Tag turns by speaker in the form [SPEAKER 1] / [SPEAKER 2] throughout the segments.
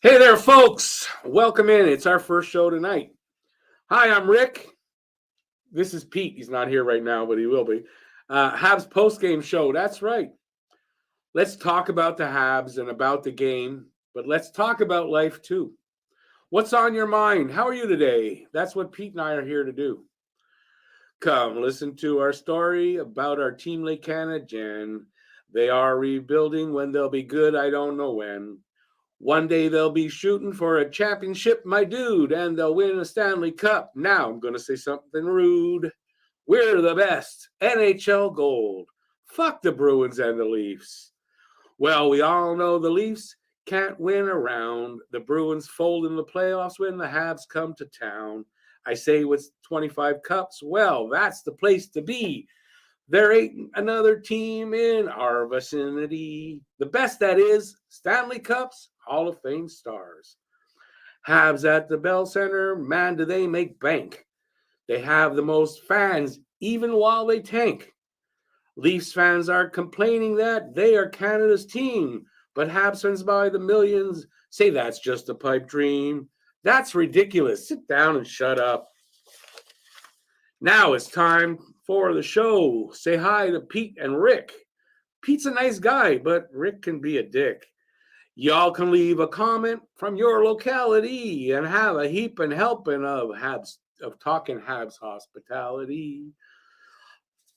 [SPEAKER 1] Hey there, folks. Welcome in. It's our first show tonight. Hi, I'm Rick. This is Pete. He's not here right now, but he will be. Habs post-game show. That's right. Let's talk about the Habs and about the game, but let's talk about life too. What's on your mind? How are you today? That's what Pete and I are here to do. Come listen to our story about our team Lake Canadian. They are rebuilding. When they'll be good, I don't know when. One day they'll be shooting for a championship, my dude, and they'll win a Stanley Cup. Now I'm going to say something rude. We're the best. NHL gold. Fuck the Bruins and the Leafs. Well, we all know the Leafs can't win around. The Bruins fold in the playoffs when the Habs come to town. I say with 25 cups, well, that's the place to be. There ain't another team in our vicinity. The best, that is, Stanley Cups, Hall of Fame stars. Habs at the Bell Center, man, do they make bank. They have the most fans, even while they tank. Leafs fans are complaining that they are Canada's team, but Habs fans by the millions say that's just a pipe dream. That's ridiculous. Sit down and shut up. Now it's time for the show. Say hi to Pete and Rick. Pete's a nice guy, but Rick can be a dick. Y'all can leave a comment from your locality and have a heap and helping of talking Habs hospitality.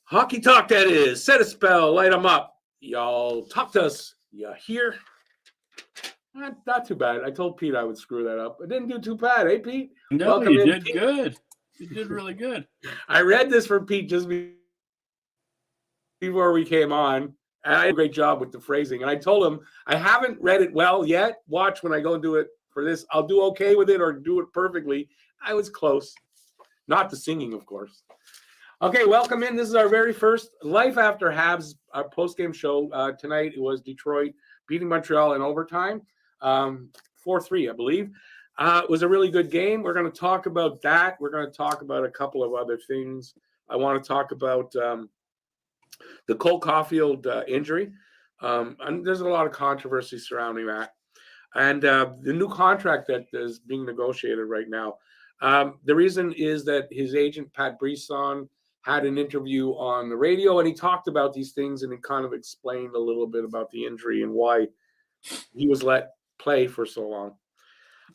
[SPEAKER 1] Hockey talk, that is. Set a spell, light them up. Y'all talk to us. You hear? Not too bad. I told Pete I would screw that up. I didn't do too bad, eh, Pete?
[SPEAKER 2] No,
[SPEAKER 1] Welcome
[SPEAKER 2] you
[SPEAKER 1] in,
[SPEAKER 2] did
[SPEAKER 1] Pete.
[SPEAKER 2] good. You did really good.
[SPEAKER 1] I read this for Pete just before we came on, and I did a great job with the phrasing. And I told him, I haven't read it well yet. Watch when I go and do it for this. I'll do okay with it or do it perfectly. I was close. Not the singing, of course. Okay, welcome in. This is our very first Life After Habs post-game show. Tonight it was Detroit beating Montreal in overtime, 4-3, I believe. It was a really good game. We're going to talk about that. We're going to talk about a couple of other things. I want to talk about the Cole Caulfield injury. And there's a lot of controversy surrounding that. And the new contract that is being negotiated right now. The reason is that his agent, Pat Brisson, had an interview on the radio, and he talked about these things, and he kind of explained a little bit about the injury and why he was let play for so long.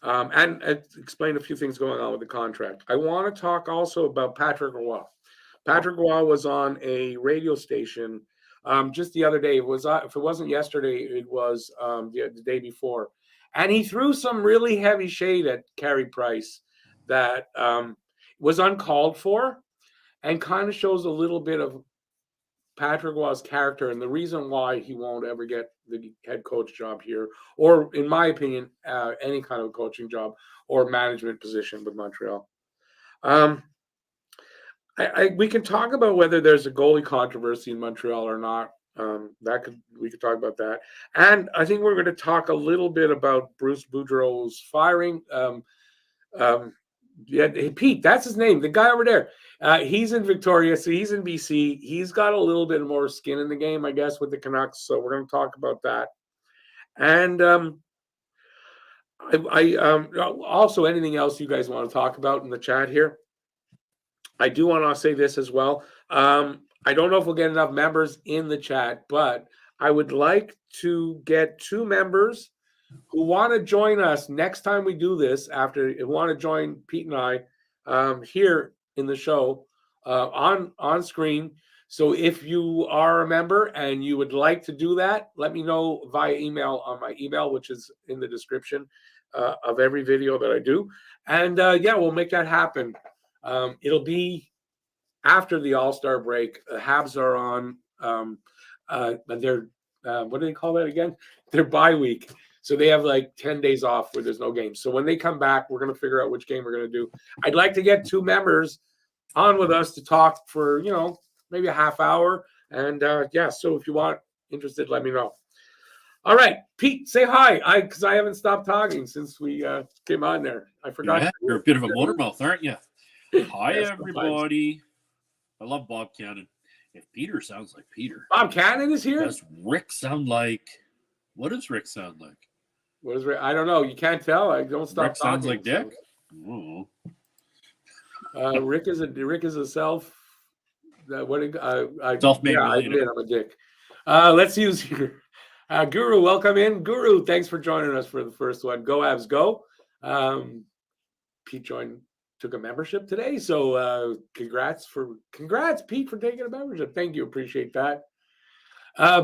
[SPEAKER 1] And explain a few things going on with the contract. I want to talk also about Patrick Roy. Patrick Roy was on a radio station just the other day. It was if it wasn't yesterday, it was the day before, and he threw some really heavy shade at Carey Price that was uncalled for, and kind of shows a little bit of Patrick Roy's character and the reason why he won't ever get the head coach job here, or in my opinion, any kind of coaching job or management position with Montreal. We can talk about whether there's a goalie controversy in Montreal or not. We could talk about that, and I think we're going to talk a little bit about Bruce Boudreau's firing. Pete, that's his name. The guy over there. He's in Victoria, so he's in BC. He's got a little bit more skin in the game, I guess, with the Canucks. So we're going to talk about that. And also anything else you guys want to talk about in the chat here. I do want to say this as well. I don't know if we'll get enough members in the chat, but I would like to get 2 members who want to join us next time we do this, who want to join Pete and I here in the show on screen. So if you are a member and you would like to do that, let me know via email on my email, which is in the description of every video that I do. And we'll make that happen. It'll be after the All-Star break. The Habs are on their what do they call that again? Their bye week. So they have like 10 days off where there's no games. So when they come back, we're going to figure out which game we're going to do. I'd like to get 2 members on with us to talk for, maybe a half hour. And so if you want interested, let me know. All right, Pete, say hi. Because I haven't stopped talking since we came on there. I forgot.
[SPEAKER 2] Yeah, you're a bit of a motor mouth, aren't you? Hi, everybody. I love Bob Cannon. If Peter sounds like Peter.
[SPEAKER 1] Bob Cannon is here?
[SPEAKER 2] Does Rick sound like... What does Rick sound like?
[SPEAKER 1] What is Rick? I don't know. You can't tell. I don't stop
[SPEAKER 2] Rick sounds
[SPEAKER 1] talking.
[SPEAKER 2] like Dick. Oh.
[SPEAKER 1] Rick is a self.
[SPEAKER 2] Self-made
[SPEAKER 1] I
[SPEAKER 2] millionaire.
[SPEAKER 1] admit I'm a dick. Let's use here. Guru, welcome in. Guru, thanks for joining us for the first one. Go Habs, go. Pete took a membership today, so congrats, Pete, for taking a membership. Thank you, appreciate that.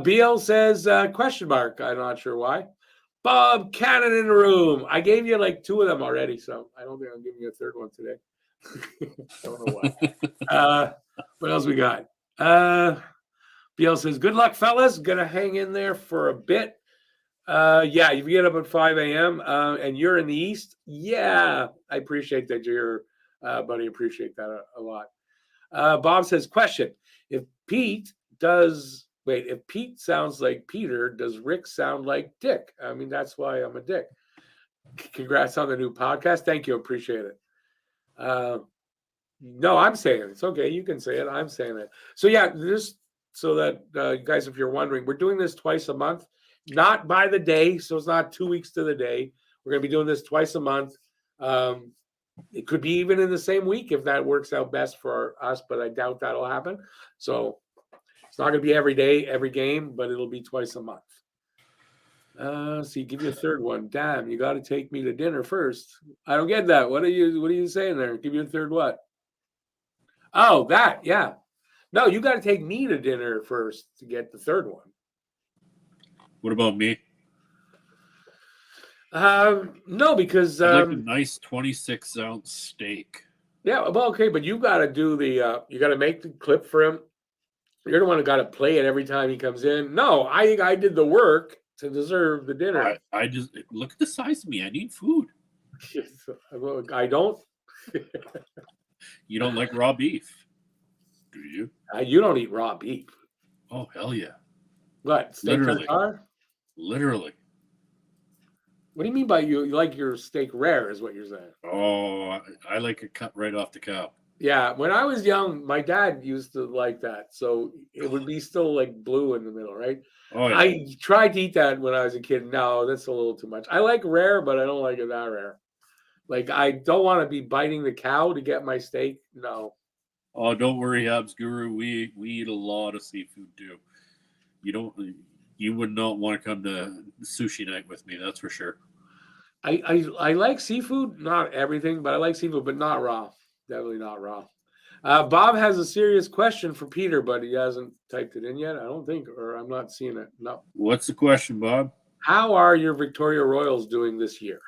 [SPEAKER 1] BL says question mark. I'm not sure why. Bob Cannon in the room. I gave you like 2 of them already, so I don't think I'm giving you a third one today. I don't know why. What else we got? BL says, good luck, fellas. Gonna hang in there for a bit. Yeah, you get up at 5 a.m. And you're in the East. Yeah, I appreciate that, you're, buddy. Appreciate that a lot. Bob says, question: If Pete sounds like Peter, does Rick sound like Dick? I mean, that's why I'm a dick. Congrats on the new podcast. Thank you. Appreciate it. No, I'm saying it. It's okay. You can say it. I'm saying it. So yeah, so that you guys, if you're wondering, we're doing this twice a month, not by the day. So it's not 2 weeks to the day. We're going to be doing this twice a month. It could be even in the same week if that works out best for us, but I doubt that'll happen. So it's not going to be every day, every game, but it'll be twice a month. So you give you a third one. Damn, you got to take me to dinner first. I don't get that. What are you saying there? Give you a third what? Oh, that, yeah. No, you got to take me to dinner first to get the third one.
[SPEAKER 2] What about me?
[SPEAKER 1] No, because
[SPEAKER 2] I'd like a nice 26-ounce steak.
[SPEAKER 1] Yeah, well, okay, but you got to do you got to make the clip for him. You're the one who got to play it every time he comes in. No, I did the work to deserve the dinner.
[SPEAKER 2] I just look at the size of me. I need food.
[SPEAKER 1] I don't.
[SPEAKER 2] You don't like raw beef, do you?
[SPEAKER 1] You don't eat raw beef.
[SPEAKER 2] Oh, hell yeah.
[SPEAKER 1] What? Steak tartare?
[SPEAKER 2] Literally.
[SPEAKER 1] What do you mean by you like your steak rare is what you're saying?
[SPEAKER 2] Oh, I like it cut right off the cow.
[SPEAKER 1] Yeah, when I was young, my dad used to like that. So it would be still like blue in the middle, right?
[SPEAKER 2] Oh, yeah.
[SPEAKER 1] I tried to eat that when I was a kid. No, that's a little too much. I like rare, but I don't like it that rare. Like, I don't want to be biting the cow to get my steak. No.
[SPEAKER 2] Oh, don't worry, Habs Guru. We eat a lot of seafood too. You would not want to come to sushi night with me. That's for sure.
[SPEAKER 1] I like seafood, not everything, but I like seafood, but not raw. Definitely not raw. Bob has a serious question for Peter, but he hasn't typed it in yet. I don't think, or I'm not seeing it. No.
[SPEAKER 2] What's the question, Bob?
[SPEAKER 1] How are your Victoria Royals doing this year?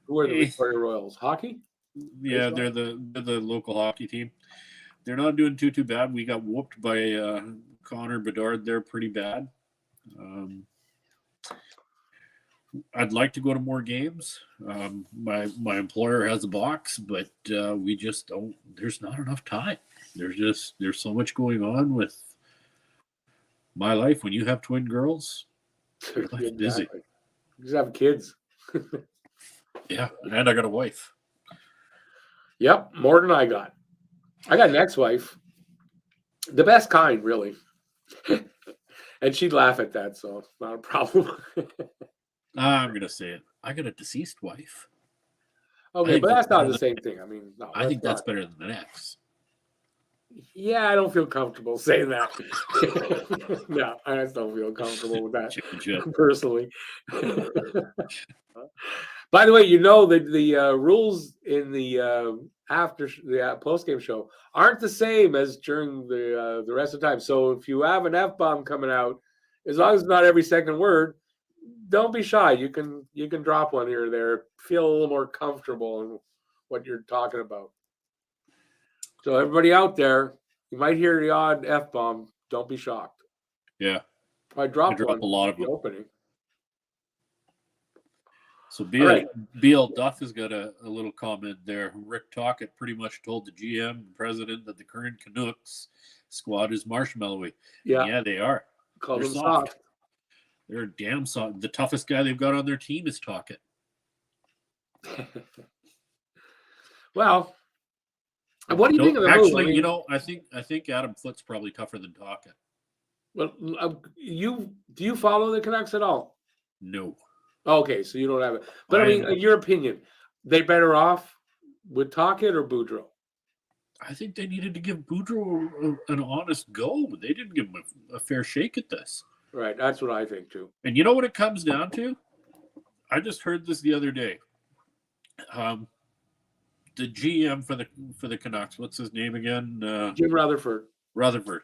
[SPEAKER 1] Who are the Victoria Royals? Hockey?
[SPEAKER 2] Yeah, they're the local hockey team. They're not doing too bad. We got whooped by Connor Bedard. They're pretty bad. I'd like to go to more games. My employer has a box, but we just don't. There's not enough time. There's so much going on with my life. When you have twin girls, your life's busy.
[SPEAKER 1] You just have kids.
[SPEAKER 2] Yeah, and I got a wife.
[SPEAKER 1] Yep, more than I got. I got an ex-wife. The best kind, really. And she'd laugh at that, so it's not a problem.
[SPEAKER 2] I'm going to say it. I got a deceased wife.
[SPEAKER 1] Okay, but that's not the same thing. I mean, no,
[SPEAKER 2] I think that's better than an ex.
[SPEAKER 1] Yeah, I don't feel comfortable saying that. No, I just don't feel comfortable with that personally. By the way, you know that the rules in the after the post-game show aren't the same as during the rest of the time. So if you have an F-bomb coming out, as long as it's not every second word, don't be shy. You can drop one here or there. Feel a little more comfortable in what you're talking about. So everybody out there, you might hear the odd F-bomb. Don't be shocked.
[SPEAKER 2] Yeah.
[SPEAKER 1] I dropped
[SPEAKER 2] a lot of them.
[SPEAKER 1] Opening.
[SPEAKER 2] So BL Duff has got a little comment there. Rick Tocchet pretty much told the GM and president that the current Canucks squad is marshmallowy. Yeah, they are.
[SPEAKER 1] Call them soft.
[SPEAKER 2] They're damn soft. The toughest guy they've got on their team is Tocchet.
[SPEAKER 1] Well, what do you think of the move?
[SPEAKER 2] Actually, I think Adam Foote's probably tougher than Tocchet.
[SPEAKER 1] Well, do you follow the Canucks at all?
[SPEAKER 2] No.
[SPEAKER 1] Okay, so you don't have it. But I mean, in your opinion, they better off with Tocchet or Boudreau?
[SPEAKER 2] I think they needed to give Boudreau an honest go. They didn't give him a fair shake at this.
[SPEAKER 1] Right, that's what I think too.
[SPEAKER 2] And you know what it comes down to? I just heard this the other day. The GM for the Canucks, what's his name again?
[SPEAKER 1] Jim Rutherford.
[SPEAKER 2] Rutherford.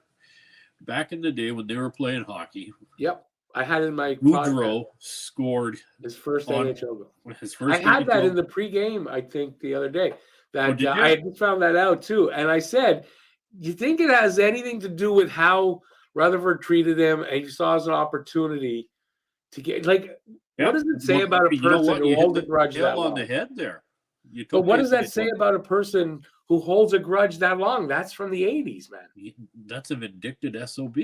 [SPEAKER 2] Back in the day when they were playing hockey.
[SPEAKER 1] Yep, I had in my
[SPEAKER 2] Boudreau scored
[SPEAKER 1] his first NHL goal.
[SPEAKER 2] His first.
[SPEAKER 1] I had that in the pregame, I think, the other day. That
[SPEAKER 2] I
[SPEAKER 1] had just found that out too, and I said, "You think it has anything to do with how Rutherford treated him, and you saw as an opportunity to get like? What does it say about a person who holds a grudge that long?
[SPEAKER 2] On the head there.
[SPEAKER 1] But what does that say about a person who holds a grudge that long? That's from the '80s, man.
[SPEAKER 2] That's a vindictive SOB.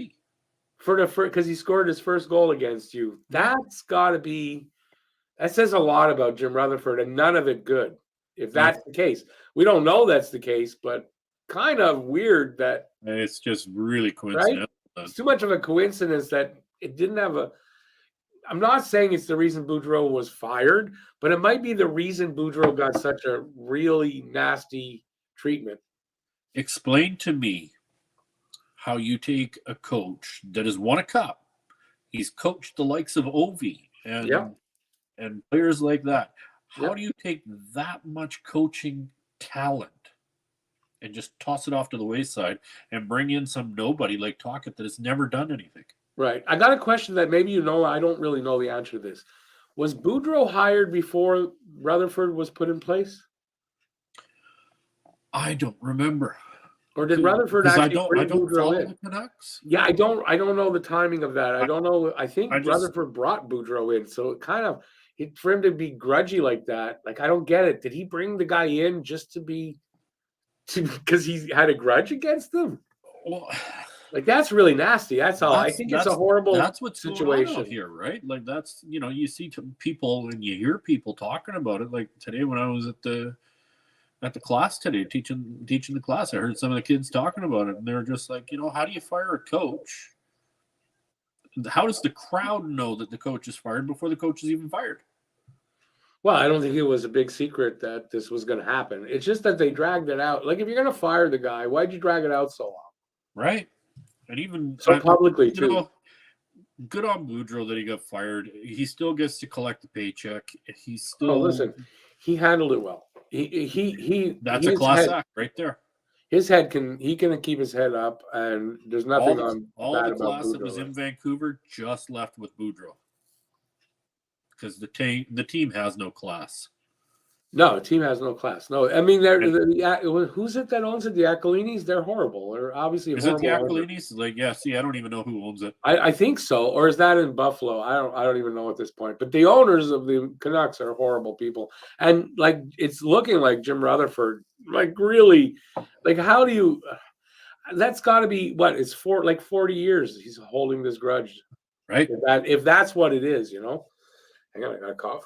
[SPEAKER 1] Because he scored his first goal against you. That's got to be. That says a lot about Jim Rutherford, and none of it good. If that's the case, we don't know that's the case, but kind of weird that
[SPEAKER 2] it's just really coincidental.
[SPEAKER 1] Right? It's too much of a coincidence that it didn't have a. I'm not saying it's the reason Boudreau was fired, but it might be the reason Boudreau got such a really nasty treatment.
[SPEAKER 2] Explain to me how you take a coach that has won a cup. He's coached the likes of Ovi and players like that. How do you take that much coaching talent and just toss it off to the wayside and bring in some nobody like Tocchet that has never done anything?
[SPEAKER 1] Right. I got a question that maybe you know. I don't really know the answer to this. Was Boudreau hired before Rutherford was put in place?
[SPEAKER 2] I don't remember.
[SPEAKER 1] Or did Rutherford actually bring Boudreau in?
[SPEAKER 2] The Canucks.
[SPEAKER 1] Yeah, I don't know the timing of that. I don't know. I think Rutherford brought Boudreau in, so it kind of for him to be grudgy like that. Like, I don't get it. Did he bring the guy in just because he had a grudge against them?
[SPEAKER 2] Well,
[SPEAKER 1] like, that's really nasty. That's all. I think it's a horrible situation
[SPEAKER 2] going on here, right? Like, that's, you see people and you hear people talking about it. Like today when I was at the class today teaching the class, I heard some of the kids talking about it, and they're just like, how do you fire a coach? How does the crowd know that the coach is fired before the coach is even fired?
[SPEAKER 1] Well, I don't think it was a big secret that this was going to happen. It's just that they dragged it out. Like, if you're going to fire the guy, why'd you drag it out so long?
[SPEAKER 2] Right. And even
[SPEAKER 1] so publicly too.
[SPEAKER 2] Good on Boudreau that he got fired. He still gets to collect the paycheck. He's still.
[SPEAKER 1] Oh, listen, he handled it well. He.
[SPEAKER 2] That's a class act right there.
[SPEAKER 1] His head can keep his head up, and there's nothing on
[SPEAKER 2] all
[SPEAKER 1] bad
[SPEAKER 2] the
[SPEAKER 1] about
[SPEAKER 2] class
[SPEAKER 1] Boudreau.
[SPEAKER 2] That was in Vancouver just left with Boudreau because the team has no class.
[SPEAKER 1] No, the team has no class. No, I mean, who's it that owns it? The Aquilinis? They're horrible. They're obviously
[SPEAKER 2] is
[SPEAKER 1] horrible.
[SPEAKER 2] It the Aquilinis? Like, yeah. See, I don't even know who owns it.
[SPEAKER 1] I think so, or is that in Buffalo? I don't even know at this point. But the owners of the Canucks are horrible people, and like it's looking like Jim Rutherford. Like, really, like, how do you? That's got to be what? It's 40 years he's holding this grudge,
[SPEAKER 2] right?
[SPEAKER 1] If that's what it is, Hang on, I got a cough.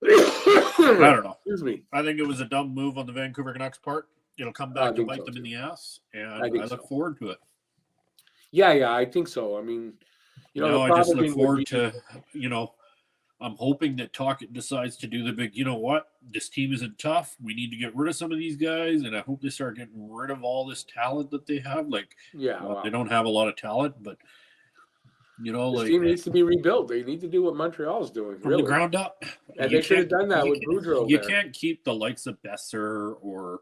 [SPEAKER 2] I don't know.
[SPEAKER 1] Excuse me.
[SPEAKER 2] I think it was a dumb move on the Vancouver Canucks part. It'll come back to bite them in the ass, and I look forward to it.
[SPEAKER 1] Yeah, I think so. I mean,
[SPEAKER 2] I just look forward to, I'm hoping that Tocchet decides to do the big, this team isn't tough. We need to get rid of some of these guys, and I hope they start getting rid of all this talent that they have. Like, they don't have a lot of talent, but this
[SPEAKER 1] team needs to be rebuilt. They need to do what Montreal's doing
[SPEAKER 2] from the ground up.
[SPEAKER 1] And they should have done that with Boudreau.
[SPEAKER 2] You can't keep the likes of Besser or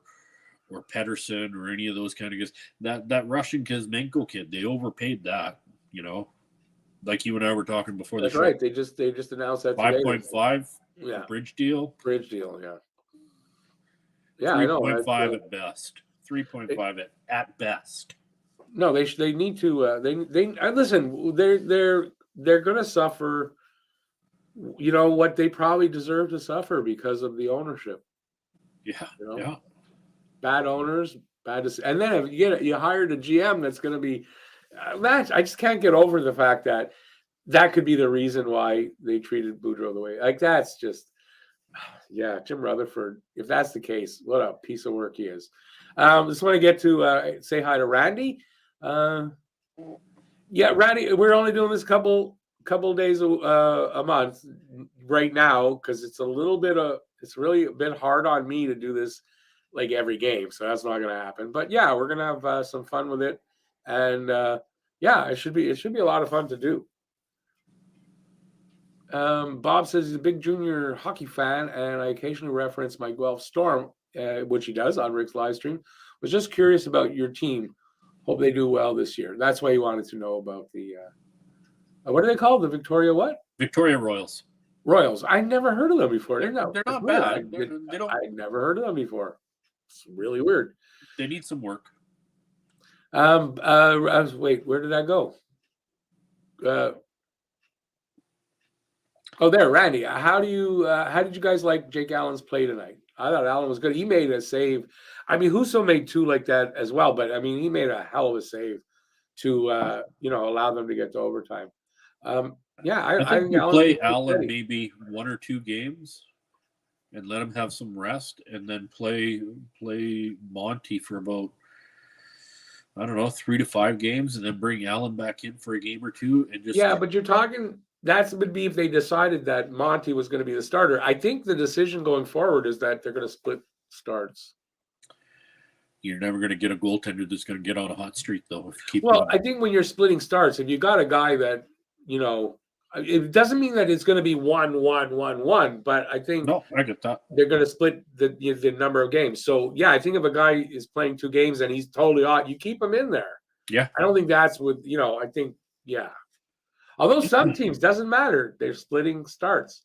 [SPEAKER 2] Pettersson or any of those kind of guys. That Russian Kuzmenko kid, they overpaid that. Like you and I were talking before the show.
[SPEAKER 1] That's right. They just announced that
[SPEAKER 2] 5.5.
[SPEAKER 1] Yeah.
[SPEAKER 2] Bridge deal.
[SPEAKER 1] Yeah. Yeah,
[SPEAKER 2] 3.5 at best. 3.5 at best.
[SPEAKER 1] No, they need to. They listen. They're going to suffer. What they probably deserve to suffer because of the ownership.
[SPEAKER 2] Yeah.
[SPEAKER 1] Yeah. Bad owners, and then if you hired a GM that's going to be. I just can't get over the fact that could be the reason why they treated Boudreau the way. Like, that's just. Yeah, Jim Rutherford. If that's the case, what a piece of work he is. Just want to get to say hi to Randy. Yeah, Randy, we're only doing this couple couple of days a month right now because it's really a bit hard on me to do this like every game, so that's not going to happen. But yeah, we're going to have some fun with it, and yeah, it should be a lot of fun to do. Bob says he's a big junior hockey fan, and I occasionally reference my Guelph Storm, which he does on Rick's live stream. Was just curious about your team. Hope they do well this year. That's why he wanted to know about the what are they called? The Victoria what?
[SPEAKER 2] Victoria Royals.
[SPEAKER 1] Royals. I never heard of them before.
[SPEAKER 2] They're not bad.
[SPEAKER 1] I never heard of them before. It's really weird.
[SPEAKER 2] They need some work.
[SPEAKER 1] Wait, where did that go? Oh, there, Randy. How did you guys like Jake Allen's play tonight? I thought Allen was good. He made a save. I mean, Husso made two like that as well, but I mean, he made a hell of a save to allow them to get to overtime. Yeah,
[SPEAKER 2] I think you play Allen maybe 1 or 2 games and let him have some rest, and then play Monty for about, I don't know, 3 to 5 games, and then bring Allen back in for a game or 2 and just
[SPEAKER 1] but you're talking. That would be if they decided that Monty was going to be the starter. I think the decision going forward is that they're going to split starts.
[SPEAKER 2] You're never going to get a goaltender that's going to get on a hot streak, though.
[SPEAKER 1] I think when you're splitting starts, if you got a guy that, it doesn't mean that it's going to be 1-1-1-1, but I think
[SPEAKER 2] I get that.
[SPEAKER 1] They're going to split the number of games. So, yeah, I think if a guy is playing 2 games and he's totally hot, you keep him in there.
[SPEAKER 2] Yeah.
[SPEAKER 1] I don't think that's I think, yeah. Although some teams, doesn't matter. They're splitting starts,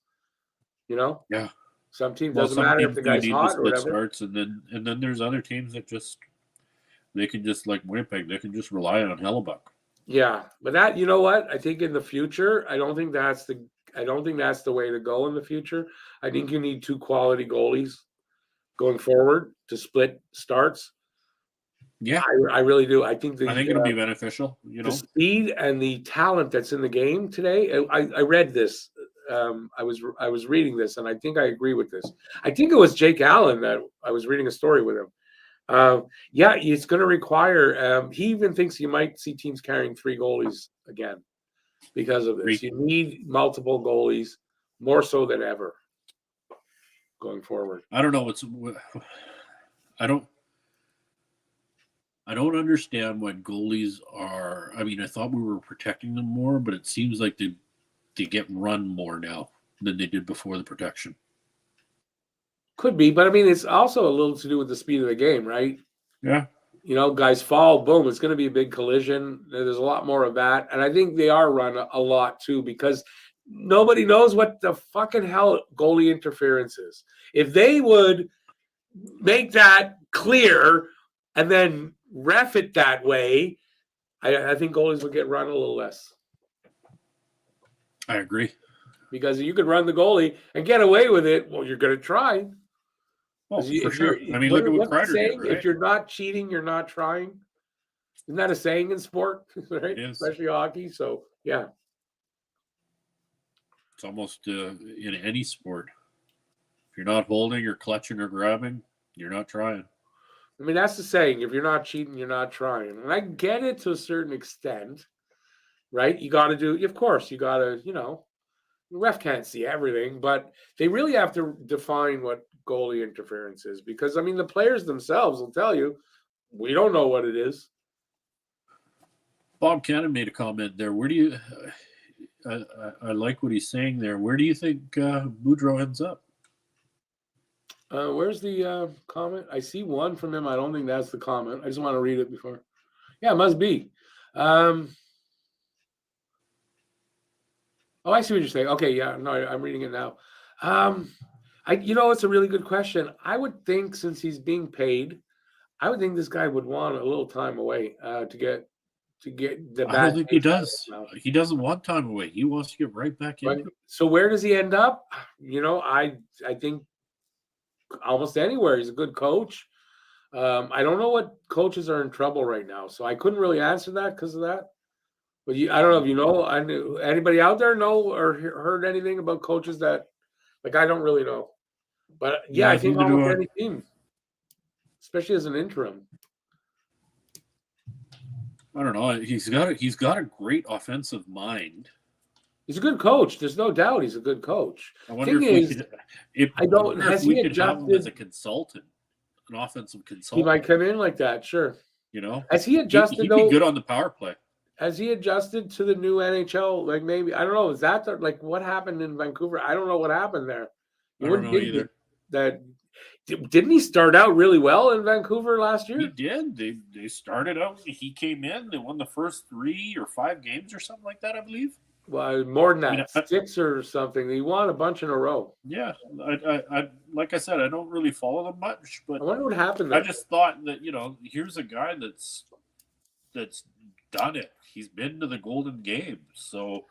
[SPEAKER 2] Yeah.
[SPEAKER 1] Some teams doesn't matter if the guy's hot or whatever.
[SPEAKER 2] Starts, and then there's other teams that they can just, like Winnipeg, they can just rely on Hellebuck.
[SPEAKER 1] Yeah, but that, you know what? I think in the future, I don't think that's the way to go in the future. I think you need 2 quality goalies going forward to split starts.
[SPEAKER 2] Yeah,
[SPEAKER 1] I really do. I think
[SPEAKER 2] it'll be beneficial.
[SPEAKER 1] The speed and the talent that's in the game today. I read this. I was reading this, and I think I agree with this. I think it was Jake Allen that I was reading a story with him. Yeah, it's going to require. He even thinks you might see teams carrying 3 goalies again because of this. You need multiple goalies more so than ever going forward.
[SPEAKER 2] I don't know. I don't understand why goalies are. I mean, I thought we were protecting them more, but it seems like they get run more now than they did before the protection.
[SPEAKER 1] Could be, but I mean, it's also a little to do with the speed of the game, right?
[SPEAKER 2] Yeah.
[SPEAKER 1] Guys fall, boom, it's going to be a big collision. There's a lot more of that. And I think they are run a lot too, because nobody knows what the fucking hell goalie interference is. If they would make that clear and then ref it that way, I think goalies would get run a little less.
[SPEAKER 2] I agree.
[SPEAKER 1] Because you could run the goalie and get away with it, well, you're going to try.
[SPEAKER 2] Oh, for sure. I mean, look at what Kreider did, right?
[SPEAKER 1] If you're not cheating, you're not trying. Isn't that a saying in sport, right? Especially hockey. So, yeah.
[SPEAKER 2] It's almost in any sport. If you're not holding or clutching or grabbing, you're not trying.
[SPEAKER 1] I mean, that's the saying. If you're not cheating, you're not trying. And I get it to a certain extent, right? You got to do, of course, you got to, the ref can't see everything, but they really have to define what goalie interference is, because, I mean, the players themselves will tell you, we don't know what it is.
[SPEAKER 2] Bob Cannon made a comment there. Where do you, I like what he's saying there. Where do you think Boudreau ends up?
[SPEAKER 1] Where's the comment? I see one from him. I don't think that's the comment. I just want to read it before. Yeah, it must be. Oh, I see what you're saying. Okay, yeah, no, I'm reading it now. It's a really good question. I would think, since he's being paid, I would think this guy would want a little time away to get the.
[SPEAKER 2] I don't think he does. He doesn't want time away. He wants to get right back in.
[SPEAKER 1] So where does he end up? I think almost anywhere. He's a good coach. I don't know what coaches are in trouble right now, so I couldn't really answer that because of that. But I don't know if you know, anybody out there know or heard anything about coaches that, like, I don't really know. But yeah, I think almost any team, especially as an interim.
[SPEAKER 2] I don't know. He's got a great offensive mind.
[SPEAKER 1] He's a good coach. There's no doubt he's a good coach.
[SPEAKER 2] I wonder
[SPEAKER 1] Thing
[SPEAKER 2] if we
[SPEAKER 1] is,
[SPEAKER 2] could.
[SPEAKER 1] I don't.
[SPEAKER 2] Wonder if
[SPEAKER 1] Has
[SPEAKER 2] we
[SPEAKER 1] he
[SPEAKER 2] could have him as a
[SPEAKER 1] adjusted?
[SPEAKER 2] consultant, an offensive
[SPEAKER 1] He
[SPEAKER 2] consultant.
[SPEAKER 1] might come in like that. Sure.
[SPEAKER 2] You know,
[SPEAKER 1] Has he adjusted
[SPEAKER 2] he'd be
[SPEAKER 1] though?
[SPEAKER 2] good on the power play.
[SPEAKER 1] Has he adjusted to the new NHL? Like maybe I don't know. Is that like what happened in Vancouver? I don't know what happened there. You
[SPEAKER 2] I don't
[SPEAKER 1] wouldn't
[SPEAKER 2] know
[SPEAKER 1] think
[SPEAKER 2] either.
[SPEAKER 1] that. Didn't he start out really well in Vancouver last
[SPEAKER 2] He
[SPEAKER 1] year?
[SPEAKER 2] did. They started out. He came in. They won the first 3 or 5 games or something like that, I believe.
[SPEAKER 1] Well, more than
[SPEAKER 2] I mean,
[SPEAKER 1] that, 6 or something. He won a bunch in a row.
[SPEAKER 2] Yeah, I like I said, I don't really follow them much, but
[SPEAKER 1] I wonder what happened
[SPEAKER 2] I
[SPEAKER 1] there.
[SPEAKER 2] just thought that here's a guy that's done it. He's been to the Golden Games, so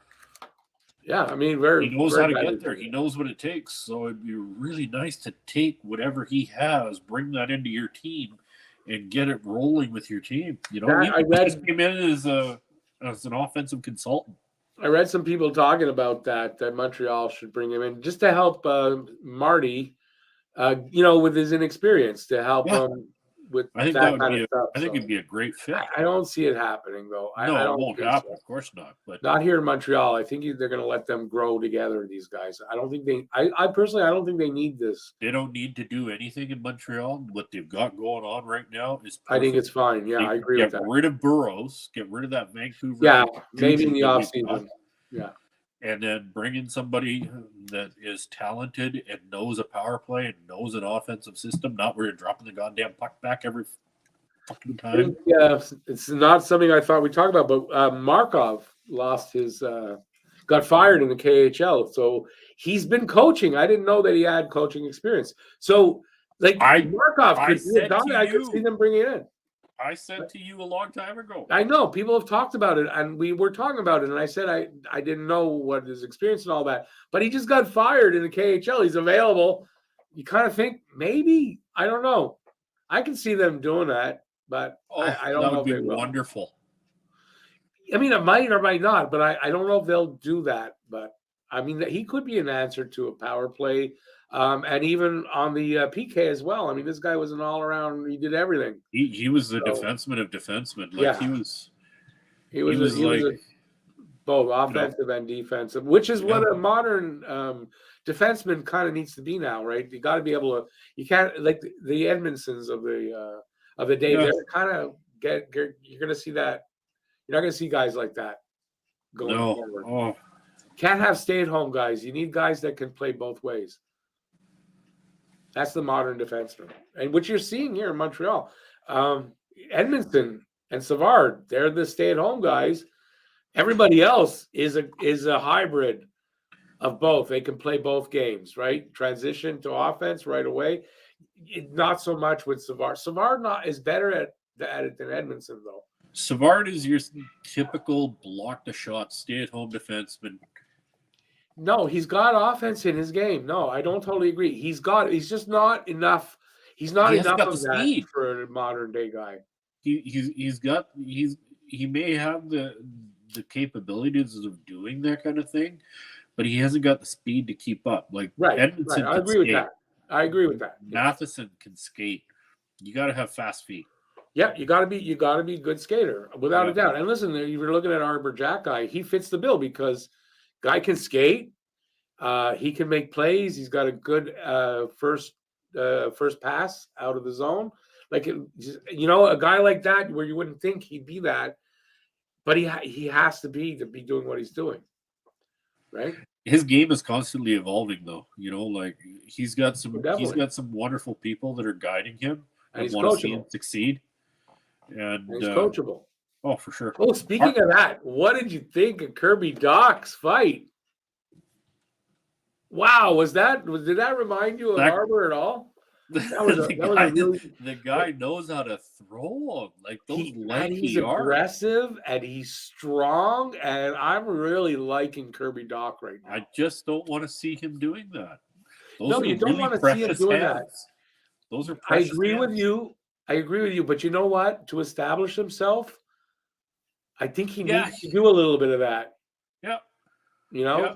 [SPEAKER 1] Yeah, I mean,
[SPEAKER 2] he knows how to get there. He knows what it takes. So it'd be really nice to take whatever he has, bring that into your team, and get it rolling with your team. You know,
[SPEAKER 1] That,
[SPEAKER 2] he
[SPEAKER 1] I read-
[SPEAKER 2] just came in as an offensive consultant.
[SPEAKER 1] I read some people talking about that Montreal should bring him in just to help Marty, with his inexperience to help
[SPEAKER 2] Yeah.
[SPEAKER 1] him with
[SPEAKER 2] I think
[SPEAKER 1] that
[SPEAKER 2] that would
[SPEAKER 1] kind
[SPEAKER 2] be.
[SPEAKER 1] of stuff.
[SPEAKER 2] I think
[SPEAKER 1] So
[SPEAKER 2] it'd be a great fit.
[SPEAKER 1] I don't see it happening though.
[SPEAKER 2] No,
[SPEAKER 1] I
[SPEAKER 2] it
[SPEAKER 1] don't
[SPEAKER 2] won't
[SPEAKER 1] think
[SPEAKER 2] happen.
[SPEAKER 1] so.
[SPEAKER 2] Of course not. But
[SPEAKER 1] Not here in Montreal. I think they're going to let them grow together. These guys. I don't think they. I personally, I don't think they need this.
[SPEAKER 2] they don't need to do anything in Montreal. What they've got going on right now is perfect.
[SPEAKER 1] I think it's fine. Yeah, I agree with that.
[SPEAKER 2] Get rid of Burrows. Get rid of that Vancouver.
[SPEAKER 1] Yeah, maybe in the
[SPEAKER 2] that
[SPEAKER 1] off
[SPEAKER 2] we've got,
[SPEAKER 1] season. Yeah.
[SPEAKER 2] and then bring in somebody that is talented and knows a power play and knows an offensive system. Not where you're dropping the goddamn puck back every fucking time.
[SPEAKER 1] Yeah, it's not something I thought we'd talk about, but Markov lost his, got fired in the KHL. So he's been coaching. I didn't know that he had coaching experience. So, Markov could be a guy I could see them bringing in.
[SPEAKER 2] I said to you a long time ago.
[SPEAKER 1] I know people have talked about it, and we were talking about it, and I said I didn't know what his experience and all that, but he just got fired in the KHL. He's available. You kind of think maybe, I don't know. I can see them doing that, but I don't know.
[SPEAKER 2] That would
[SPEAKER 1] if
[SPEAKER 2] be
[SPEAKER 1] they will.
[SPEAKER 2] wonderful.
[SPEAKER 1] I mean, it might or might not, but I don't know if they'll do that. But I mean, he could be an answer to a power play, and even on the PK as well. I mean, this guy was an all-around. He did everything.
[SPEAKER 2] He was the defenseman of defensemen. Like
[SPEAKER 1] Yeah.
[SPEAKER 2] he was
[SPEAKER 1] both offensive and defensive, which is what a modern defenseman kind of needs to be now, right? You got to be able to. You can't like the Edmondsons of the day.
[SPEAKER 2] Yeah.
[SPEAKER 1] They're kind of you're going to see that. You're not going to see guys like that going forward.
[SPEAKER 2] Oh.
[SPEAKER 1] Can't have stay-at-home guys. You need guys that can play both ways. That's the modern defenseman, and what you're seeing here in Montreal, Edmondson and Savard, they're the stay-at-home guys. Everybody else is a hybrid of both. They can play both games, right? Transition to offense right away. Not so much with Savard. Savard is better at it than Edmondson, though.
[SPEAKER 2] Savard is your typical block the shot, stay-at-home defenseman.
[SPEAKER 1] No, he's got offense in his game. No, I don't totally agree. He's just not enough. He's not enough of that speed for a modern day guy.
[SPEAKER 2] He may have the capabilities of doing that kind of thing, but he hasn't got the speed to keep up. Like Edmondson,
[SPEAKER 1] I agree with that. I agree with that.
[SPEAKER 2] Matheson can skate. You got to have fast feet.
[SPEAKER 1] Yeah, you got to be a good skater without a doubt. And listen, if you're looking at Arbor Jack guy, he fits the bill because guy can skate. He can make plays. He's got a good first pass out of the zone. Like a guy like that where you wouldn't think he'd be that, but he has to be doing what he's doing, right?
[SPEAKER 2] His game is constantly evolving, though. Like he's got some wonderful people that are guiding him and want to see him succeed. And
[SPEAKER 1] he's coachable.
[SPEAKER 2] Oh, for sure.
[SPEAKER 1] Oh, speaking of that, what did you think of Kirby Dach's fight? Wow, did that remind you of Arbor at all?
[SPEAKER 2] The guy knows how to throw him. Like
[SPEAKER 1] he's aggressive and he's strong, and I'm really liking Kirby Dach right now.
[SPEAKER 2] I just don't want to see him doing that.
[SPEAKER 1] You don't want to see him doing that.
[SPEAKER 2] Those are
[SPEAKER 1] I agree with you. But you know what? To establish himself, I think he needs to do a little bit of that.
[SPEAKER 2] Yeah.
[SPEAKER 1] Yeah,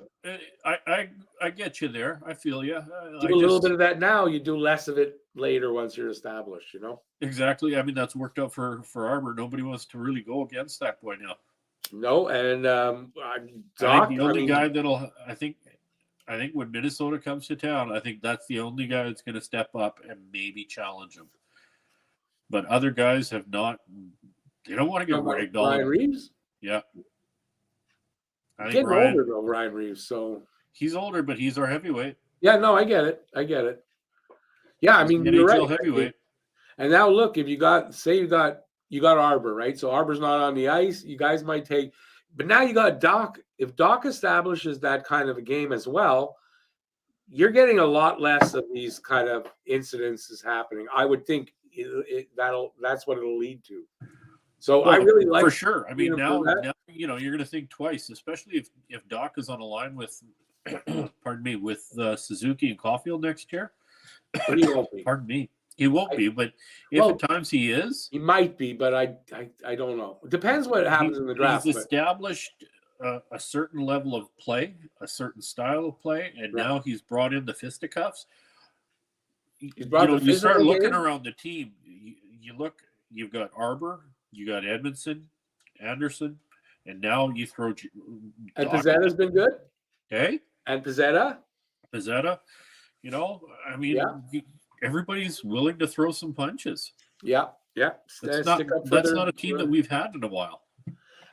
[SPEAKER 2] I get you there. I feel you.
[SPEAKER 1] Do a little bit of that now. You do less of it later once you're established.
[SPEAKER 2] Exactly. I mean, that's worked out for Arbor. Nobody wants to really go against that boy now.
[SPEAKER 1] No, and
[SPEAKER 2] I think
[SPEAKER 1] Doc.
[SPEAKER 2] the
[SPEAKER 1] I
[SPEAKER 2] only
[SPEAKER 1] mean,
[SPEAKER 2] guy that'll. I think when Minnesota comes to town, I think that's the only guy that's going to step up and maybe challenge him. But other guys have not. They don't want to get ragged all
[SPEAKER 1] Ryan
[SPEAKER 2] over.
[SPEAKER 1] Reeves.
[SPEAKER 2] Yeah, I think
[SPEAKER 1] Getting
[SPEAKER 2] Ryan.
[SPEAKER 1] older though, Ryan Reeves. So
[SPEAKER 2] He's older, but he's our heavyweight.
[SPEAKER 1] yeah, no, I get it. I get it. Yeah, I
[SPEAKER 2] He's
[SPEAKER 1] mean,
[SPEAKER 2] the
[SPEAKER 1] you're right.
[SPEAKER 2] NHL heavyweight.
[SPEAKER 1] And now look, if you got, say you got Arbor, right? So Arbor's not on the ice. You guys might take, but now you got Doc. If Doc establishes that kind of a game as well, you're getting a lot less of these kind of incidences happening. I would think that's what it'll lead to. So I
[SPEAKER 2] Well,
[SPEAKER 1] really like
[SPEAKER 2] for sure. I mean, now
[SPEAKER 1] that.
[SPEAKER 2] you're going to think twice, especially if Doc is on a line with, pardon me, with Suzuki and Caulfield next year.
[SPEAKER 1] But he won't be.
[SPEAKER 2] Pardon me, he won't be. But if at times he is,
[SPEAKER 1] he might be. But I don't know. It depends what happens in the draft.
[SPEAKER 2] He's established a certain level of play, a certain style of play, and now he's brought in the fisticuffs. You start looking around the team. You look. You've got Arbor, you got Edmondson, Anderson, and now you throw.
[SPEAKER 1] And Pizzetta's been good.
[SPEAKER 2] Okay.
[SPEAKER 1] And Pizzetta.
[SPEAKER 2] I mean, everybody's willing to throw some punches.
[SPEAKER 1] Yeah.
[SPEAKER 2] That's not a team that we've had in a while.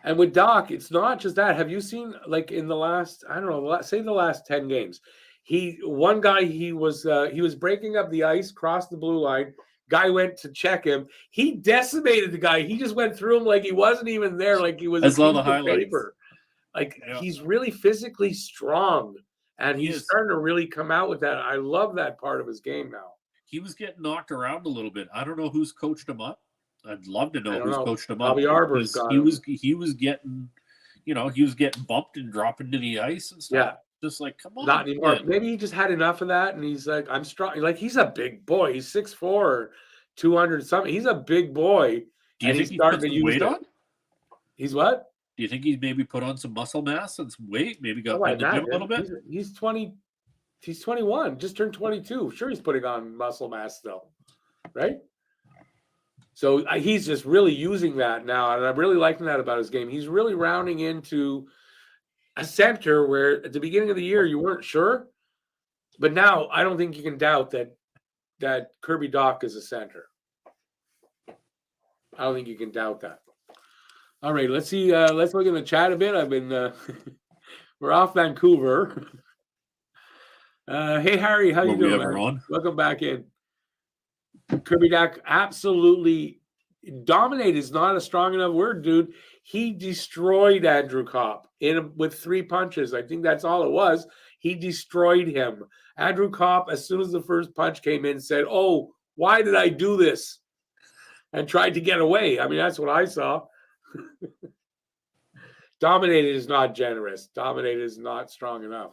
[SPEAKER 1] And with Doc, it's not just that. Have you seen, like, in the last, I don't know, say the last 10 games, he was breaking up the ice, crossed the blue line. Guy went to check him. He decimated the guy. He just went through him like he wasn't even there, like he was
[SPEAKER 2] a piece of
[SPEAKER 1] paper. Like, he's really physically strong, and he's starting to really come out with that. I love that part of his game now.
[SPEAKER 2] He was getting knocked around a little bit. I don't know who's coached him up. I'd love to know who's coached him
[SPEAKER 1] Bobby
[SPEAKER 2] up.
[SPEAKER 1] Arbor's got him.
[SPEAKER 2] He was getting, he was getting bumped and dropping to the ice and stuff.
[SPEAKER 1] Yeah.
[SPEAKER 2] Just like, come on.
[SPEAKER 1] Not anymore. Maybe he just had enough of that, and he's like, I'm strong. Like, he's a big boy. He's 6'4", 200 something. He's a big boy.
[SPEAKER 2] Do you think he's put some weight on?
[SPEAKER 1] He's what?
[SPEAKER 2] Do you think he's maybe put on some muscle mass and some weight? Maybe got in the gym a little bit?
[SPEAKER 1] He's 20. He's 21. Just turned 22. Sure, he's putting on muscle mass still, right? So he's just really using that now, and I'm really liking that about his game. He's really rounding into a center where at the beginning of the year you weren't sure, but now I don't think you can doubt that Kirby Dach is a center. I don't think you can doubt that. All right, let's see. Let's look in the chat a bit. I've been we're off Vancouver. Hey Harry, how you doing, man? Welcome back in. Kirby Dach absolutely dominate is not a strong enough word, dude. He destroyed Andrew Kopp with 3 punches. I think that's all it was. He destroyed him. Andrew Kopp, as soon as the first punch came in, said, "Oh, why did I do this?" and tried to get away. I mean, that's what I saw. Dominated is not generous. Dominated is not strong enough.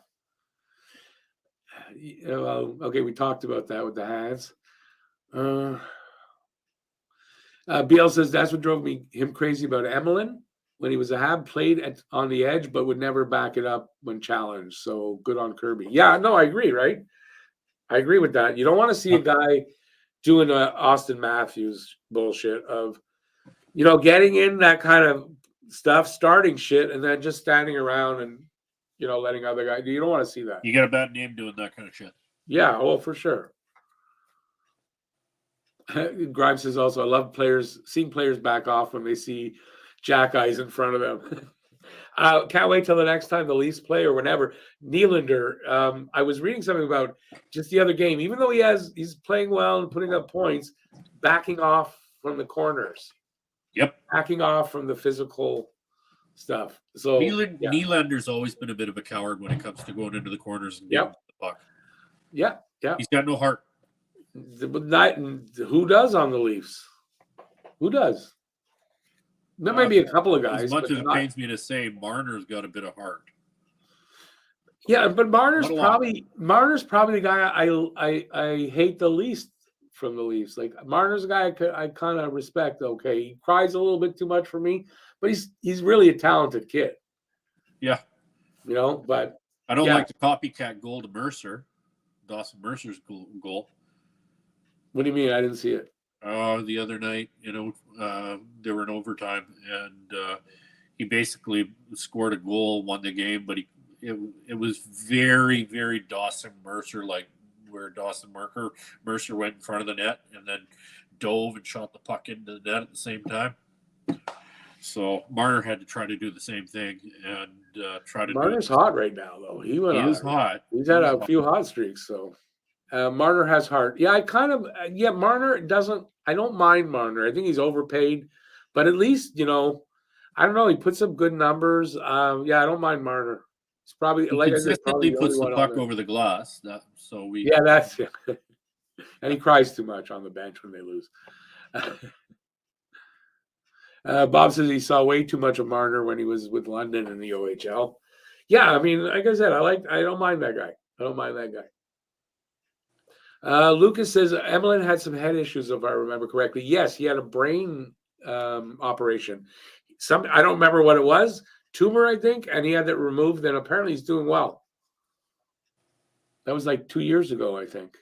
[SPEAKER 1] Okay, we talked about that with the hands. BL says that's what drove him crazy about Emelin when he was a Hab, played on the edge but would never back it up when challenged. So good on Kirby. Yeah, no, I agree, right? I agree with that. You don't want to see a guy doing Austin Matthews bullshit of, getting in that kind of stuff, starting shit, and then just standing around and, letting other guys. You don't want to see that.
[SPEAKER 2] You got a bad name doing that kind of shit.
[SPEAKER 1] Yeah, well, for sure. Grimes says also, I love seeing players back off when they see jack eyes in front of them. Can't wait till the next time the Leafs play or whenever. Nylander, I was reading something about just the other game. Even though he's playing well and putting up points, backing off from the corners.
[SPEAKER 2] Yep.
[SPEAKER 1] Backing off from the physical stuff. So
[SPEAKER 2] Nylander's always been a bit of a coward when it comes to going into the corners and getting the puck.
[SPEAKER 1] Yeah.
[SPEAKER 2] He's got no heart.
[SPEAKER 1] Who does on the Leafs? Who does? There might be a couple of guys.
[SPEAKER 2] As much as it pains me to say, Marner's got a bit of heart.
[SPEAKER 1] Yeah, but Marner's probably the guy I hate the least from the Leafs. Like, Marner's a guy I kind of respect. Okay, he cries a little bit too much for me, but he's really a talented kid.
[SPEAKER 2] Yeah,
[SPEAKER 1] but
[SPEAKER 2] I don't like the copycat goal to Mercer, Dawson Mercer's goal.
[SPEAKER 1] What do you mean? I didn't see it.
[SPEAKER 2] The other night, they were in overtime, and basically scored a goal, won the game, but it was very, very Dawson Mercer, like where Dawson Mercer went in front of the net and then dove and shot the puck into the net at the same time. So Marner had to try to do the same thing and try to
[SPEAKER 1] Marner's hot right now, though. He
[SPEAKER 2] is hot.
[SPEAKER 1] He's had a few hot streaks, so Marner has heart. Yeah, Marner doesn't. I don't mind Marner. I think he's overpaid, but at least I don't know. He puts up good numbers. I don't mind Marner. It's probably
[SPEAKER 2] He
[SPEAKER 1] like I said,
[SPEAKER 2] consistently
[SPEAKER 1] probably
[SPEAKER 2] puts the puck over the glass.
[SPEAKER 1] That's and he cries too much on the bench when they lose. Bob says he saw way too much of Marner when he was with London in the OHL. Yeah, I mean, like I said, I don't mind that guy. I don't mind that guy. Lucas says Emelin had some head issues, if I remember correctly. Yes, he had a brain operation. I don't remember what it was. Tumor, I think, and he had that removed, and apparently he's doing well. That was like 2 years ago, I think.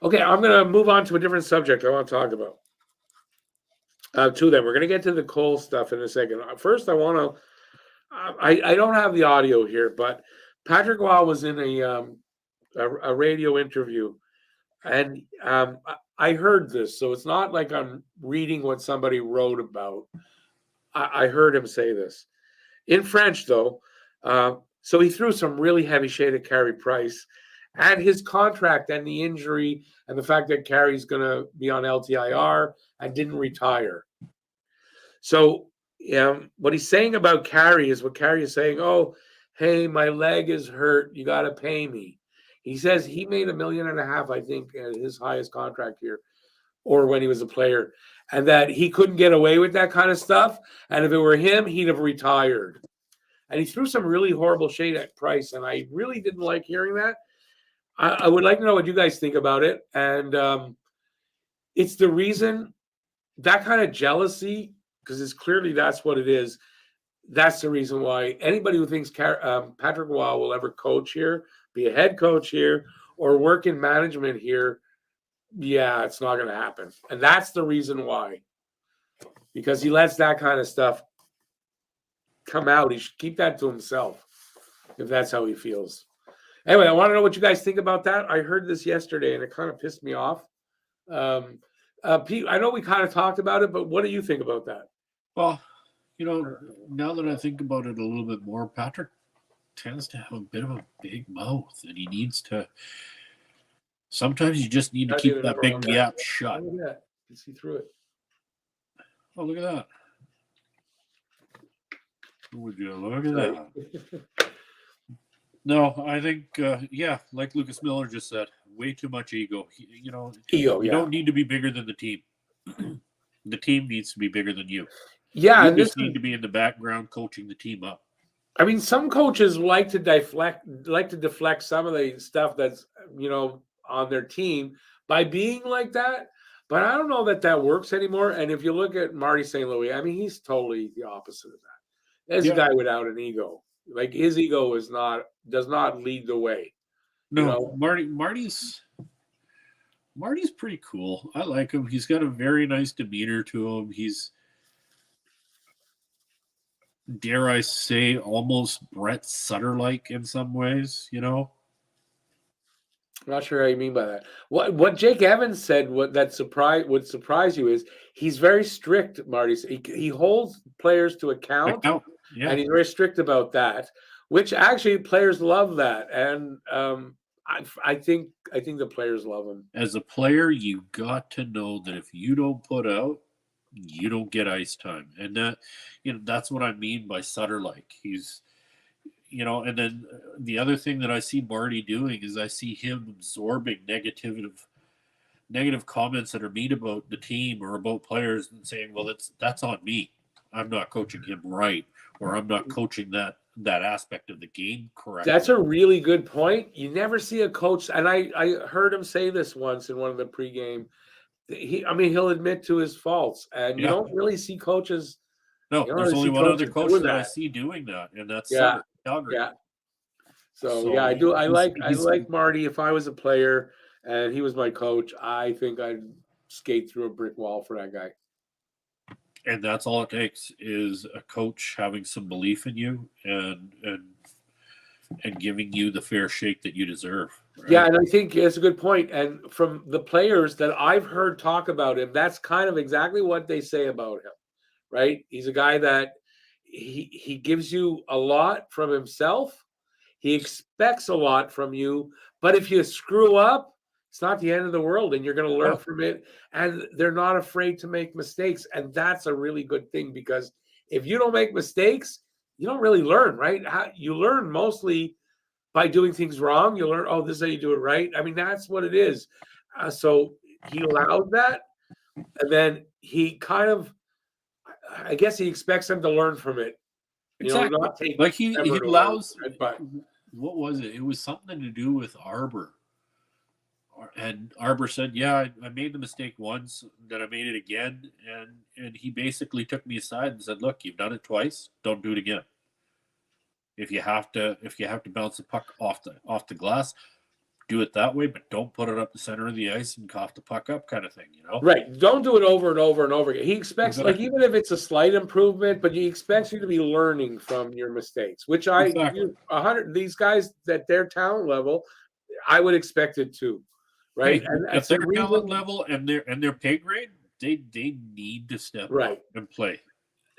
[SPEAKER 1] Okay, I'm going to move on to a different subject I want to talk about. Two of them. We're going to get to the Cole stuff in a second. First, I want to. I don't have the audio here, but Patrick Waugh was in a radio interview, and I heard this, so it's not like I'm reading what somebody wrote about. I heard him say this in French, though. So he threw some really heavy shade at Carey Price and his contract and the injury and the fact that Carey's going to be on LTIR and didn't retire. So what he's saying about Carey is what Carey is saying, oh, hey, my leg is hurt. You got to pay me. He says he made $1.5 million, I think, at his highest contract here, or when he was a player, and that he couldn't get away with that kind of stuff. And if it were him, he'd have retired. And he threw some really horrible shade at Price, and I really didn't like hearing that. I would like to know what you guys think about it. And it's the reason, that kind of jealousy, because it's clearly that's what it is. That's the reason why anybody who thinks Patrick Waugh will ever coach here, be a head coach here, or work in management here, it's not going to happen. And that's the reason why. Because he lets that kind of stuff come out. He should keep that to himself if that's how he feels. Anyway, I want to know what you guys think about that. I heard this yesterday, and it kind of pissed me off. Pete, I know we kind of talked about it, but what do you think about that?
[SPEAKER 2] Well, now that I think about it a little bit more, Patrick tends to have a bit of a big mouth, and he needs to. Sometimes you just need to keep that big gap shut.
[SPEAKER 1] Look at that. You see through it.
[SPEAKER 2] Oh, look at that. Would you look at that? No, I think, like Lucas Miller just said, way too much ego. You don't need to be bigger than the team. The team needs to be bigger than you.
[SPEAKER 1] Yeah,
[SPEAKER 2] you just need to be in the background coaching the team up.
[SPEAKER 1] I mean, some coaches like to deflect some of the stuff that's on their team by being like that. But I don't know that works anymore. And if you look at Marty St. Louis, I mean, he's totally the opposite of that. There's a guy without an ego. Like his ego does not lead the way.
[SPEAKER 2] No, Marty's pretty cool. I like him. He's got a very nice demeanor to him. He's, dare I say, almost Brett Sutter-like in some ways, I'm
[SPEAKER 1] not sure how you mean by that. What Jake Evans said, would surprise you is he's very strict, Marty. He holds players to account. Yeah. And he's very strict about that, which actually players love that. And I think the players love him.
[SPEAKER 2] As a player, you got to know that if you don't put out, you don't get ice time. And that, that's what I mean by Sutter-like. He's, and then the other thing that I see Marty doing is I see him absorbing negative comments that are made about the team or about players and saying, well, that's on me. I'm not coaching him right, or I'm not coaching that aspect of the game correctly.
[SPEAKER 1] That's a really good point. You never see a coach, and I heard him say this once in one of the pregame. He'll admit to his faults, and you don't really see coaches.
[SPEAKER 2] No, there's only one other coach that I see doing that, and that's Calgary.
[SPEAKER 1] Yeah. So I do. I like Marty. If I was a player and he was my coach, I think I'd skate through a brick wall for that guy.
[SPEAKER 2] And that's all it takes is a coach having some belief in you and giving you the fair shake that you deserve. Right?
[SPEAKER 1] Yeah, and I think it's a good point. And from the players that I've heard talk about him, that's kind of exactly what they say about him, right? He's a guy that he gives you a lot from himself. He expects a lot from you, but if you screw up, it's not the end of the world, and you're going to learn
[SPEAKER 2] Oh,
[SPEAKER 1] from it. And they're not afraid to make mistakes, and that's a really good thing because if you don't make mistakes, you don't really learn, right? You learn mostly by doing things wrong. You learn, oh, this is how you do it right. I mean, that's what it is. So he allowed that, and then he kind of, I guess, he expects them to learn from it.
[SPEAKER 2] exactly.
[SPEAKER 1] Not take
[SPEAKER 2] Like he
[SPEAKER 1] forever to learn,
[SPEAKER 2] allows.
[SPEAKER 1] right? But
[SPEAKER 2] What was it? It was something to do with Arbor. And Arbor said, "Yeah, I made the mistake once, then I made it again." And he basically took me aside and said, "Look, you've done it twice. Don't do it again. If you have to bounce the puck off the glass, do it that way, but don't put it up the center of the ice and cough the puck up, kind of thing. You know."
[SPEAKER 1] right, don't do it over and over and over again. He expects, like,
[SPEAKER 2] Exactly.
[SPEAKER 1] even if it's a slight improvement, but he expects you to be learning from your mistakes. Which
[SPEAKER 2] Exactly.
[SPEAKER 1] 100 these guys at their talent level, I would expect it too, right?
[SPEAKER 2] Hey,
[SPEAKER 1] And
[SPEAKER 2] at
[SPEAKER 1] that's
[SPEAKER 2] their
[SPEAKER 1] the
[SPEAKER 2] talent
[SPEAKER 1] reason,
[SPEAKER 2] level and their pay grade, they need to step
[SPEAKER 1] right?
[SPEAKER 2] up and play.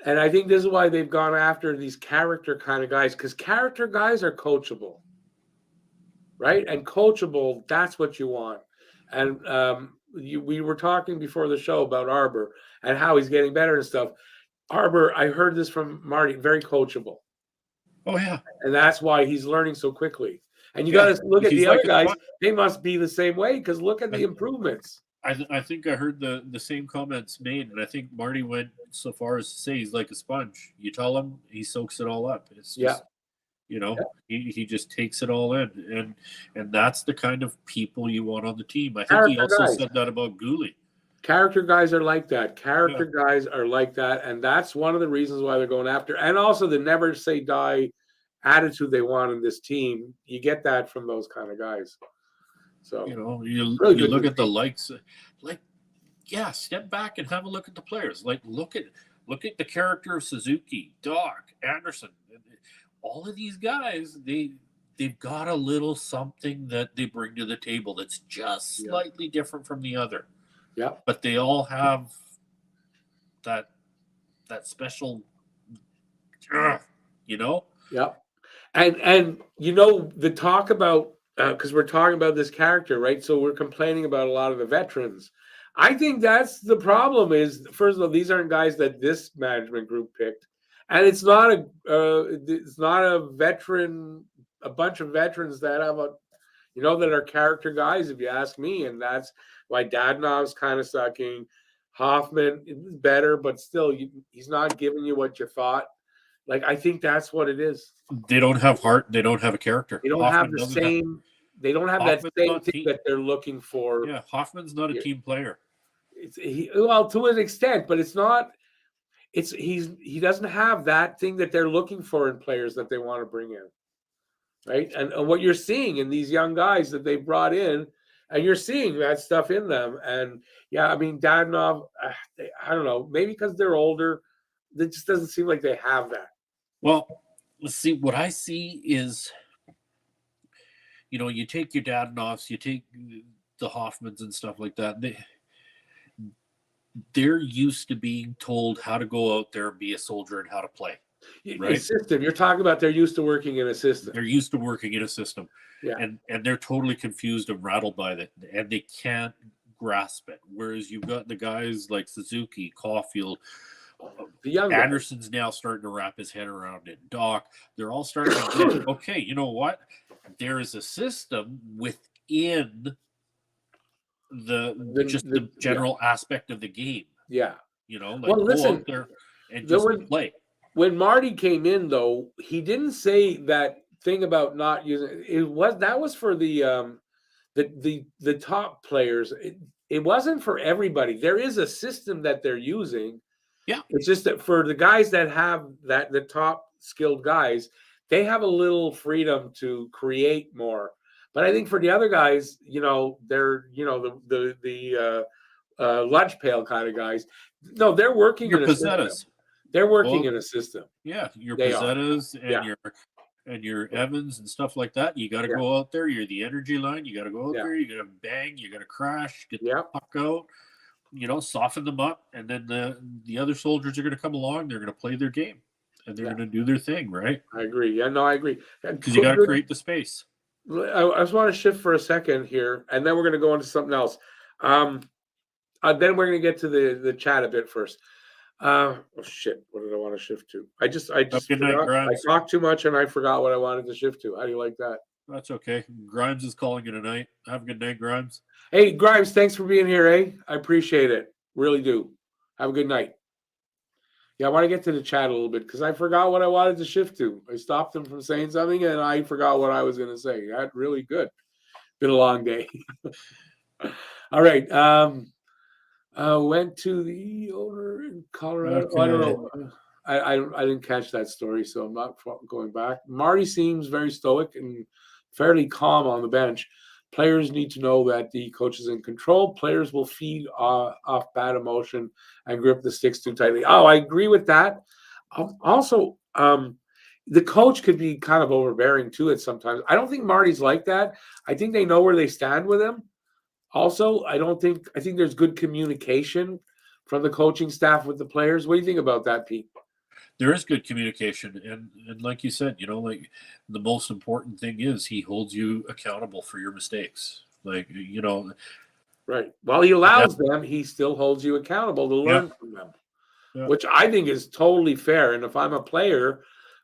[SPEAKER 1] And I think this is why they've gone after these character kind of guys because character guys are coachable, right? And coachable, that's what you want. And we were talking before the show about Arbor and how he's getting better and stuff. Arbor, I heard this from Marty, very coachable.
[SPEAKER 2] Oh yeah,
[SPEAKER 1] And that's why he's learning so quickly. And you
[SPEAKER 2] yeah.
[SPEAKER 1] got to look at
[SPEAKER 2] He's
[SPEAKER 1] the other
[SPEAKER 2] like a
[SPEAKER 1] guys,
[SPEAKER 2] sponge.
[SPEAKER 1] they must be the same way because look at the
[SPEAKER 2] I,
[SPEAKER 1] improvements.
[SPEAKER 2] I think I heard the same comments made, and I think Marty went so far as to say he's like a sponge. You tell him, he soaks it all up. It's
[SPEAKER 1] Yeah.
[SPEAKER 2] just, he just takes it all in, and that's the kind of people you want on the team. I think he
[SPEAKER 1] Character
[SPEAKER 2] also
[SPEAKER 1] guys.
[SPEAKER 2] said that about Gooley.
[SPEAKER 1] Character guys are like that.
[SPEAKER 2] Yeah,
[SPEAKER 1] Character guys are like that. And that's one of the reasons why they're going after. And also the never say die attitude they want in this team. You get that from those kind of guys. So really
[SPEAKER 2] you
[SPEAKER 1] good
[SPEAKER 2] look
[SPEAKER 1] to
[SPEAKER 2] at the
[SPEAKER 1] see.
[SPEAKER 2] likes, like yeah, step back and have a look at the players. Like look at the character of Suzuki, Doc, Anderson, all of these guys. They've got a little something that they bring to the table that's just
[SPEAKER 1] Yeah.
[SPEAKER 2] slightly different from the other.
[SPEAKER 1] Yeah.
[SPEAKER 2] But they all have that special, you know.
[SPEAKER 1] Yeah. And the talk about because we're talking about this character, right? So we're complaining about a lot of the veterans. I think that's the problem. Is first of all, these aren't guys that this management group picked, and it's not a bunch of veterans that have that are character guys. If you ask me, and that's why Dadnov's kind of sucking. Hoffman is better, but still, he's not giving you what you thought. Like I think that's what it is.
[SPEAKER 2] They don't have heart. They don't have a character.
[SPEAKER 1] They don't have
[SPEAKER 2] Hoffman
[SPEAKER 1] the
[SPEAKER 2] doesn't have.
[SPEAKER 1] same. They don't have that
[SPEAKER 2] Hoffman's
[SPEAKER 1] same
[SPEAKER 2] not
[SPEAKER 1] thing
[SPEAKER 2] team.
[SPEAKER 1] that they're looking for.
[SPEAKER 2] Yeah, Hoffman's not a
[SPEAKER 1] Yeah.
[SPEAKER 2] team player.
[SPEAKER 1] Well, to an extent, but it's not. He doesn't have that thing that they're looking for in players that they want to bring in, right? And what you're seeing in these young guys that they brought in, and you're seeing that stuff in them. And yeah, I mean, Dadonov, I don't know, maybe because they're older, it just doesn't seem like they have that.
[SPEAKER 2] Well, let's see. What I see is, you take your Dadonovs, you take the Hoffmans and stuff like that. They're used to being told how to go out there and be a soldier and how to play.
[SPEAKER 1] A
[SPEAKER 2] Right?
[SPEAKER 1] system. You're talking about they're used to working in a system.
[SPEAKER 2] They're used to working in a system.
[SPEAKER 1] Yeah.
[SPEAKER 2] And they're totally confused and rattled by that, and they can't grasp it. Whereas you've got the guys like Suzuki, Caulfield,
[SPEAKER 1] The young
[SPEAKER 2] Anderson's
[SPEAKER 1] guys.
[SPEAKER 2] now starting to wrap his head around it. Doc, they're all starting to get, okay, you know what? There is a system within the general aspect of the game.
[SPEAKER 1] Yeah.
[SPEAKER 2] Like
[SPEAKER 1] Well,
[SPEAKER 2] go
[SPEAKER 1] listen,
[SPEAKER 2] out there and just play.
[SPEAKER 1] When Marty came in, though, he didn't say that thing about not using that was for the top players. It wasn't for everybody. There is a system that they're using.
[SPEAKER 2] Yeah.
[SPEAKER 1] It's just that for the guys that have the top skilled guys, they have a little freedom to create more. But I think for the other guys, they're lunch pail kind of guys. No, they're working
[SPEAKER 2] Your
[SPEAKER 1] in a system.
[SPEAKER 2] Pesettas.
[SPEAKER 1] They're working
[SPEAKER 2] Oh,
[SPEAKER 1] in a system.
[SPEAKER 2] yeah, your
[SPEAKER 1] They are.
[SPEAKER 2] Pesettas and
[SPEAKER 1] Yeah.
[SPEAKER 2] your Evans and stuff like that. You got to
[SPEAKER 1] Yeah.
[SPEAKER 2] go out there. You're the energy line. You got to go out
[SPEAKER 1] Yeah.
[SPEAKER 2] there. You got to bang. You got to crash. Get
[SPEAKER 1] Yeah.
[SPEAKER 2] the puck out. Soften them up, and then the other soldiers are going to come along. They're going to play their game, and they're going to do their thing, right?
[SPEAKER 1] I agree. Yeah, no, I agree.
[SPEAKER 2] Because you got to create the space.
[SPEAKER 1] I just want to shift for a second here, and then we're going to go into something else. Then we're going to get to the chat a bit first. Oh shit! What did I want to shift to? I just
[SPEAKER 2] Good night,
[SPEAKER 1] forgot. I
[SPEAKER 2] Grimes.
[SPEAKER 1] talked too much, and I forgot what I wanted to shift to. How do you like that?
[SPEAKER 2] That's okay. Grimes is calling it a night. Have a good night, Grimes.
[SPEAKER 1] Hey, Grimes, thanks for being here, eh? I appreciate it. Really do. Have a good night. Yeah, I want to get to the chat a little bit because I forgot what I wanted to shift to. I stopped him from saying something, and I forgot what I was going to say. That's really good. Been a long day. All right. Went to the owner in Colorado.
[SPEAKER 2] Okay.
[SPEAKER 1] I don't know. I didn't catch that story, so I'm not going back. Marty seems very stoic and fairly calm on the bench. Players need to know that the coach is in control. Players will feed off bad emotion and grip the sticks too tightly. Oh, I agree with that. Also, the coach could be kind of overbearing too at sometimes. I don't think Marty's like that. I think they know where they stand with him. Also, I think there's good communication from the coaching staff with the players. What do you think about that, Pete?
[SPEAKER 2] There is good communication, and like you said, like the most important thing is he holds you accountable for your mistakes. Right.
[SPEAKER 1] While he allows them, he still holds you accountable to learn from them, which I think is totally fair. And if I'm a player,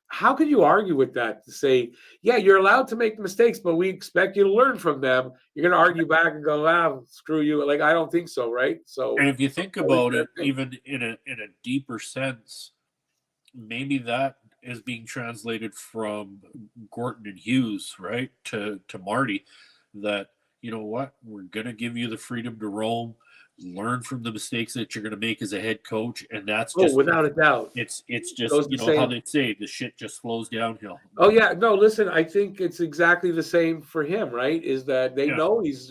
[SPEAKER 1] how can you argue with that? To say, yeah, you're allowed to make mistakes, but we expect you to learn from them. You're going to argue back and go, screw you. Like, I don't think so, right? So,
[SPEAKER 2] and if you think about it, even in a deeper sense, maybe that is being translated from Gorton and Hughes, right, to Marty, that, you know what, we're going to give you the freedom to roam, learn from the mistakes that you're going to make as a head coach, and that's just
[SPEAKER 1] without a doubt.
[SPEAKER 2] It's just how they say the shit just flows downhill.
[SPEAKER 1] Oh yeah, no, listen, I think it's exactly the same for him, right? Is that they know he's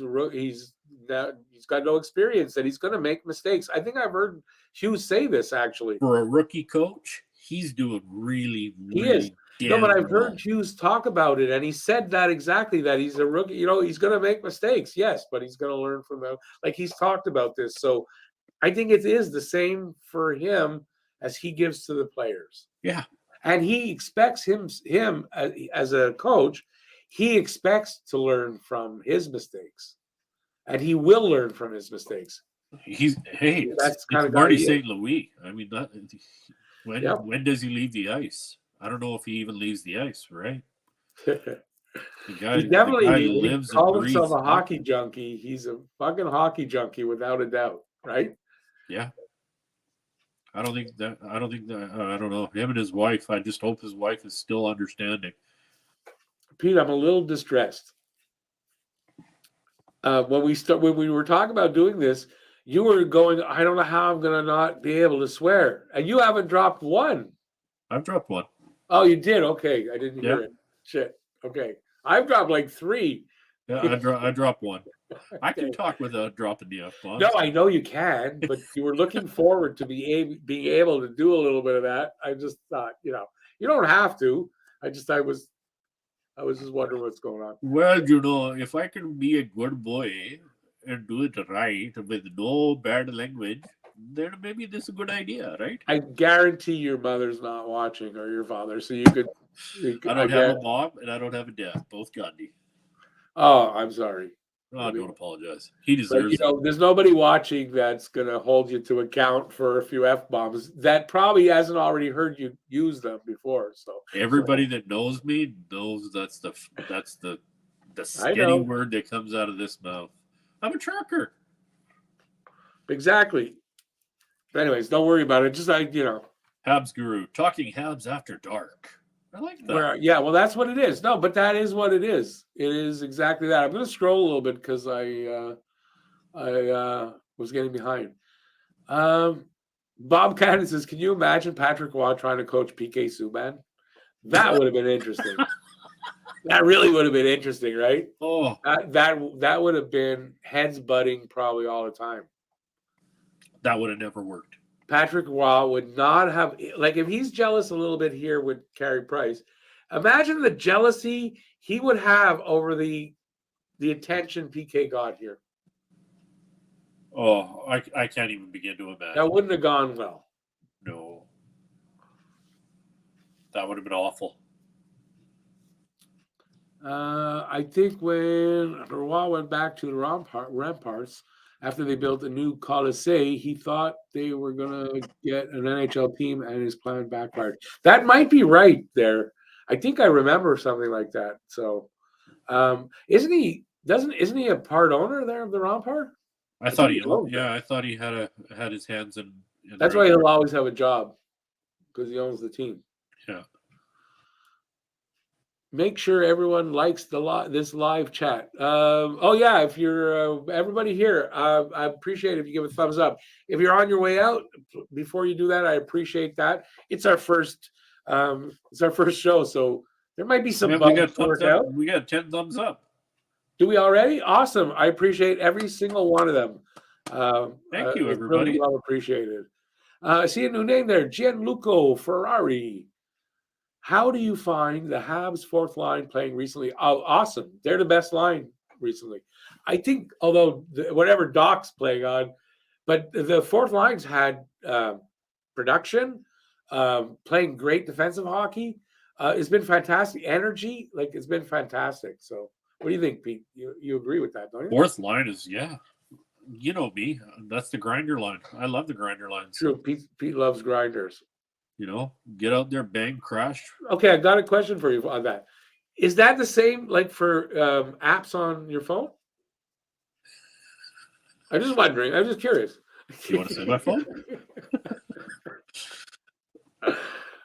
[SPEAKER 1] got no experience, that he's going to make mistakes. I think I've heard Hughes say this actually.
[SPEAKER 2] For a rookie coach, he's doing really,
[SPEAKER 1] he is. No, but I've heard
[SPEAKER 2] well.
[SPEAKER 1] Hughes talk about it, and he said that exactly, that he's a rookie. He's going to make mistakes, yes, but he's going to learn from them. Like, he's talked about this. So I think it is the same for him as he gives to the players.
[SPEAKER 2] Yeah.
[SPEAKER 1] And he expects him as a coach, he expects to learn from his mistakes. And he will learn from his mistakes.
[SPEAKER 2] That's kind of Marty St. Louis. I mean, when does he leave the ice? I don't know if he even leaves the ice, right?
[SPEAKER 1] The guy lives and breathes. Himself a hockey junkie. He's a fucking hockey junkie without a doubt, right?
[SPEAKER 2] Yeah. I don't know. Him and his wife, I just hope his wife is still understanding.
[SPEAKER 1] Pete, I'm a little distressed. When we were talking about doing this, you were going, I don't know how I'm going to not be able to swear. And you haven't dropped one.
[SPEAKER 2] I've dropped one.
[SPEAKER 1] Oh, you did? Okay. I didn't hear it. Shit. Okay. I've dropped like 3.
[SPEAKER 2] Yeah, I dropped one. I can talk without dropping the F-bomb.
[SPEAKER 1] No, I know you can, but you were looking forward to being able to do a little bit of that. I just thought, you don't have to. I was just wondering what's going on.
[SPEAKER 2] Well, if I can be a good boy and do it right with no bad language, then maybe this is a good idea, right?
[SPEAKER 1] I guarantee your mother's not watching, or your father, so you could.
[SPEAKER 2] I don't have a mom and I don't have a dad. Both Gandhi.
[SPEAKER 1] Oh, I'm sorry.
[SPEAKER 2] I don't apologize. He deserves it.
[SPEAKER 1] There's nobody watching that's going to hold you to account for a few F-bombs that probably hasn't already heard you use them before. So
[SPEAKER 2] everybody that knows me knows that's the skinny word that comes out of this mouth. I'm a trucker.
[SPEAKER 1] Exactly. But anyways, don't worry about it. Just
[SPEAKER 2] Habs Guru, talking Habs after dark. I like that.
[SPEAKER 1] Well, that's what it is. No, but that is what it is. It is exactly that. I'm going to scroll a little bit because I was getting behind. Bob Cannon says, can you imagine Patrick Waugh trying to coach PK Subban? That would have been interesting. That really would have been interesting, right?
[SPEAKER 2] Oh,
[SPEAKER 1] that would have been heads butting probably all the time.
[SPEAKER 2] That would have never worked.
[SPEAKER 1] Patrick Roy would not have, like, if he's jealous a little bit here with Carey Price, imagine the jealousy he would have over the attention PK got here.
[SPEAKER 2] Oh, I can't even begin to imagine.
[SPEAKER 1] That wouldn't have gone well.
[SPEAKER 2] No. That would have been awful.
[SPEAKER 1] I think when Roy went back to the Ramparts after they built a new Colisée, he thought they were going to get an NHL team, and his plan backfired. That might be right there. I think I remember something like that. So, isn't he a part owner there of the Rampart?
[SPEAKER 2] I thought he had his hands in
[SPEAKER 1] That's why he'll always have a job, because he owns the team.
[SPEAKER 2] Yeah.
[SPEAKER 1] Make sure everyone likes this live chat. If you're everybody here, I appreciate it if you give a thumbs up. If you're on your way out, before you do that, I appreciate that. It's our first show, so there might be some bugs to work out.
[SPEAKER 2] We got 10 thumbs up.
[SPEAKER 1] Do we already? Awesome! I appreciate every single one of them.
[SPEAKER 2] Thank you, everybody.
[SPEAKER 1] Really well appreciated. I see a new name there, Gianluca Ferrari. How do you find the Habs fourth line playing recently? Oh, awesome. They're the best line recently. I think, although whatever Doc's playing on, but the fourth line's had production, playing great defensive hockey. It's been fantastic. Energy, like, it's been fantastic. So what do you think, Pete? You agree with that, don't you?
[SPEAKER 2] Fourth line is, yeah. You know me. That's the grinder line. I love the grinder lines.
[SPEAKER 1] True. Pete loves grinders.
[SPEAKER 2] You know, get out there, bang, crash.
[SPEAKER 1] Okay, I got a question for you on that. Is that the same like for apps on your phone? I'm just wondering. I'm just curious.
[SPEAKER 2] You want to see my phone?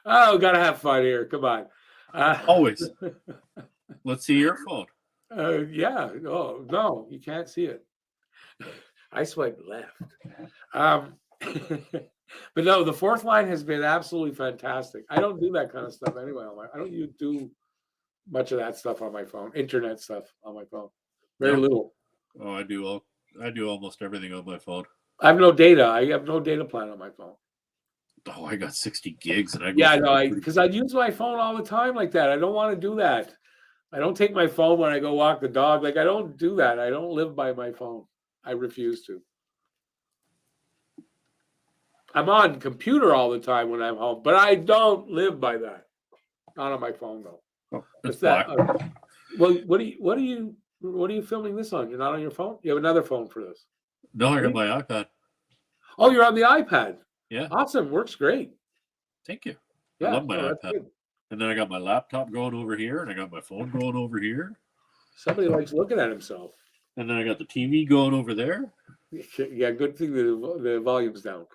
[SPEAKER 1] Oh, gotta have fun here. Come on.
[SPEAKER 2] Always. Let's see your phone.
[SPEAKER 1] Yeah. Oh, no, you can't see it. I swipe left. But no, the fourth line has been absolutely fantastic. I don't do that kind of stuff anyway. I don't do much of that stuff on my phone. Internet stuff on my phone. Very little.
[SPEAKER 2] Oh, I do almost everything on my phone.
[SPEAKER 1] I have no data. I have no data plan on my phone.
[SPEAKER 2] Oh, I got 60 gigs, and
[SPEAKER 1] because I use my phone all the time like that. I don't want to do that. I don't take my phone when I go walk the dog. Like, I don't do that. I don't live by my phone. I refuse to. I'm on computer all the time when I'm home, but I don't live by that. Not on my phone though.
[SPEAKER 2] Oh,
[SPEAKER 1] what's that? Well, what are you filming this on? You're not on your phone? You have another phone for this?
[SPEAKER 2] No, I got my iPad.
[SPEAKER 1] Oh, you're on the iPad.
[SPEAKER 2] Yeah.
[SPEAKER 1] Awesome. Works great.
[SPEAKER 2] Thank you.
[SPEAKER 1] Yeah,
[SPEAKER 2] I love my iPad. And then I got my laptop going over here, and I got my phone going over here.
[SPEAKER 1] Somebody likes looking at himself.
[SPEAKER 2] And then I got the TV going over there.
[SPEAKER 1] Yeah, good thing the volume's down.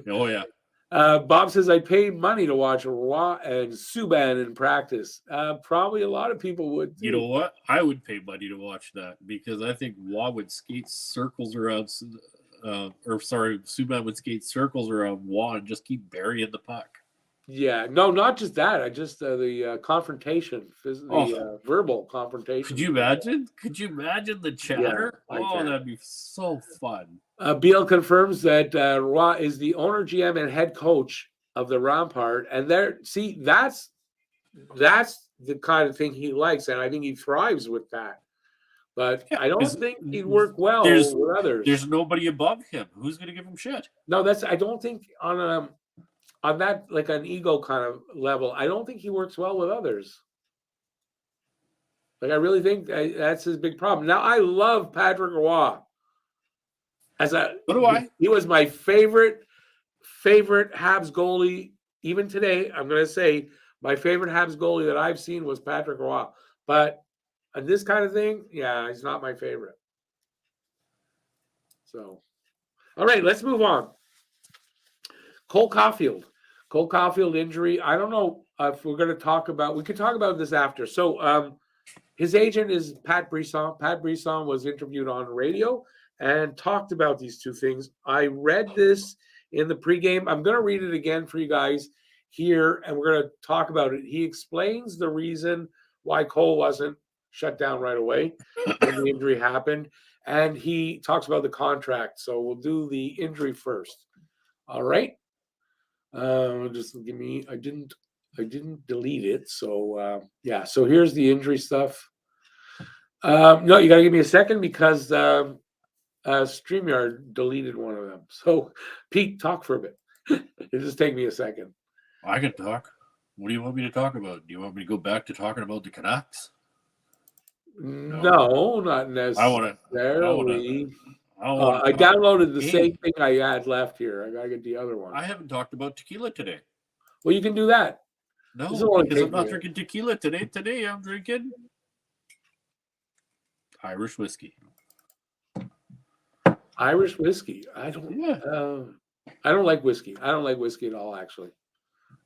[SPEAKER 2] Oh, yeah.
[SPEAKER 1] Bob says, I pay money to watch Roy and Subban in practice. Probably a lot of people would too.
[SPEAKER 2] You know what? I would pay money to watch that because I think Roy would skate circles around, Subban would skate circles around Roy and just keep burying the puck. Yeah,
[SPEAKER 1] no, not just that. I just the confrontation, verbal confrontation.
[SPEAKER 2] Could you imagine? Could you imagine the chatter? Yeah, that'd be so fun.
[SPEAKER 1] Beal confirms that Roy is the owner, GM, and head coach of the Rampart, and that's the kind of thing he likes, and I think he thrives with that. But I don't think he'd work well with others.
[SPEAKER 2] There's nobody above him. Who's going to give him shit?
[SPEAKER 1] No, I don't think on that, like, an ego kind of level, I don't think he works well with others. Like, I really think that's his big problem. Now, I love Patrick Roy.
[SPEAKER 2] So do I.
[SPEAKER 1] He was my favorite Habs goalie. Even today, I'm going to say my favorite Habs goalie that I've seen was Patrick Roy. But on this kind of thing, yeah, he's not my favorite. So, all right, let's move on. Cole Caulfield injury. I don't know if we're going to talk about. We could talk about this after. So, his agent is Pat Brisson. Pat Brisson was interviewed on radio and talked about these two things. I read this in the pregame. I'm going to read it again for you guys here, and we're going to talk about it. He explains the reason why Cole wasn't shut down right away when the injury happened. And he talks about the contract. So we'll do the injury first. All right. Just give me. I didn't delete it. So yeah. So here's the injury stuff. No, you got to give me a second because StreamYard deleted one of them. So Pete, talk for a bit. It'll just take me a second.
[SPEAKER 2] I can talk. What do you want me to talk about? Do you want me to go back to talking about the Canucks?
[SPEAKER 1] No, not necessarily. I downloaded the same thing I had left here. I gotta get the other one.
[SPEAKER 2] I haven't talked about tequila today.
[SPEAKER 1] Well, you can do that.
[SPEAKER 2] No, because I'm not drinking tequila today. Today I'm drinking Irish whiskey.
[SPEAKER 1] Irish whiskey. I don't like whiskey. I don't like whiskey at all, actually.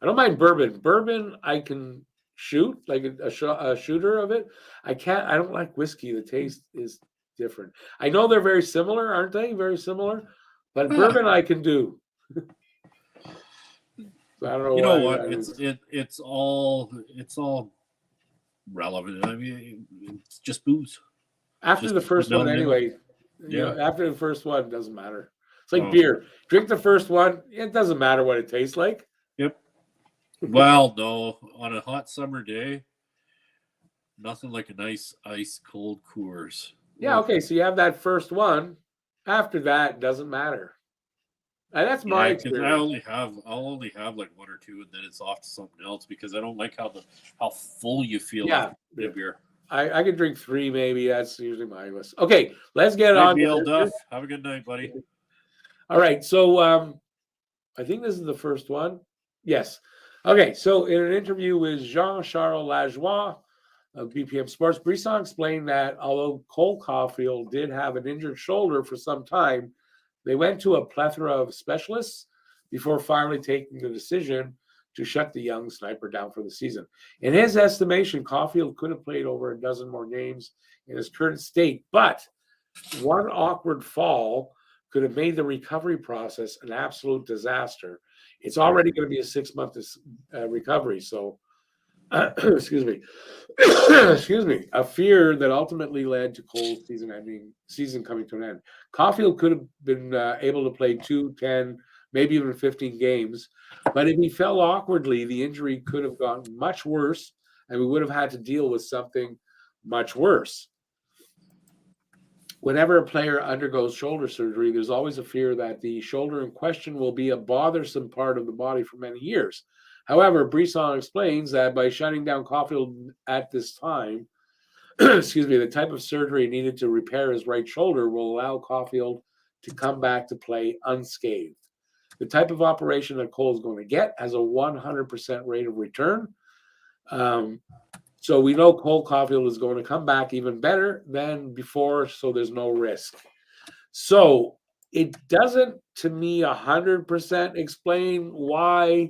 [SPEAKER 1] I don't mind bourbon. Bourbon, I can shoot like a shooter of it. I don't like whiskey. The taste is different. I know they're very similar, aren't they? Very similar, but bourbon I can do. So I don't know.
[SPEAKER 2] You know what? It's all relevant. I mean, it's just booze.
[SPEAKER 1] After the first one, anyway.
[SPEAKER 2] Yeah.
[SPEAKER 1] After the first one, it doesn't matter. It's like beer. Drink the first one. It doesn't matter what it tastes like.
[SPEAKER 2] Yep. Well, no, on a hot summer day, nothing like a nice ice cold Coors.
[SPEAKER 1] Yeah, okay. So you have that first one. After that, it doesn't matter. And that's my experience.
[SPEAKER 2] I'll only have like one or two, and then it's off to something else because I don't like how full you feel after the beer.
[SPEAKER 1] I can drink 3 maybe. That's usually my list. Okay, let's get on.
[SPEAKER 2] Duff. Have a good night, buddy.
[SPEAKER 1] All right. So I think this is the first one. Yes. Okay. So in an interview with Jean-Charles Lajoie of BPM Sports, Brisson explained that although Cole Caulfield did have an injured shoulder for some time, they went to a plethora of specialists before finally taking the decision to shut the young sniper down for the season. In his estimation, Caulfield could have played over a dozen more games in his current state, but one awkward fall could have made the recovery process an absolute disaster. It's already going to be a 6-month recovery. So, excuse me, a fear that ultimately led to Cole's season coming to an end. Caulfield could have been able to play 2, 10, maybe even 15 games, but if he fell awkwardly, the injury could have gotten much worse, and we would have had to deal with something much worse. Whenever a player undergoes shoulder surgery, there's always a fear that the shoulder in question will be a bothersome part of the body for many years. However, Brisson explains that by shutting down Caulfield at this time, the type of surgery needed to repair his right shoulder will allow Caulfield to come back to play unscathed. The type of operation that Cole is going to get has a 100% rate of return. So we know Cole Caulfield is going to come back even better than before, so there's no risk. So it doesn't, to me, 100% explain why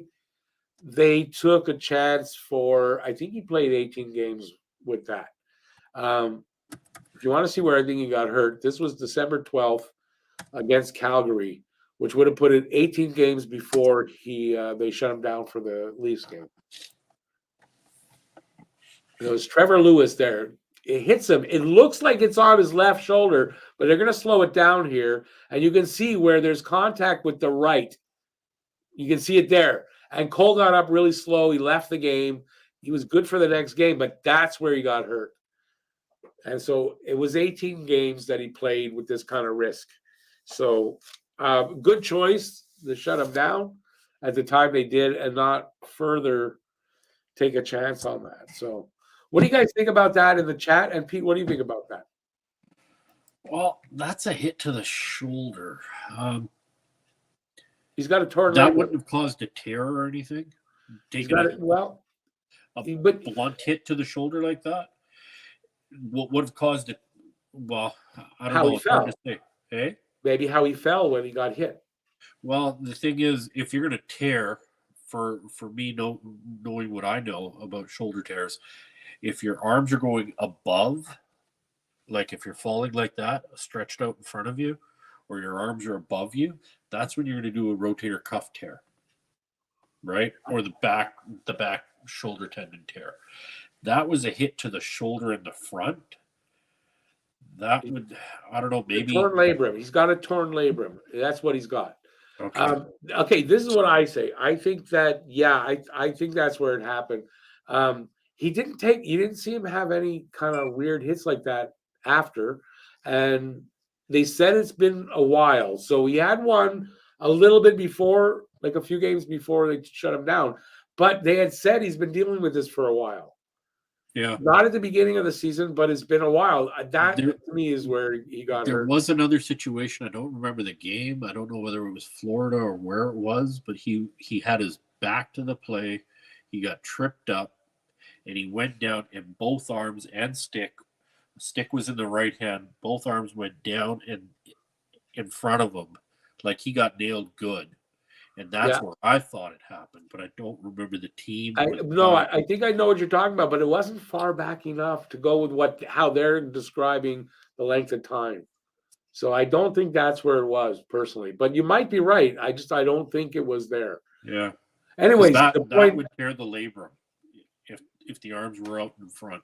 [SPEAKER 1] they took a chance for, I think he played 18 games with that. If you want to see where I think he got hurt, this was December 12th against Calgary, which would have put it 18 games before they shut him down for the Leafs game. It was Trevor Lewis there. It hits him. It looks like it's on his left shoulder, but they're going to slow it down here. And you can see where there's contact with the right. You can see it there. And Cole got up really slow. He left the game. He was good for the next game, but that's where he got hurt. And so it was 18 games that he played with this kind of risk. So good choice to shut him down at the time they did and not further take a chance on that. So what do you guys think about that in the chat? And Pete, what do you think about that?
[SPEAKER 2] Well, that's a hit to the shoulder.
[SPEAKER 1] He's got a torn
[SPEAKER 2] that
[SPEAKER 1] leg.
[SPEAKER 2] Wouldn't have caused a tear or anything.
[SPEAKER 1] But
[SPEAKER 2] blunt hit to the shoulder like that. What would have caused it? Well, I don't know. It's hard to say. Hey?
[SPEAKER 1] Maybe how he fell when he got hit.
[SPEAKER 2] Well, the thing is, if you're going to tear, for me, knowing what I know about shoulder tears, if your arms are going above, like if you're falling like that, stretched out in front of you, or your arms are above you, that's when you're going to do a rotator cuff tear, right? Or the back shoulder tendon tear. that was a hit to the shoulder in the front. That would, I don't know, maybe.
[SPEAKER 1] Torn labrum. He's got a torn labrum. That's what he's got.
[SPEAKER 2] Okay.
[SPEAKER 1] Okay, this is what I say. I think that, I think that's where it happened. You didn't see him have any kind of weird hits like that after. And they said it's been a while. So he had one a little bit before, like a few games before they shut him down. But they had said he's been dealing with this for a while.
[SPEAKER 2] Yeah.
[SPEAKER 1] Not at the beginning of the season, but it's been a while. That
[SPEAKER 2] There-
[SPEAKER 1] to me is where he got
[SPEAKER 2] There
[SPEAKER 1] hurt.
[SPEAKER 2] was another situation. I don't remember the game. I don't know whether it was Florida or where it was, but he had his back to the play. He got tripped up, and he went down, and both arms and stick was in the right hand. Both arms went down and in front of him, like he got nailed good. And that's where I thought it happened, but I don't remember the team.
[SPEAKER 1] I think I know what you're talking about, but it wasn't far back enough to go with how they're describing the length of time. So I don't think that's where it was personally, but you might be right. I don't think it was there.
[SPEAKER 2] Yeah.
[SPEAKER 1] Anyways,
[SPEAKER 2] that would tear the labrum if the arms were out in front.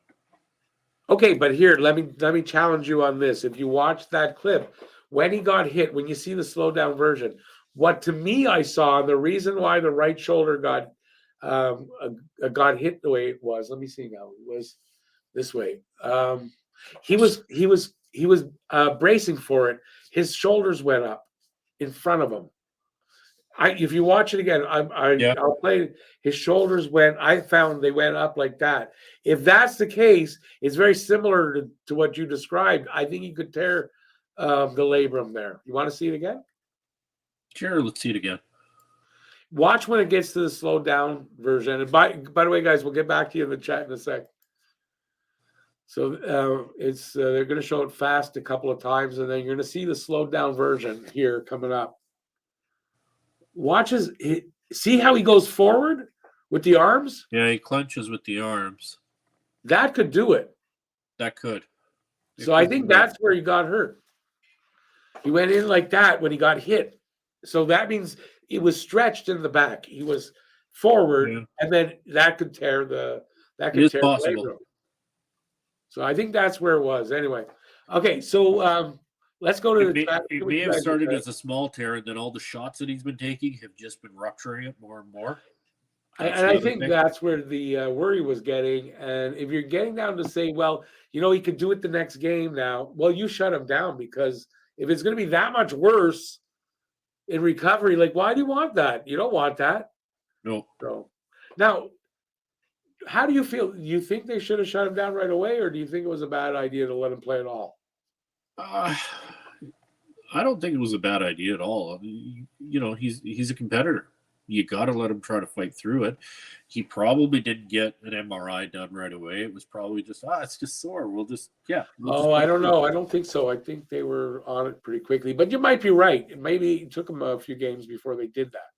[SPEAKER 1] Okay, but here, let me challenge you on this. If you watch that clip, when he got hit, when you see the slow down version, what to me I saw, and the reason why the right shoulder got hit the way it was. Let me see now. It was this way. He was bracing for it. His shoulders went up in front of him. If you watch it again, I'll play. His shoulders went. I found they went up like that. If that's the case, it's very similar to what you described. I think he could tear the labrum there. You want to see it again?
[SPEAKER 2] Sure, let's see it again.
[SPEAKER 1] Watch when it gets to the slowed down version. And by the way, guys, we'll get back to you in the chat in a sec. So they're going to show it fast a couple of times, and then you're going to see the slowed down version here coming up. See how he goes forward with the arms?
[SPEAKER 2] Yeah, he clenches with the arms.
[SPEAKER 1] That could do it.
[SPEAKER 2] That could.
[SPEAKER 1] So I think that's where he got hurt. He went in like that when he got hit. So that means it was stretched in the back. He was forward, and then that could tear the labrum. So I think that's where it was. Anyway, okay. So let's go to the chat.
[SPEAKER 2] It may have started as a small tear, and then all the shots that he's been taking have just been rupturing it more and more.
[SPEAKER 1] And I think that's where the worry was getting. And if you're getting down to say, well, he could do it the next game now. Well, you shut him down, because if it's going to be that much worse in recovery, like, why do you want that? You don't want that.
[SPEAKER 2] No.
[SPEAKER 1] So now, how do you feel? Do you think they should have shut him down right away, or do you think it was a bad idea to let him play at all?
[SPEAKER 2] I don't think it was a bad idea at all. He's a competitor. You got to let him try to fight through it. He probably didn't get an MRI done right away. It was probably just, it's just sore. I
[SPEAKER 1] don't know. I don't think so. I think they were on it pretty quickly. But you might be right. Maybe it took them a few games before they did that.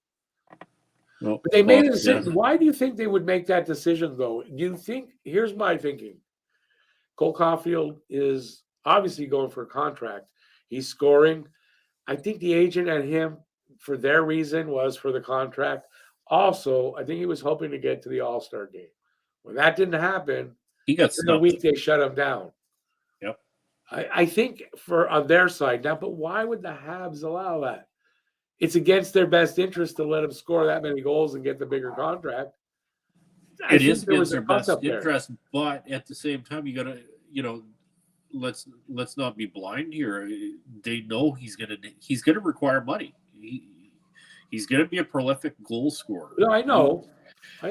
[SPEAKER 1] Well, but they made a decision. Yeah. Why do you think they would make that decision, though? Here's my thinking. Cole Caulfield is obviously going for a contract. He's scoring. I think the agent and him, for their reason, was for the contract. Also, I think he was hoping to get to the All-Star game. When that didn't happen,
[SPEAKER 2] he got
[SPEAKER 1] in a week they shut him down.
[SPEAKER 2] Yep.
[SPEAKER 1] I think on their side now, but why would the Habs allow that? It's against their best interest to let him score that many goals and get the bigger contract.
[SPEAKER 2] It is against their best interest, but at the same time, you got to, let's not be blind here. They know he's gonna require money. He's going to be a prolific goal scorer.
[SPEAKER 1] No, I know.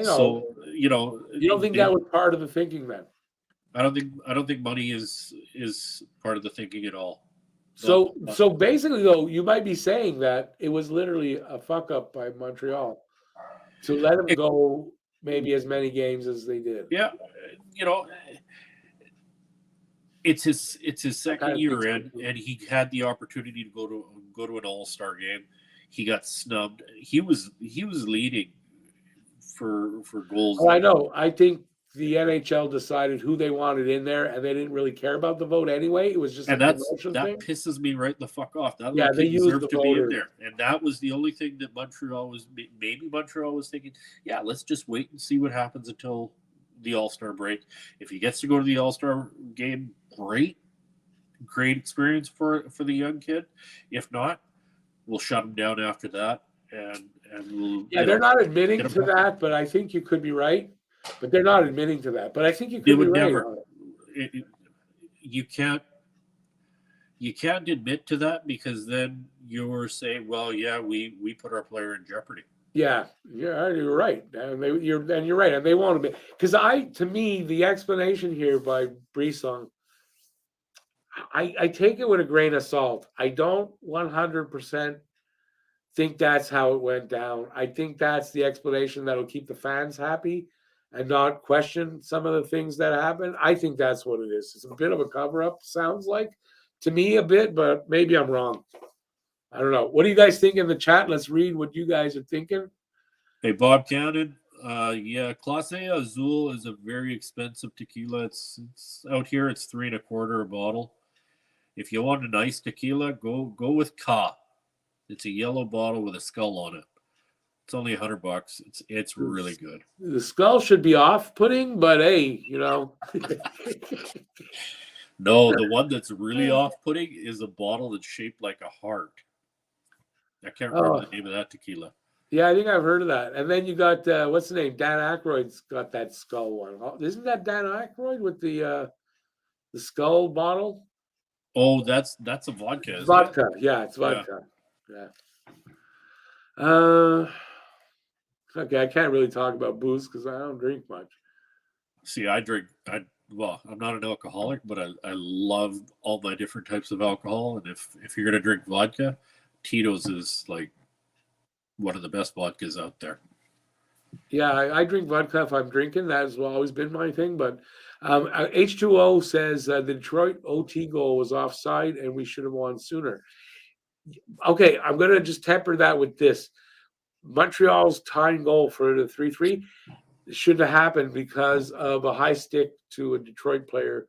[SPEAKER 2] So
[SPEAKER 1] you don't think that was part of the thinking then?
[SPEAKER 2] I don't think money is part of the thinking at all.
[SPEAKER 1] So basically, though, you might be saying that it was literally a fuck up by Montreal to let him go maybe as many games as they did.
[SPEAKER 2] Yeah, it's his second year in, and he had the opportunity to go to an All-Star game. He got snubbed. He was leading for goals.
[SPEAKER 1] Oh, I know. I think the NHL decided who they wanted in there, and they didn't really care about the vote anyway. It was just
[SPEAKER 2] that pisses me right the fuck off. That
[SPEAKER 1] they deserved to be in
[SPEAKER 2] there, and that was the only thing that Montreal was thinking. Yeah, let's just wait and see what happens until the All-Star break. If he gets to go to the All-Star game, great experience for the young kid. If not, we'll shut him down after that, and we'll
[SPEAKER 1] they're not admitting
[SPEAKER 2] get him
[SPEAKER 1] to
[SPEAKER 2] back.
[SPEAKER 1] that, but I think you could be right. But they're not admitting to that. But I think you
[SPEAKER 2] They
[SPEAKER 1] could be
[SPEAKER 2] would
[SPEAKER 1] right.
[SPEAKER 2] never. You can't admit to that, because then you're saying, well, yeah, we put our player in jeopardy.
[SPEAKER 1] Yeah, you're right. And you're right, and they won't admit, because to me, the explanation here by Brisson, I take it with a grain of salt. I don't 100% think that's how it went down. I think that's the explanation that'll keep the fans happy and not question some of the things that happen. I think that's what it is. It's a bit of a cover-up, sounds like to me a bit, but maybe I'm wrong. I don't know. What do you guys think in the chat? Let's read what you guys are thinking.
[SPEAKER 2] Hey, Bob Cannon. Yeah, Clase Azul is a very expensive tequila. It's out here. It's $3.25 a bottle. If you want a nice tequila, go with Ka. It's a yellow bottle with a skull on it. It's only $100. It's really good.
[SPEAKER 1] The skull should be off-putting, but hey,
[SPEAKER 2] No, the one that's really off-putting is a bottle that's shaped like a heart. I can't remember the name of that tequila.
[SPEAKER 1] Yeah, I think I've heard of that. And then you got what's the name? Dan Aykroyd's got that skull one. Isn't that Dan Aykroyd with the skull bottle?
[SPEAKER 2] Oh, that's a vodka. Isn't
[SPEAKER 1] Vodka.
[SPEAKER 2] it?
[SPEAKER 1] Yeah, it's vodka. Yeah. Okay, I can't really talk about booze because I don't drink much.
[SPEAKER 2] See, I'm not an alcoholic, but I love all my different types of alcohol. And if you're gonna drink vodka, Tito's is like one of the best vodkas out there.
[SPEAKER 1] Yeah, I drink vodka if I'm drinking. That has always been my thing. But H2O says the Detroit OT goal was offside and we should have won sooner. Okay, I'm going to just temper that with this. Montreal's tying goal for the 3-3 shouldn't have happened because of a high stick to a Detroit player.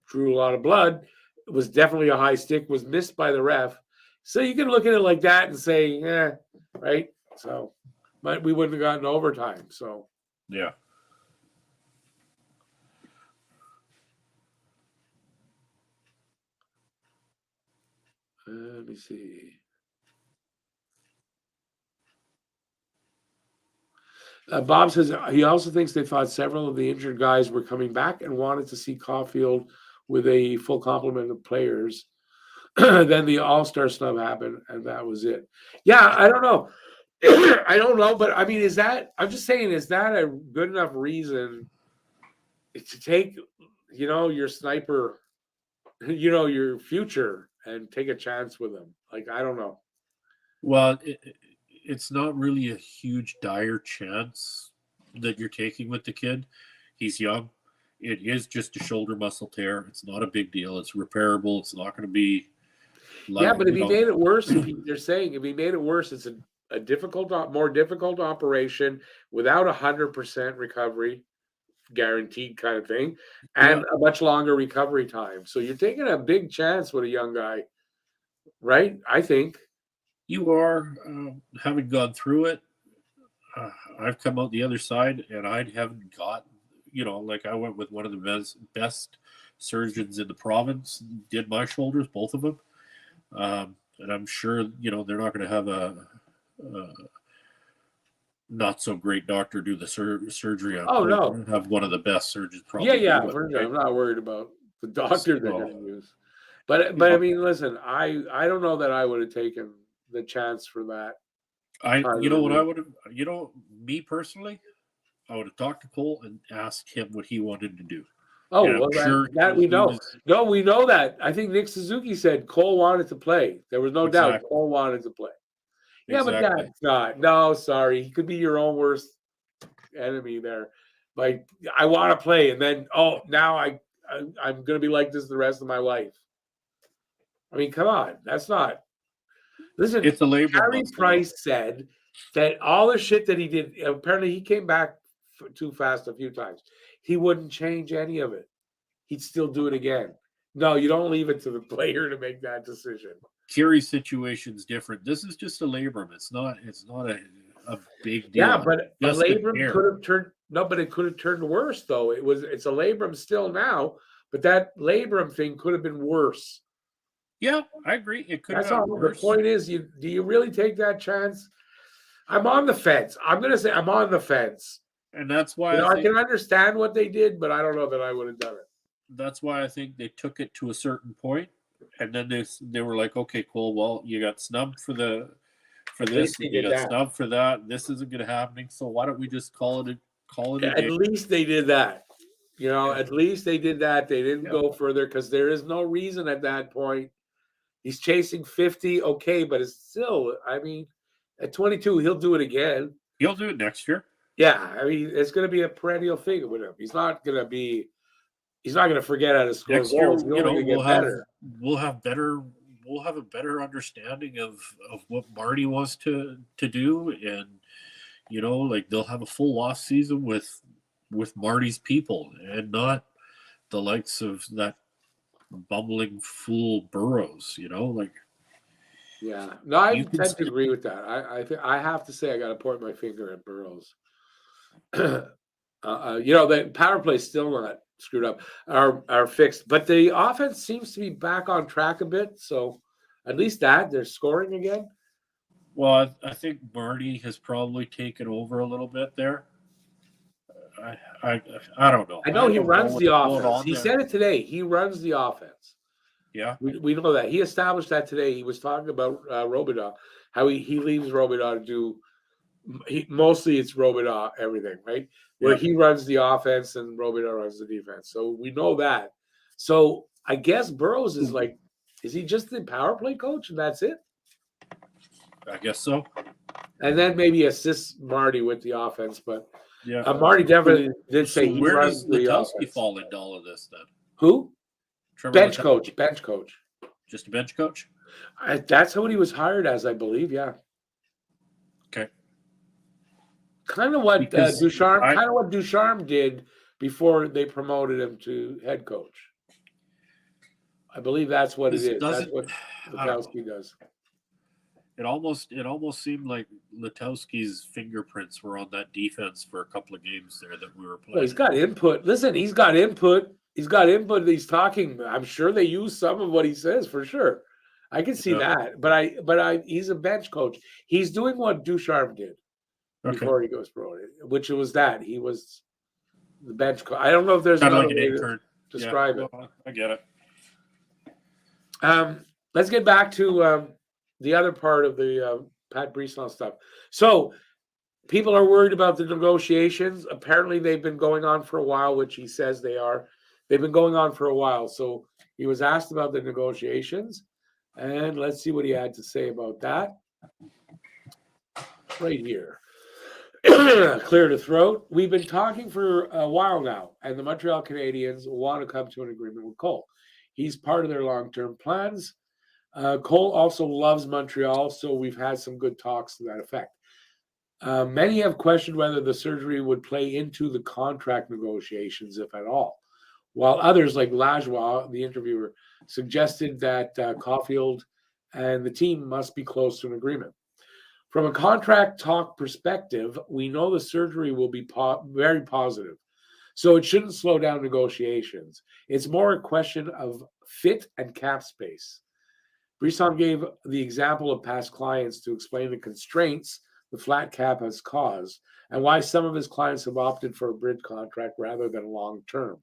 [SPEAKER 1] Drew a lot of blood. It was definitely a high stick, was missed by the ref. So you can look at it like that and say, yeah, right? So, but we wouldn't have gotten overtime. So,
[SPEAKER 2] yeah.
[SPEAKER 1] Let me see. Bob says he also thinks they thought several of the injured guys were coming back and wanted to see Caulfield with a full complement of players. Then the All-Star snub happened, and that was it. Yeah, I don't know. I don't know, but I mean, I'm just saying, is that a good enough reason to take, your sniper, your future and take a chance with him? Like, I don't know.
[SPEAKER 2] Well, it's not really a huge dire chance that you're taking with the kid. He's young. It is just a shoulder muscle tear. It's not a big deal. It's repairable. It's not going to be.
[SPEAKER 1] Yeah, but if he made it worse, they're saying if he made it worse, it's a more difficult operation without 100% recovery, guaranteed kind of thing, and a much longer recovery time. So you're taking a big chance with a young guy, right? I think.
[SPEAKER 2] You are, having gone through it, I've come out the other side, and I haven't got, like I went with one of the best surgeons in the province, did my shoulders, both of them. And I'm sure, they're not going to have a not so great doctor do the surgery on.
[SPEAKER 1] Oh, no.
[SPEAKER 2] Have one of the best surgeons probably.
[SPEAKER 1] Yeah. I'm not worried about the doctor they're going to use. But I mean, listen, I don't know that I would have taken the chance for that.
[SPEAKER 2] I would have, me personally, I would have talked to Cole and asked him what he wanted to do.
[SPEAKER 1] Oh, well, that we know. No, we know that. I think Nick Suzuki said Cole wanted to play. There was no doubt Cole wanted to play. Yeah, but that's not. No, sorry. He could be your own worst enemy there. Like, I want to play, and then, now I'm going to be like this the rest of my life. I mean, come on. That's not. Listen,
[SPEAKER 2] it's a labor.
[SPEAKER 1] Harry Price said that all the shit that he did, apparently he came back too fast a few times. He wouldn't change any of it. He'd still do it again. No, you don't leave it to the player to make that decision.
[SPEAKER 2] Kyrie's situation's different. This is just a labrum. It's not a big deal.
[SPEAKER 1] Yeah, but a labrum could have turned. No, but it could have turned worse though. It's a labrum still now, but that labrum thing could have been worse.
[SPEAKER 2] Yeah, I agree. It could have
[SPEAKER 1] That's all.
[SPEAKER 2] gotten
[SPEAKER 1] The
[SPEAKER 2] worse.
[SPEAKER 1] point is, do you really take that chance? I'm on the fence. I'm going to say I'm on the fence.
[SPEAKER 2] And that's why
[SPEAKER 1] I can understand what they did, but I don't know that I would have done it.
[SPEAKER 2] That's why I think they took it to a certain point, and then they were like, okay, cool. Well, you got snubbed for this, and you got snubbed for that. This isn't going to happen. So why don't we just call it a day?
[SPEAKER 1] At least they did that. At least they did that. They didn't go further because there is no reason at that point. He's chasing 50, okay, but it's still, I mean, at 22, he'll do it again.
[SPEAKER 2] He'll do it next year.
[SPEAKER 1] Yeah, I mean, it's going to be a perennial thing with him. He's not going to forget how to score
[SPEAKER 2] next year,
[SPEAKER 1] goals. We'll
[SPEAKER 2] have a better understanding of what Marty wants to do, and like they'll have a full off season with Marty's people and not the likes of that bumbling fool Burrows, like.
[SPEAKER 1] Yeah, no, I tend to agree with that. I have to say I got to point my finger at Burrows. The power play is still not screwed up, are fixed, but the offense seems to be back on track a bit. So at least they're scoring again.
[SPEAKER 2] Well, I think Marty has probably taken over a little bit there. I don't know.
[SPEAKER 1] I know he runs the offense. He said it today. He runs the offense.
[SPEAKER 2] Yeah,
[SPEAKER 1] we know that. He established that today. He was talking about Robidas, how he leaves Robidas to do. Mostly it's Robidas everything, right? Where he runs the offense and Robidas runs the defense. So we know that. So I guess Burrows is he just the power play coach and that's it?
[SPEAKER 2] I guess so.
[SPEAKER 1] And then maybe assist Marty with the offense, but
[SPEAKER 2] yeah,
[SPEAKER 1] Marty definitely did say he
[SPEAKER 2] where
[SPEAKER 1] runs
[SPEAKER 2] does
[SPEAKER 1] the
[SPEAKER 2] Letowski
[SPEAKER 1] offense.
[SPEAKER 2] fall into all of this then?
[SPEAKER 1] Who? Bench coach.
[SPEAKER 2] Just a bench coach?
[SPEAKER 1] That's what he was hired as, I believe. Yeah.
[SPEAKER 2] Okay.
[SPEAKER 1] Kind of what Ducharme did before they promoted him to head coach. I believe that's what it is. That's what Letowski does.
[SPEAKER 2] It almost seemed like Letowski's fingerprints were on that defense for a couple of games there that we were playing.
[SPEAKER 1] Well, he's got input. Listen, he's got input. He's got input. He's talking. I'm sure they use some of what he says for sure. I can see that. But he's a bench coach. He's doing what Ducharme did before he goes pro, which was that he was the bench coach. I don't know if there's another way to describe it.
[SPEAKER 2] I get it.
[SPEAKER 1] Let's get back to the other part of the Pat Brisson stuff. So people are worried about the negotiations. Apparently, they've been going on for a while, which he says they are. They've been going on for a while. So he was asked about the negotiations, and let's see what he had to say about that. Right here. Clear the throat. We've been talking for a while now, and the Montreal Canadiens want to come to an agreement with Cole. He's part of their long-term plans. Cole also loves Montreal, so we've had some good talks to that effect. Many have questioned whether the surgery would play into the contract negotiations, if at all, while others, like Lajoie, the interviewer, suggested that Caulfield and the team must be close to an agreement. From a contract talk perspective, we know the surgery will be very positive, so it shouldn't slow down negotiations. It's more a question of fit and cap space. Brisson gave the example of past clients to explain the constraints the flat cap has caused and why some of his clients have opted for a bridge contract rather than long-term.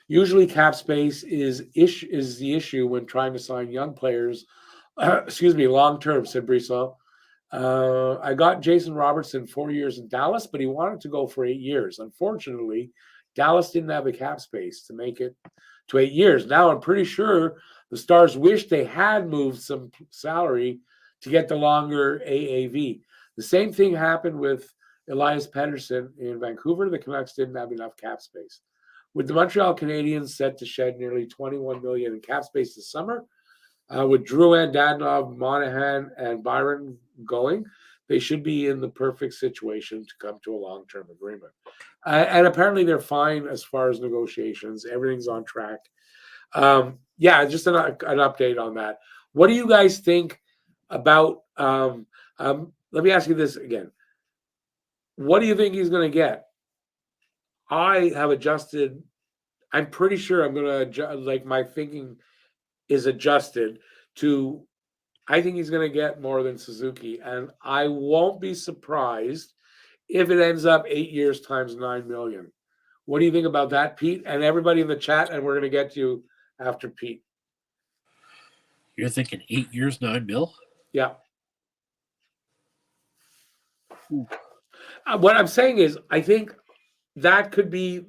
[SPEAKER 1] Usually cap space is the issue when trying to sign young players, long-term, said Brisson. I got Jason Robertson 4 years in Dallas, but he wanted to go for 8 years. Unfortunately, Dallas didn't have the cap space to make it to 8 years. Now I'm pretty sure the Stars wish they had moved some salary to get the longer AAV. The same thing happened with Elias Pettersson in Vancouver. The Canucks didn't have enough cap space. With the Montreal Canadiens set to shed nearly $21 million in cap space this summer, with Drouin, Dadonov, Monahan, and Byron going, they should be in the perfect situation to come to a long-term agreement. And apparently they're fine as far as negotiations. Everything's on track. Just an update on that. What do you guys think about let me ask you this again. What do you think he's going to get? I have adjusted. I'm pretty sure I'm going to adjust, like my thinking is adjusted to, I think he's going to get more than Suzuki. And I won't be surprised if it ends up 8 years times 9 million. What do you think about that, Pete? And everybody in the chat, and we're going to get to you after Pete.
[SPEAKER 2] You're thinking 8 years, 9 mil?
[SPEAKER 1] Yeah. What I'm saying is, I think that could be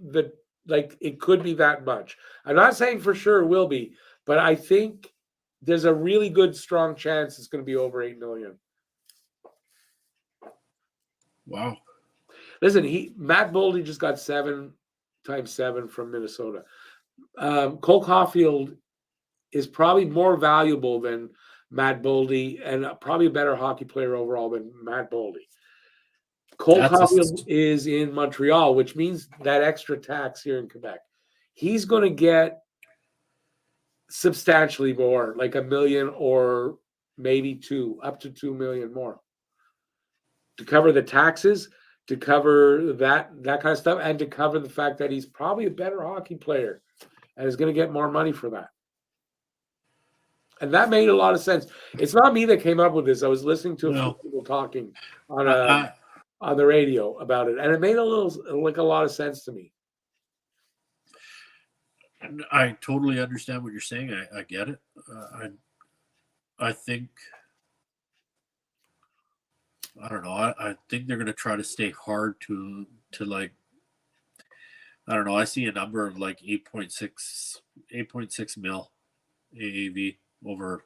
[SPEAKER 1] it could be that much. I'm not saying for sure it will be, but I think there's a really good, strong chance it's going to be over 8 million.
[SPEAKER 2] Wow.
[SPEAKER 1] Listen, Matt Boldy just got 7 times 7 from Minnesota. Cole Caulfield is probably more valuable than Matt Boldy and probably a better hockey player overall than Matt Boldy. Cole Caulfield is in Montreal, which means that extra tax here in Quebec. He's going to get substantially more, like $1 million or maybe up to 2 million more to cover the taxes, to cover that kind of stuff, and to cover the fact that he's probably a better hockey player and is going to get more money for that. And that made a lot of sense. It's not me that came up with this. I was listening to a few people talking on the radio about it, and it made a lot of sense to me.
[SPEAKER 2] I totally understand what you're saying. I get it. I think, I don't know. I think they're going to try to stay hard to like, I don't know. I see a number of like 8.6 mil AAV over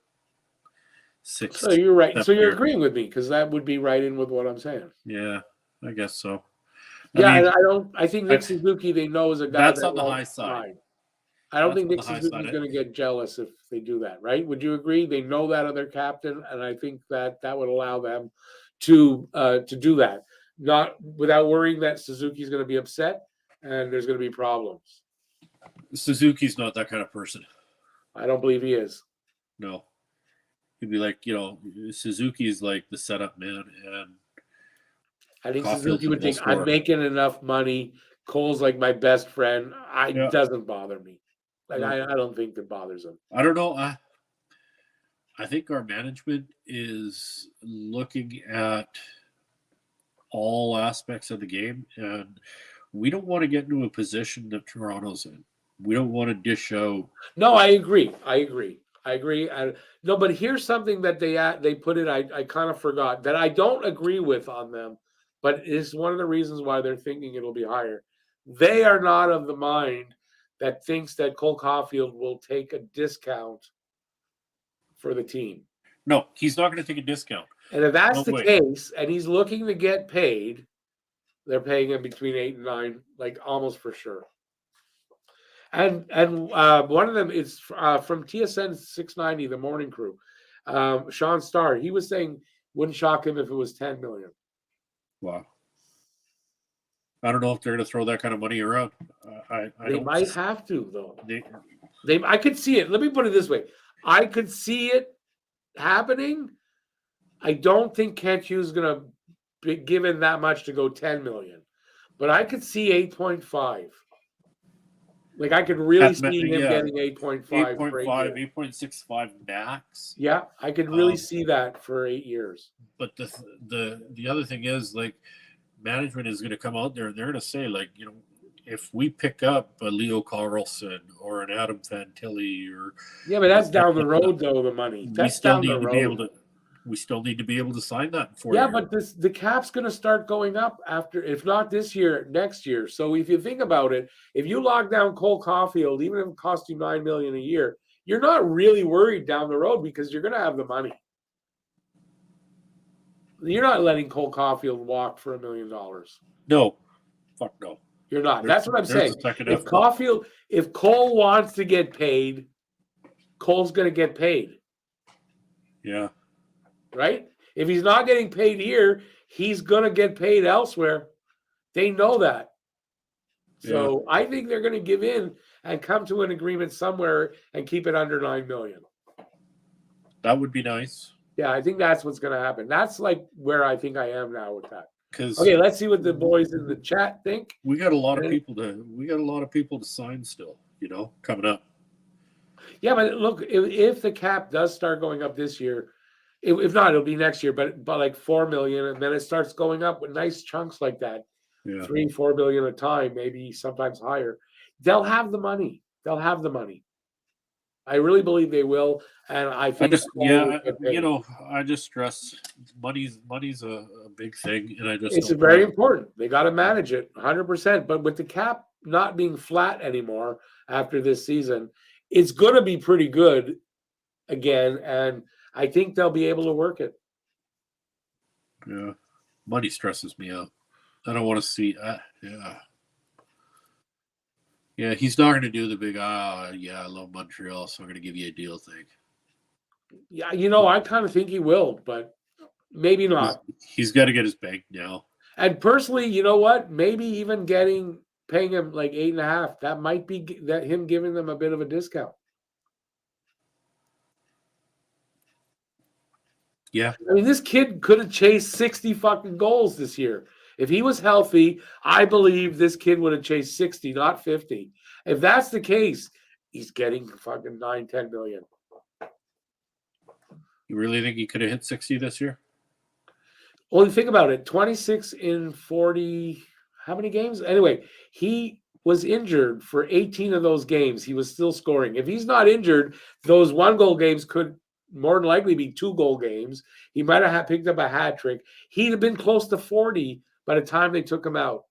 [SPEAKER 2] 6.
[SPEAKER 1] So you're right. So you're agreeing with me, because that would be right in with what I'm saying.
[SPEAKER 2] Yeah, I guess so.
[SPEAKER 1] I think Nick Suzuki, they know, is a guy
[SPEAKER 2] that's on the high side.
[SPEAKER 1] I don't think Nick Suzuki is going to get jealous if they do that, right? Would you agree? They know that of their captain, and I think that would allow them to do that, not without worrying that Suzuki's going to be upset and there's going to be problems.
[SPEAKER 2] Suzuki's not that kind of person.
[SPEAKER 1] I don't believe he is.
[SPEAKER 2] No. He'd be like, Suzuki's like the setup man, and
[SPEAKER 1] I think Suzuki would think, I'm making enough money. Cole's like my best friend. It doesn't bother me. I don't think it bothers him.
[SPEAKER 2] I don't know. I think our management is looking at all aspects of the game, and we don't want to get into a position that Toronto's in. We don't want to dish out.
[SPEAKER 1] No, I agree. No, but here's something that they put in. I kind of forgot that I don't agree with on them, but it's one of the reasons why they're thinking it'll be higher. They are not of the mind that thinks that Cole Caulfield will take a discount for the team.
[SPEAKER 2] No, he's not going to take a discount.
[SPEAKER 1] And if that's the case, and he's looking to get paid, they're paying him between 8 and 9, like almost for sure. And one of them is from TSN 690, the morning crew. Sean Starr, he was saying wouldn't shock him if it was 10 million.
[SPEAKER 2] Wow. I don't know if they're going to throw that kind of money around.
[SPEAKER 1] They might have to, though. I could see it. Let me put it this way. I could see it happening. I don't think Kent Hughes is going to be given that much to go 10 million. But I could see 8.5. Like, I could really see him getting 8.5.
[SPEAKER 2] 8.5, 8.65 max.
[SPEAKER 1] Yeah, I could really see that for 8 years.
[SPEAKER 2] But the other thing is, like, management is going to come out there and they're going to say, like, if we pick up a Leo Carlson or an Adam Fantilli or
[SPEAKER 1] but that's down the road, though. The money that's down the road.
[SPEAKER 2] We still need to be able to sign that in 4
[SPEAKER 1] years.
[SPEAKER 2] Yeah,
[SPEAKER 1] but the cap's going to start going up after, if not this year, next year. So if you think about it, if you lock down Cole Caulfield, even if it costs you $9 million a year, you're not really worried down the road because you're going to have the money. You're not letting Cole Caulfield walk for $1 million.
[SPEAKER 2] No, fuck no.
[SPEAKER 1] You're not. That's what I'm saying. If Cole wants to get paid, Cole's going to get paid.
[SPEAKER 2] Yeah.
[SPEAKER 1] Right? If he's not getting paid here, he's going to get paid elsewhere. They know that. So I think they're going to give in and come to an agreement somewhere and keep it under $9 million.
[SPEAKER 2] That would be nice.
[SPEAKER 1] Yeah, I think that's what's going to happen. That's like where I think I am now with that.
[SPEAKER 2] because
[SPEAKER 1] Okay, let's see what the boys in the chat think.
[SPEAKER 2] we got a lot of people to sign still, coming up.
[SPEAKER 1] Yeah, but look, if the cap does start going up this year, if not, it'll be next year. But like 4 million, and then it starts going up with nice chunks like that,
[SPEAKER 2] Yeah.
[SPEAKER 1] 3-4 billion a time, maybe sometimes higher. They'll have the money. They'll have the money. I really believe they will, and I think
[SPEAKER 2] I just stress money's a big thing, and I just
[SPEAKER 1] it's
[SPEAKER 2] don't
[SPEAKER 1] very
[SPEAKER 2] know.
[SPEAKER 1] important. They got to manage it 100%. But with the cap not being flat anymore after this season, it's going to be pretty good again, and I think they'll be able to work it.
[SPEAKER 2] Yeah, money stresses me out. I don't want to see. Yeah, he's not going to do the big. I love Montreal, so I'm going to give you a deal thing.
[SPEAKER 1] Yeah, I kind of think he will, but maybe not.
[SPEAKER 2] He's got to get his bank now.
[SPEAKER 1] And personally, you know what? Maybe even paying him like 8.5. That might be him giving them a bit of a discount.
[SPEAKER 2] Yeah.
[SPEAKER 1] I mean, this kid could have chased 60 fucking goals this year. If he was healthy, I believe this kid would have chased 60, not 50. If that's the case, he's getting fucking 9-10 million.
[SPEAKER 2] You really think he could have hit 60 this year?
[SPEAKER 1] Well, think about it. 26 in 40. How many games? Anyway, he was injured for 18 of those games. He was still scoring. If he's not injured, those 1-goal games could more than likely be 2-goal games. He might have picked up a hat trick. He'd have been close to 40 by the time they took him out.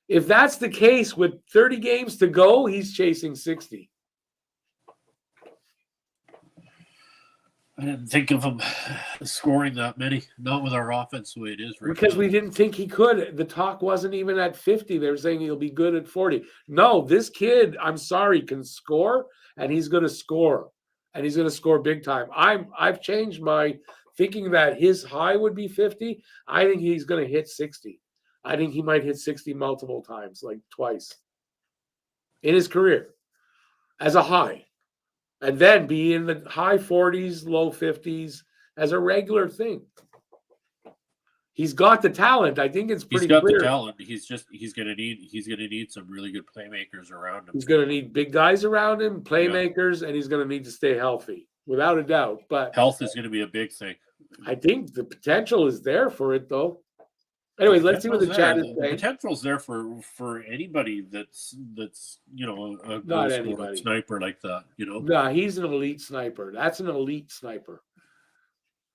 [SPEAKER 1] If that's the case, with 30 games to go, he's chasing 60.
[SPEAKER 2] I didn't think of him scoring that many. Not with our offense the way it is right
[SPEAKER 1] Because
[SPEAKER 2] now.
[SPEAKER 1] we didn't think he could. The talk wasn't even at 50. They were saying he'll be good at 40. No, this kid, I'm sorry, can score, and he's going to score. And he's going to score big time. I've changed my thinking that his high would be 50. I think he's going to hit 60. I think he might hit 60 multiple times, like twice in his career as a high. And then be in the high 40s, low 50s as a regular thing. He's got the talent. I think it's pretty clear.
[SPEAKER 2] He's got the talent. He's gonna need some really good playmakers around him.
[SPEAKER 1] He's gonna need big guys around him, playmakers, and he's gonna need to stay healthy, without a doubt. But
[SPEAKER 2] health is gonna be a big thing.
[SPEAKER 1] I think the potential is there for it, though. Anyway, let's see what the chat is saying.
[SPEAKER 2] The potential's there for anybody that's a
[SPEAKER 1] Not anybody.
[SPEAKER 2] sniper like that.
[SPEAKER 1] No, he's an elite sniper. That's an elite sniper.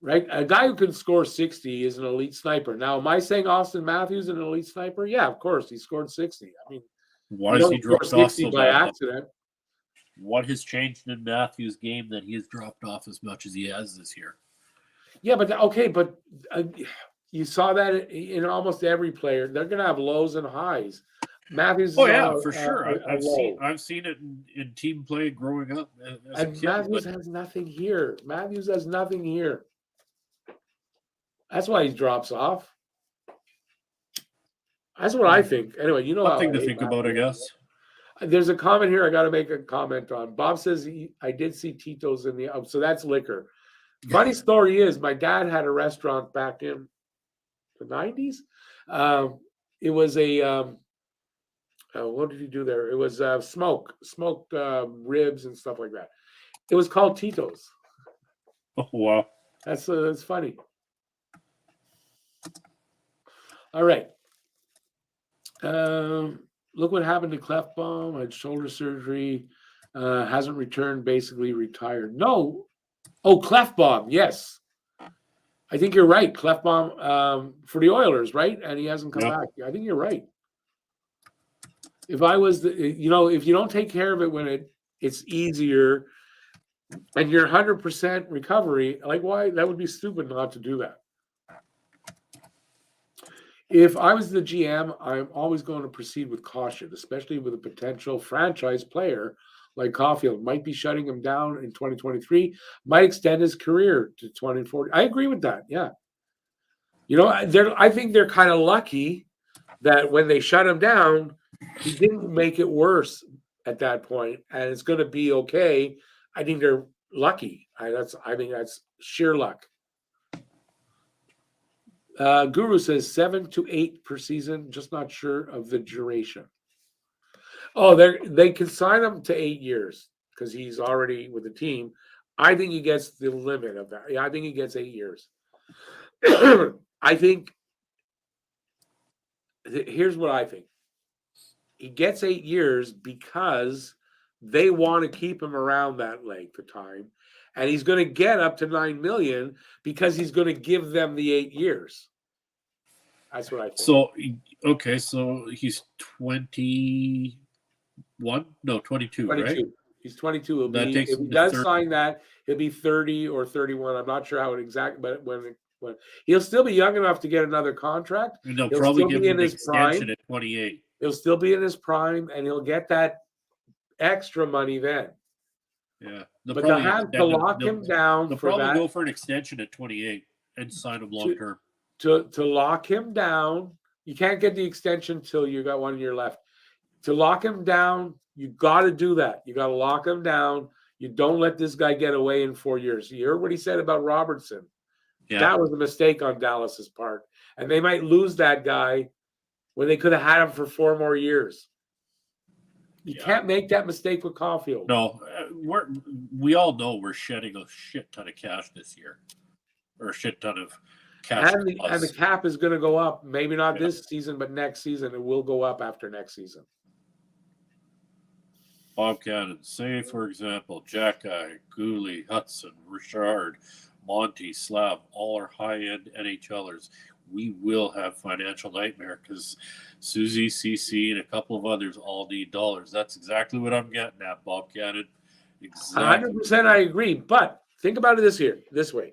[SPEAKER 1] Right? A guy who can score 60 is an elite sniper. Now, am I saying Austin Matthews is an elite sniper? Yeah, of course. He scored 60. I mean,
[SPEAKER 2] why does he drop off so
[SPEAKER 1] by
[SPEAKER 2] bad?
[SPEAKER 1] accident?
[SPEAKER 2] What has changed in Matthews' game that he has dropped off as much as he has this year?
[SPEAKER 1] Yeah, but you saw that in almost every player. They're going to have lows and highs. Matthews.
[SPEAKER 2] Oh yeah, for sure. I've seen it in team play growing up.
[SPEAKER 1] Matthews has nothing here. Matthews has nothing here. That's why he drops off. That's what I think. Anyway,
[SPEAKER 2] something to think about, I guess.
[SPEAKER 1] There's a comment here I got to make a comment on. Bob says I did see Tito's in the so that's liquor. Funny story is my dad had a restaurant back in the 90s. It was a what did he do there? It was smoked ribs and stuff like that. It was called Tito's.
[SPEAKER 2] Oh wow,
[SPEAKER 1] that's funny. All right. Look what happened to Clefbaum. Had shoulder surgery. Hasn't returned. Basically retired. No. Oh, Clefbaum. Yes. I think you're right. Clefbaum for the Oilers, right? And he hasn't come back. I think you're right. If I was if you don't take care of it when it's easier and you're 100% recovery, like why? That would be stupid not to do that. If I was the GM, I'm always going to proceed with caution, especially with a potential franchise player like Caulfield. Might be shutting him down in 2023, might extend his career to 2040. I agree with that. Yeah. I think they're kind of lucky that when they shut him down, he didn't make it worse at that point, and it's going to be okay. I think they're lucky. I think that's sheer luck. Guru says 7 to 8 per season. Just not sure of the duration. Oh, they can sign him to 8 years because he's already with the team. I think he gets the limit of that. Yeah, I think he gets 8 years. I think here's what I think. He gets 8 years because they want to keep him around that length of time, and he's going to get up to 9 million because he's going to give them the 8 years. That's what I think.
[SPEAKER 2] So okay, so he's 21? No, 22,
[SPEAKER 1] 22.
[SPEAKER 2] right?
[SPEAKER 1] He's 22. He'll
[SPEAKER 2] That
[SPEAKER 1] be,
[SPEAKER 2] takes
[SPEAKER 1] if he
[SPEAKER 2] him to
[SPEAKER 1] does
[SPEAKER 2] 30.
[SPEAKER 1] sign that, he'll be 30 or 31. I'm not sure how it exactly, but when he'll still be young enough to get another contract.
[SPEAKER 2] And they'll
[SPEAKER 1] He'll
[SPEAKER 2] probably
[SPEAKER 1] still
[SPEAKER 2] give
[SPEAKER 1] be
[SPEAKER 2] him
[SPEAKER 1] in
[SPEAKER 2] an
[SPEAKER 1] his
[SPEAKER 2] extension
[SPEAKER 1] prime.
[SPEAKER 2] at 28.
[SPEAKER 1] He'll still be in his prime, and he'll get that extra money then.
[SPEAKER 2] Yeah.
[SPEAKER 1] But to have to lock him down
[SPEAKER 2] They'll
[SPEAKER 1] for
[SPEAKER 2] probably
[SPEAKER 1] that,
[SPEAKER 2] go for an extension at 28 and sign him long term.
[SPEAKER 1] to lock him down, you can't get the extension till you got 1 year left. To lock him down, you got to do that. You got to lock him down. You don't let this guy get away in 4 years. You heard what he said about Robertson.
[SPEAKER 2] Yeah.
[SPEAKER 1] That was a mistake on Dallas's part, and they might lose that guy when they could have had him for 4 more years. You can't make that mistake with Caulfield.
[SPEAKER 2] No, we all know we're shedding a shit ton of cash this year, or a shit ton of cash.
[SPEAKER 1] And the cap is going to go up. Maybe not this season, but next season it will go up after next season.
[SPEAKER 2] Bob Cannon, say for example, Jacky, Gooley, Hudson, Richard, Monty, Slav, all are high-end NHLers. We will have financial nightmare because Susie, CC, and a couple of others all need dollars. That's exactly what I'm getting at, Bob Cannon. Exactly.
[SPEAKER 1] 100% I agree. But think about it this way.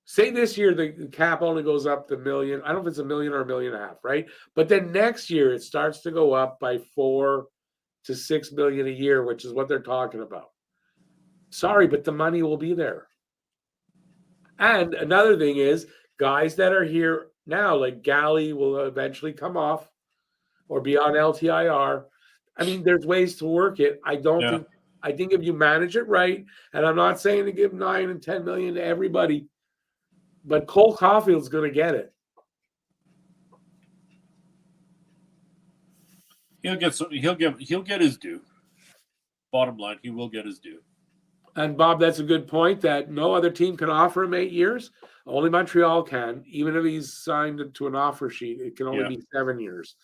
[SPEAKER 1] Say this year the cap only goes up to $1 million. I don't know if it's $1 million or $1.5 million, right? But then next year it starts to go up by $4 to $6 million a year, which is what they're talking about. Sorry, but the money will be there. And another thing is, guys that are here now, like Galley, will eventually come off or be on LTIR. I mean, there's ways to work it. I think if you manage it right, and I'm not saying to give 9 and 10 million to everybody, but Cole Caulfield's going to get it.
[SPEAKER 2] He'll get his due. Bottom line, he will get his due.
[SPEAKER 1] And Bob, that's a good point that no other team can offer him 8 years. Only Montreal can. Even if he's signed to an offer sheet, it can only be 7 years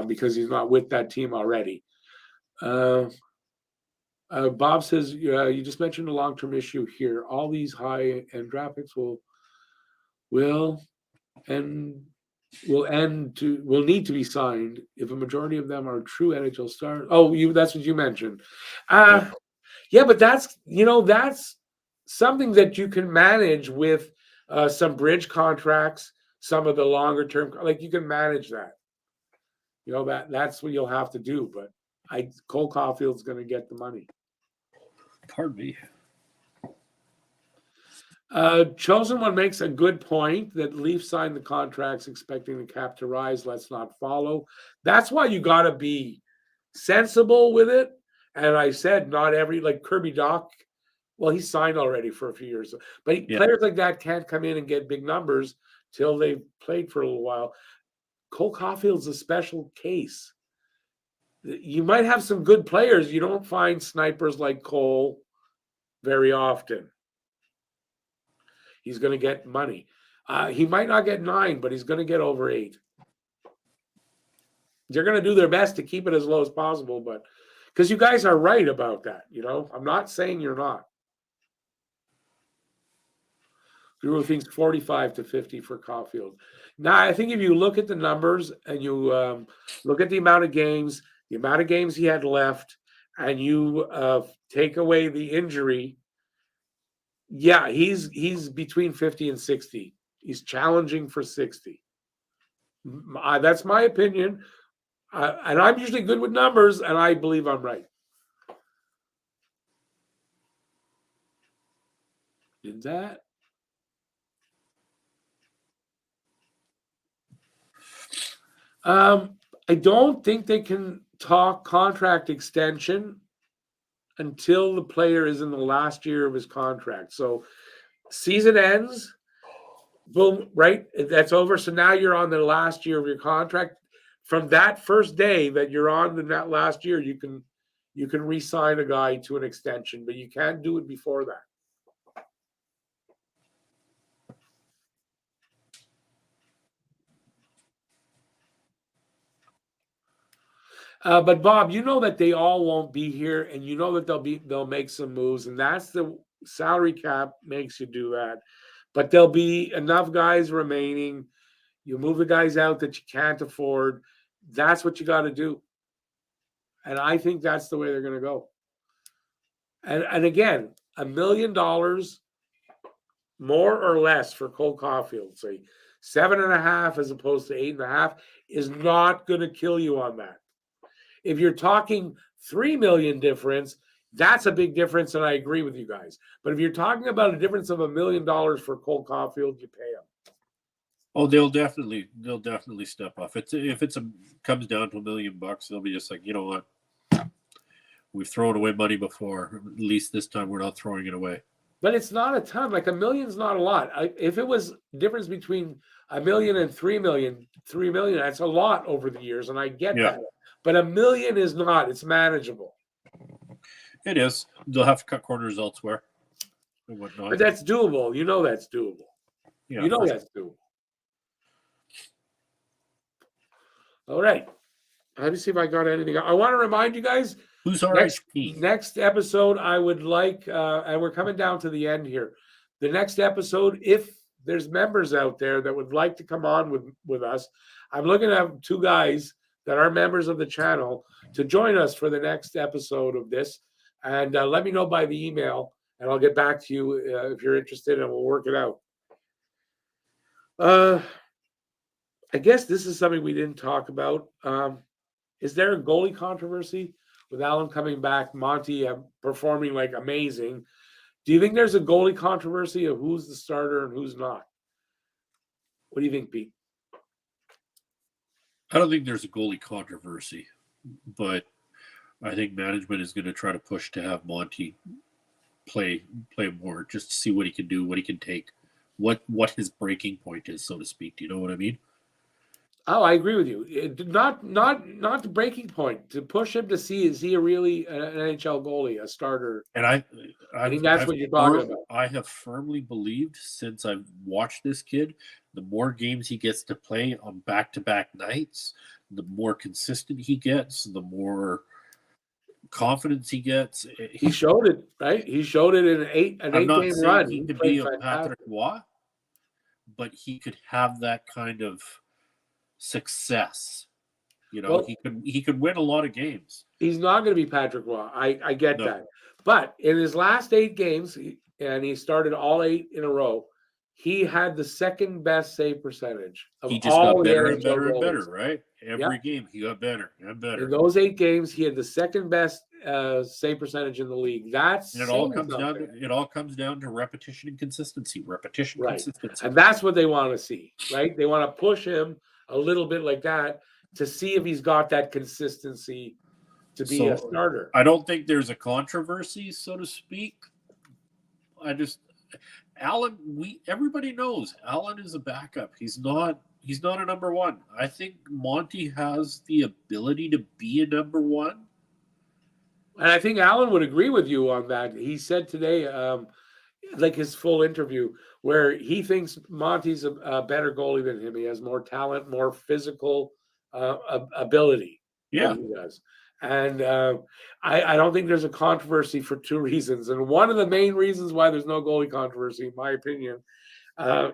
[SPEAKER 1] because he's not with that team already. Bob says, you just mentioned a long-term issue here. All these high-end draft picks will need to be signed if a majority of them are true NHL stars. Oh, that's what you mentioned. Yeah, but that's something that you can manage with some bridge contracts, some of the longer term, like you can manage that. That's what you'll have to do. But Cole Caulfield's going to get the money.
[SPEAKER 2] Pardon me.
[SPEAKER 1] Chosen One makes a good point that Leafs signed the contracts expecting the cap to rise. Let's not follow. That's why you got to be sensible with it. And I said, not like Kirby Dach. Well, he signed already for a few years, but players like that can't come in and get big numbers till they've played for a little while. Cole Caulfield's a special case. You might have some good players. You don't find snipers like Cole very often. He's going to get money. He might not get 9, but he's going to get over 8. They're going to do their best to keep it as low as possible, but because you guys are right about that, I'm not saying you're not. Guru thinks 45 to 50 for Caulfield. Now, I think if you look at the numbers and you look at the amount of games he had left, and you take away the injury, he's between 50 and 60. He's challenging for 60. That's my opinion. And I'm usually good with numbers, and I believe I'm right. Did that? I don't think they can talk contract extension until the player is in the last year of his contract. So season ends, Boom, right? That's over. So now you're on the last year of your contract. From that first day that you're on in that last year, you can re-sign a guy to an extension, but you can't do it before that. But Bob, you know that they all won't be here, and you know that they'll make some moves, and that's the salary cap makes you do that. But there'll be enough guys remaining. You move the guys out that you can't afford. That's what you got to do, and I think that's the way they're going to go. And again, $1 million more or less for Cole Caulfield, say 7.5 as opposed to 8.5, is not going to kill you on that. If you're talking 3 million difference, that's a big difference, and I agree with you guys. But if you're talking about a difference of $1 million for Cole Caulfield, you pay him.
[SPEAKER 2] Oh, they'll definitely step up. If it's comes down to $1 million, they'll be just like, you know what, we've thrown away money before. At least this time we're not throwing it away.
[SPEAKER 1] But it's not a ton. Like $1 million's not a lot. If it was difference between $1 million and 3 million, that's a lot over the years, and I get that. But $1 million is not. It's manageable.
[SPEAKER 2] It is. They'll have to cut corners elsewhere and whatnot.
[SPEAKER 1] But that's doable. You know that's doable.
[SPEAKER 2] Yeah,
[SPEAKER 1] you know that's doable. All right. Let me see if I got anything. I want to remind you guys.
[SPEAKER 2] Who's our
[SPEAKER 1] next episode, I would like, and we're coming down to the end here. The next episode, if there's members out there that would like to come on with us, I'm looking at 2 guys that are members of the channel to join us for the next episode of this. And let me know by the email, and I'll get back to you if you're interested, and we'll work it out. I guess this is something we didn't talk about. Is there a goalie controversy with Allen coming back, Monty performing like amazing? Do you think there's a goalie controversy of who's the starter and who's not? What do you think, Pete?
[SPEAKER 2] I don't think there's a goalie controversy, but I think management is going to try to push to have Monty play more, just to see what he can do, what he can take, what his breaking point is, so to speak. Do you know what I mean?
[SPEAKER 1] Oh, I agree with you. Not the breaking point, to push him to see, is he really an NHL goalie, a starter?
[SPEAKER 2] And I
[SPEAKER 1] think that's what you're talking about.
[SPEAKER 2] I have firmly believed since I've watched this kid, the more games he gets to play on back-to-back nights, the more consistent he gets, the more confidence he gets.
[SPEAKER 1] He showed it, right? He showed it in an 8-game run.
[SPEAKER 2] He could be a Patrick Roy, but he could have that kind of success. You know, well, he could win a lot of games.
[SPEAKER 1] He's not going to be Patrick Roy. I get that. But in his last 8 games, and he started all 8 in a row, he had the second best save percentage of
[SPEAKER 2] he just
[SPEAKER 1] all
[SPEAKER 2] got better and
[SPEAKER 1] better
[SPEAKER 2] and better, right? Every game he got better and better.
[SPEAKER 1] In those 8 games, he had the second best save percentage in the league.
[SPEAKER 2] And it all comes down to repetition and consistency. Consistency.
[SPEAKER 1] And that's what they want to see, right? They want to push him a little bit like that to see if he's got that consistency to be a starter.
[SPEAKER 2] I don't think there's a controversy, so to speak. Allen, everybody knows Allen is a backup. He's not a number 1. I think Monty has the ability to be a number 1.
[SPEAKER 1] And I think Allen would agree with you on that. He said today, like his full interview, where he thinks Monty's a better goalie than him. He has more talent, more physical ability.
[SPEAKER 2] Yeah,
[SPEAKER 1] he does. And I don't think there's a controversy for 2 reasons. And one of the main reasons why there's no goalie controversy, in my opinion,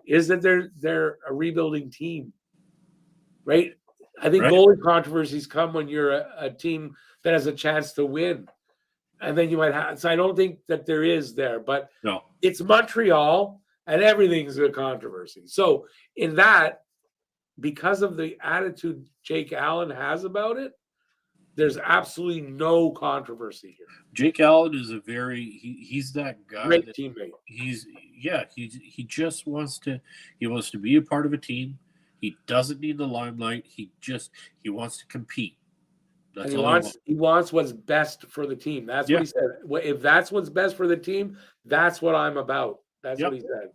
[SPEAKER 1] is that they're a rebuilding team, right? I think goalie controversies come when you're a team that has a chance to win. And then you might have. So I don't think that there is there. But
[SPEAKER 2] no,
[SPEAKER 1] it's Montreal, and everything's a controversy. So in that, because of the attitude Jake Allen has about it, there's absolutely no controversy here.
[SPEAKER 2] Jake Allen is he's that guy.
[SPEAKER 1] Great teammate.
[SPEAKER 2] He just wants to be a part of a team. He doesn't need the limelight. He wants to compete. That's
[SPEAKER 1] he wants what's best for the team. That's what he said. If that's what's best for the team, that's what I'm about. That's what he said.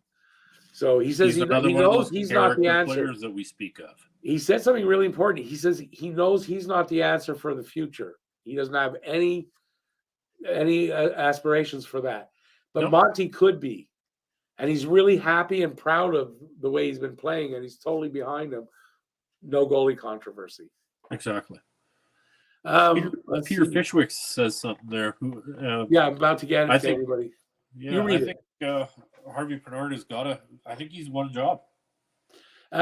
[SPEAKER 1] So he says
[SPEAKER 2] He's
[SPEAKER 1] he
[SPEAKER 2] another one of
[SPEAKER 1] knows
[SPEAKER 2] those
[SPEAKER 1] he's not the
[SPEAKER 2] character
[SPEAKER 1] answer.
[SPEAKER 2] players that we speak of.
[SPEAKER 1] He said something really important. He says he knows he's not the answer for the future. He doesn't have any aspirations for that. But
[SPEAKER 2] Nope.
[SPEAKER 1] Monty could be. And he's really happy and proud of the way he's been playing, and he's totally behind him. No goalie controversy.
[SPEAKER 2] Exactly.
[SPEAKER 1] Peter
[SPEAKER 2] Fishwick says something there.
[SPEAKER 1] Yeah, I'm about to get it to
[SPEAKER 2] think,
[SPEAKER 1] everybody.
[SPEAKER 2] Yeah,
[SPEAKER 1] You read
[SPEAKER 2] I think Harvey Pinard has got a. I think he's won a job.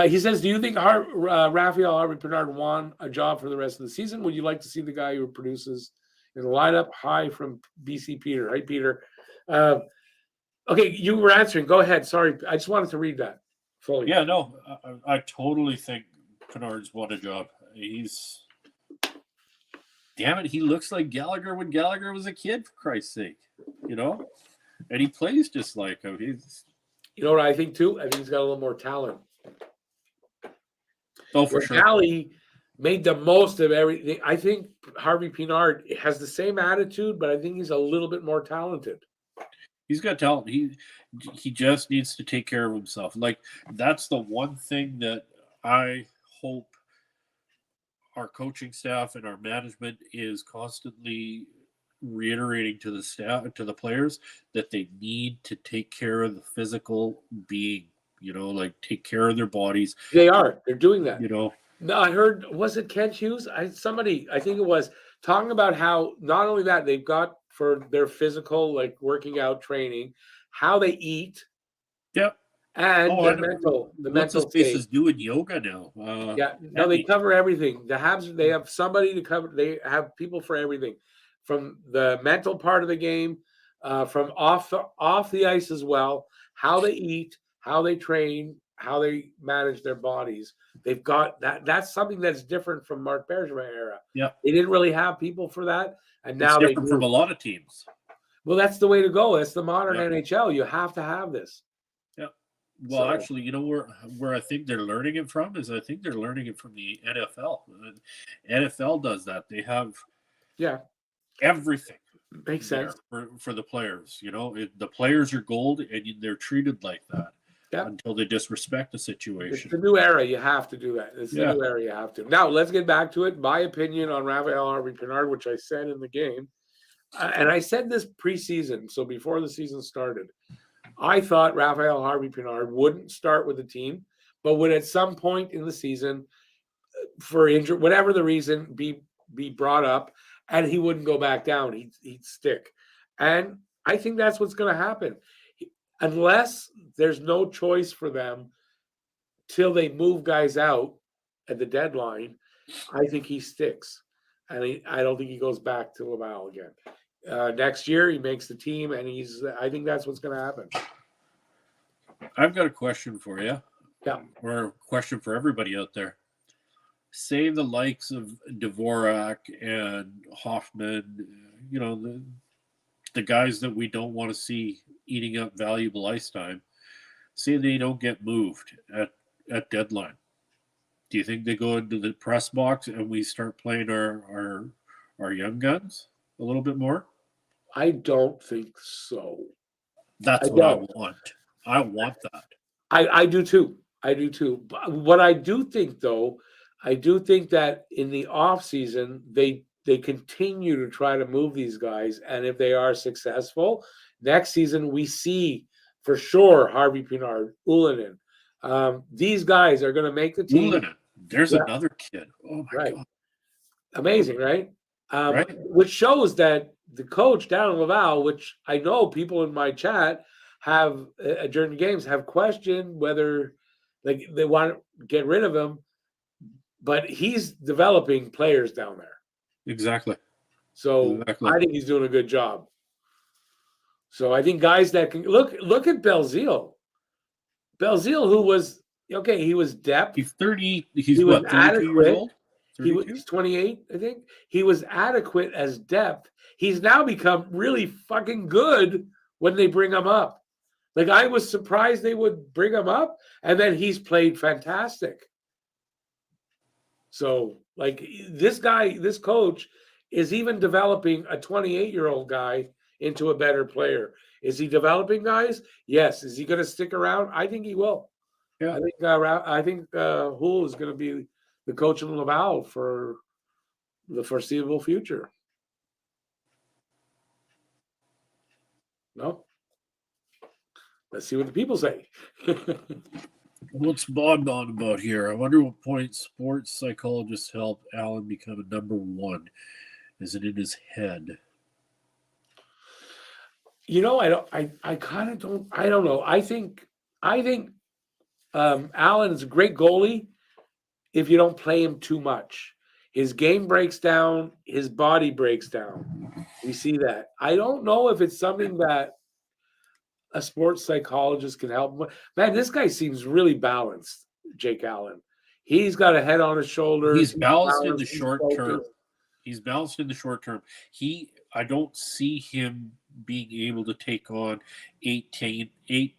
[SPEAKER 1] He says, do you think Raphael Harvey Pinard won a job for the rest of the season? Would you like to see the guy who produces in the lineup? Hi from BC Peter. Hi, Peter. Okay, you were answering. Go ahead. Sorry. I just wanted to read that fully.
[SPEAKER 2] Yeah, no, I totally think Pinard's won a job. Damn it, he looks like Gallagher when Gallagher was a kid, for Christ's sake. And he plays just like him.
[SPEAKER 1] You know what I think, too? I think he's got a little more talent.
[SPEAKER 2] Oh, for sure.
[SPEAKER 1] Gally made the most of everything. I think Harvey Pinard has the same attitude, but I think he's a little bit more talented.
[SPEAKER 2] He's got talent. He just needs to take care of himself. Like, that's the one thing that I hope our coaching staff and our management is constantly reiterating to the staff, to the players, that they need to take care of the physical being. Take care of their bodies.
[SPEAKER 1] They're doing that.
[SPEAKER 2] No,
[SPEAKER 1] I heard, was it Kent Hughes? I think it was, talking about how not only that they've got for their physical, like working out training, how they eat.
[SPEAKER 2] Yep.
[SPEAKER 1] And the mental
[SPEAKER 2] state is doing yoga now.
[SPEAKER 1] They cover everything. The Habs, they have somebody to cover. They have people for everything, from the mental part of the game, from off the ice as well. How they eat, how they train, how they manage their bodies. They've got that. That's something that's different from Mark Bergevin era.
[SPEAKER 2] Yeah,
[SPEAKER 1] they didn't really have people for that, and now
[SPEAKER 2] it's different from a lot of teams.
[SPEAKER 1] Well, that's the way to go. That's the modern NHL. You have to have this.
[SPEAKER 2] Well, actually, where I think they're learning it from is I think they're learning it from the NFL. NFL does that. They have everything.
[SPEAKER 1] Makes sense
[SPEAKER 2] for the players. The players are gold, and they're treated like that until they disrespect the situation.
[SPEAKER 1] It's the new era. You have to do that. It's the new era. You have to. Now, let's get back to it. My opinion on Raphael Harvey Pinard, which I said in the game, and I said this preseason, so before the season started, I thought Raphael Harvey Pinard wouldn't start with the team, but would at some point in the season, for injury, whatever the reason, be brought up, and he wouldn't go back down. He'd stick. And I think that's what's going to happen. Unless there's no choice for them till they move guys out at the deadline, I think he sticks. And I don't think he goes back to Laval again. Next year, he makes the team, and I think that's what's going to happen.
[SPEAKER 2] I've got a question for you.
[SPEAKER 1] Yeah.
[SPEAKER 2] Or a question for everybody out there. Say the likes of Dvorak and Hoffman, the guys that we don't want to see eating up valuable ice time, say they don't get moved at deadline. Do you think they go into the press box and we start playing our young guns a little bit more?
[SPEAKER 1] I don't think so.
[SPEAKER 2] That's what I want. I want that.
[SPEAKER 1] I do too. But what I do think, though, that in the off season they continue to try to move these guys, and if they are successful, next season we see for sure Harvey Pinard, Ullinen. These guys are going to make the team.
[SPEAKER 2] Ullinen. There's another kid. Oh my God!
[SPEAKER 1] Amazing, right? Which shows that the coach down in Laval, which I know people in my chat have during the games have questioned whether they want to get rid of him, but he's developing players down there.
[SPEAKER 2] Exactly.
[SPEAKER 1] So I think he's doing a good job. So I think guys that can look at Belzile, who was he was depth.
[SPEAKER 2] He's 30.
[SPEAKER 1] He was adequate.
[SPEAKER 2] He's
[SPEAKER 1] 28, I think. He was adequate as depth. He's now become really fucking good when they bring him up. Like, I was surprised they would bring him up, and then he's played fantastic. So, like, this coach is even developing a 28-year-old guy into a better player. Is he developing guys? Yes. Is he going to stick around? I think he will.
[SPEAKER 2] Yeah.
[SPEAKER 1] I think Hull is going to be the coach in Laval for the foreseeable future. No? Let's see what the people say.
[SPEAKER 2] What's Bob on about here? I wonder what point sports psychologists help Alan become a number one. Is it in his head?
[SPEAKER 1] I kind of don't. I don't know. I think Allen is a great goalie if you don't play him too much. His game breaks down. His body breaks down. We see that. I don't know if it's something that a sports psychologist can help him. Man, this guy seems really balanced, Jake Allen. He's got a head on his shoulders.
[SPEAKER 2] He's balanced in the short term. He's balanced in the short term. I don't see him being able to take on 8,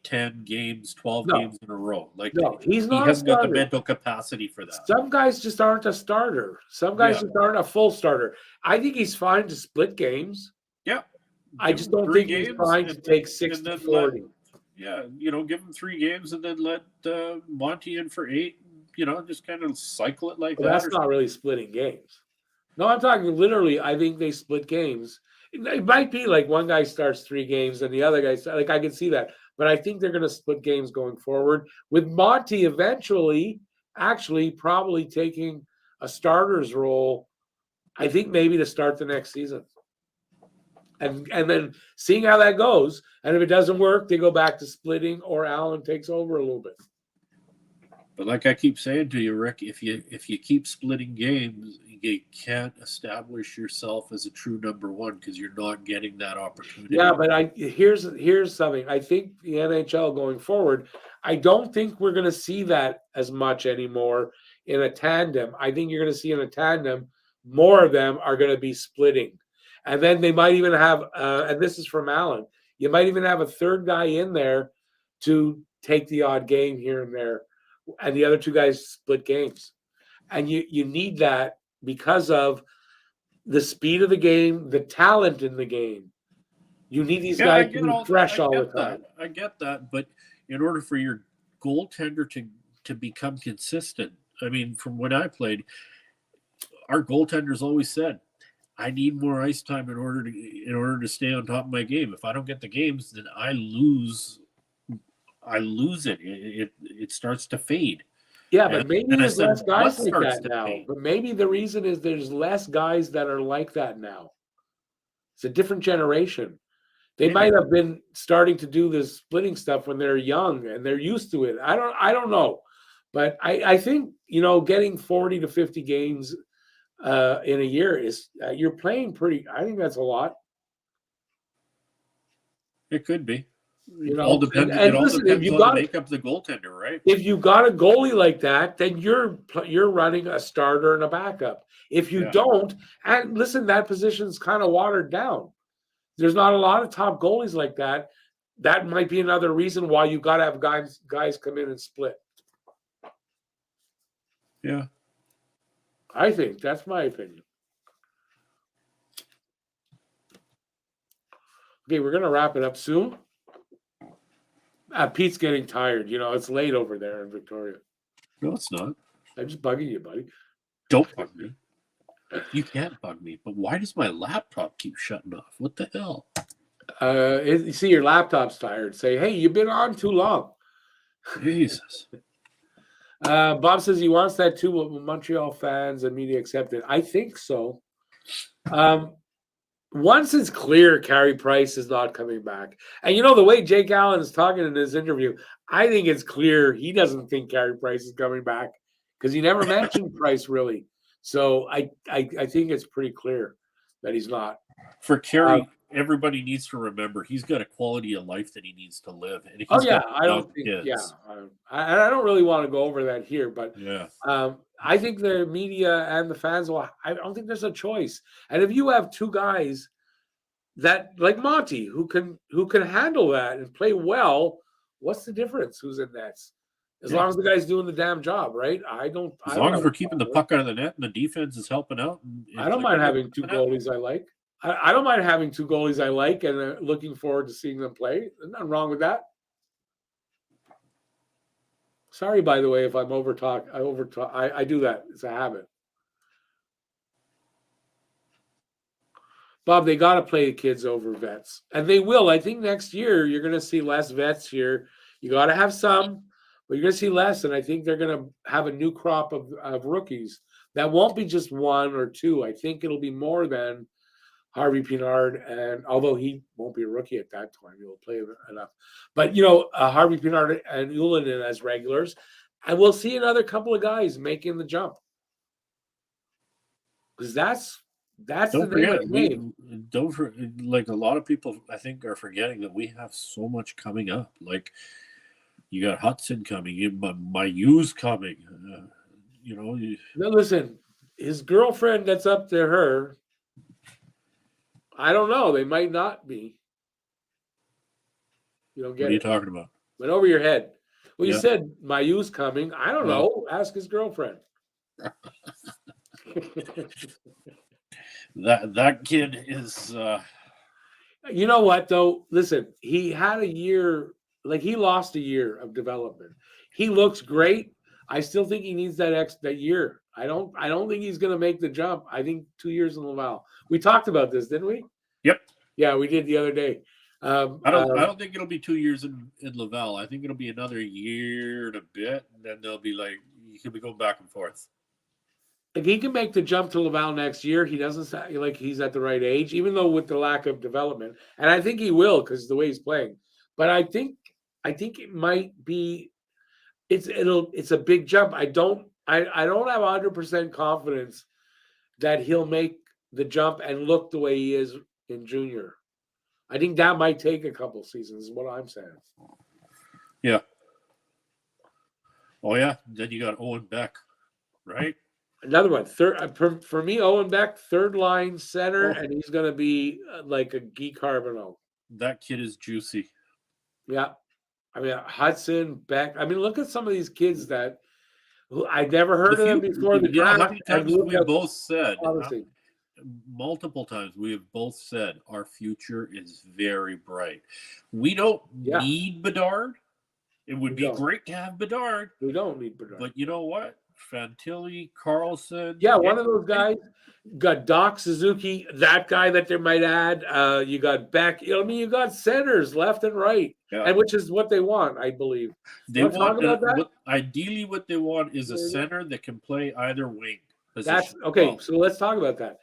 [SPEAKER 2] 10 games, 12 games in a row.
[SPEAKER 1] He's not.
[SPEAKER 2] He hasn't got the mental capacity for that.
[SPEAKER 1] Some guys just aren't a starter. Some guys just aren't a full starter. I think he's fine to split games.
[SPEAKER 2] Yeah.
[SPEAKER 1] I just don't think he's fine to take 60-40.
[SPEAKER 2] Give him 3 games and then let Monty in for 8. Just kind of cycle it like that.
[SPEAKER 1] That's not really splitting games. No, I'm talking literally. I think they split games. It might be like one guy starts 3 games and the other guy, I can see that. But I think they're going to split games going forward, with Monty eventually actually probably taking a starter's role, I think maybe to start the next season. And then seeing how that goes. And if it doesn't work, they go back to splitting, or Allen takes over a little bit.
[SPEAKER 2] But like I keep saying to you, Rick, if you keep splitting games, you can't establish yourself as a true number one because you're not getting that opportunity.
[SPEAKER 1] Yeah, but here's something. I think the NHL going forward, I don't think we're going to see that as much anymore in a tandem. I think you're going to see in a tandem, more of them are going to be splitting. And then they might even have, and this is from Allen, you might even have a third guy in there to take the odd game here and there. And the other 2 guys split games. And you need that because of the speed of the game, the talent in the game. You need these guys to be fresh all the time.
[SPEAKER 2] I get that. But in order for your goaltender to become consistent, I mean, from when I played, our goaltenders always said, I need more ice time in order to stay on top of my game. If I don't get the games, then I lose it. It starts to fade.
[SPEAKER 1] Yeah, but maybe there's less guys like that now. But maybe the reason is there's less guys that are like that now. It's a different generation. They might have been starting to do this splitting stuff when they're young and they're used to it. I don't know. But I think, getting 40 to 50 games in a year is you're playing pretty. I think that's a lot.
[SPEAKER 2] It could be. It all depends. If you got to make up the goaltender, right?
[SPEAKER 1] If you got a goalie like that, then you're running a starter and a backup. If you don't, and listen, that position's kind of watered down. There's not a lot of top goalies like that. That might be another reason why you got to have guys come in and split.
[SPEAKER 2] Yeah.
[SPEAKER 1] I think that's my opinion. Okay, we're going to wrap it up soon. Pete's getting tired. It's late over there in Victoria.
[SPEAKER 2] No, it's not.
[SPEAKER 1] I'm just bugging you, buddy.
[SPEAKER 2] Don't bug me. You can't bug me. But why does my laptop keep shutting off? What the hell?
[SPEAKER 1] You see your laptop's tired. Say, hey, you've been on too long.
[SPEAKER 2] Jesus.
[SPEAKER 1] Bob says he wants that too. Will Montreal fans and media accept it? I think so. Once it's clear Carey Price is not coming back, and the way Jake Allen is talking in his interview, I think it's clear he doesn't think Carey Price is coming back because he never mentioned Price really. So I think it's pretty clear that he's not.
[SPEAKER 2] For Carey, everybody needs to remember he's got a quality of life that he needs to live. And
[SPEAKER 1] I don't think. Kids. Yeah, I don't really want to go over that here, but I think the media and the fans will. I don't think there's a choice. And if you have 2 guys that like Monty who can handle that and play well, what's the difference? Who's in nets? As long as the guy's doing the damn job, right?
[SPEAKER 2] As long as we're keeping the puck out of the net and the defense is helping out.
[SPEAKER 1] I don't mind having 2 goalies I like. I don't mind having two goalies I like and looking forward to seeing them play. There's nothing wrong with that. Sorry, by the way, if I'm over-talk. I do that. It's a habit. Bob, they got to play the kids over vets. And they will. I think next year you're going to see less vets here. You got to have some, but you're going to see less. And I think they're going to have a new crop of rookies. That won't be just one or two. I think it'll be more than Harvey Pinard. And although he won't be a rookie at that time, he'll play enough. But, Harvey Pinard and Ullinen as regulars. And we'll see another couple of guys making the jump. Because that's
[SPEAKER 2] Don't
[SPEAKER 1] the name
[SPEAKER 2] forget,
[SPEAKER 1] of the game.
[SPEAKER 2] like a lot of people, I think, are forgetting that we have so much coming up. Like you got Hudson coming, Mayu's coming.
[SPEAKER 1] No, listen, his girlfriend that's up to her. I don't know. They might not be. You don't get
[SPEAKER 2] What are you
[SPEAKER 1] it.
[SPEAKER 2] talking about?
[SPEAKER 1] Went over your head. Well, you
[SPEAKER 2] Yeah.
[SPEAKER 1] said Mayu's coming. I don't know. Ask his girlfriend.
[SPEAKER 2] That kid is.
[SPEAKER 1] You know what though? Listen, he had a year. Like he lost a year of development. He looks great. I still think he needs that year. I don't think he's going to make the jump. I think 2 years in Laval. We talked about this, didn't we?
[SPEAKER 2] Yep.
[SPEAKER 1] Yeah, we did the other day.
[SPEAKER 2] I don't think it'll be 2 years in Laval. I think it'll be another year and a bit, and then they'll be like he'll be going back and forth.
[SPEAKER 1] If he can make the jump to Laval next year, he doesn't sound like he's at the right age, even though with the lack of development. And I think he will because the way he's playing. But I think it might be it's a big jump. I don't have 100% confidence that he'll make the jump and look the way he is in junior. I think that might take a couple seasons, is what I'm saying.
[SPEAKER 2] Yeah. Oh yeah. Then you got Owen Beck, right?
[SPEAKER 1] Another one, third for me. Owen Beck, third line center, and he's going to be like a Guy Carbonneau.
[SPEAKER 2] That kid is juicy.
[SPEAKER 1] Yeah, I mean Hudson, Beck. I mean, look at some of these kids that I'd never heard of them before the draft.
[SPEAKER 2] How many times we both said,
[SPEAKER 1] obviously,
[SPEAKER 2] multiple times we have both said our future is very bright. We don't need Bedard. It would be great to have Bedard.
[SPEAKER 1] We don't need Bedard.
[SPEAKER 2] But you know what? Fantilli, Carlson.
[SPEAKER 1] Yeah, one of those guys. Got Doc Suzuki, that guy that they might add. You got Beck. You got centers left and right, and which is what they want, I believe.
[SPEAKER 2] They want ideally what they want is a center that can play either wing position.
[SPEAKER 1] That's okay. So let's talk about that.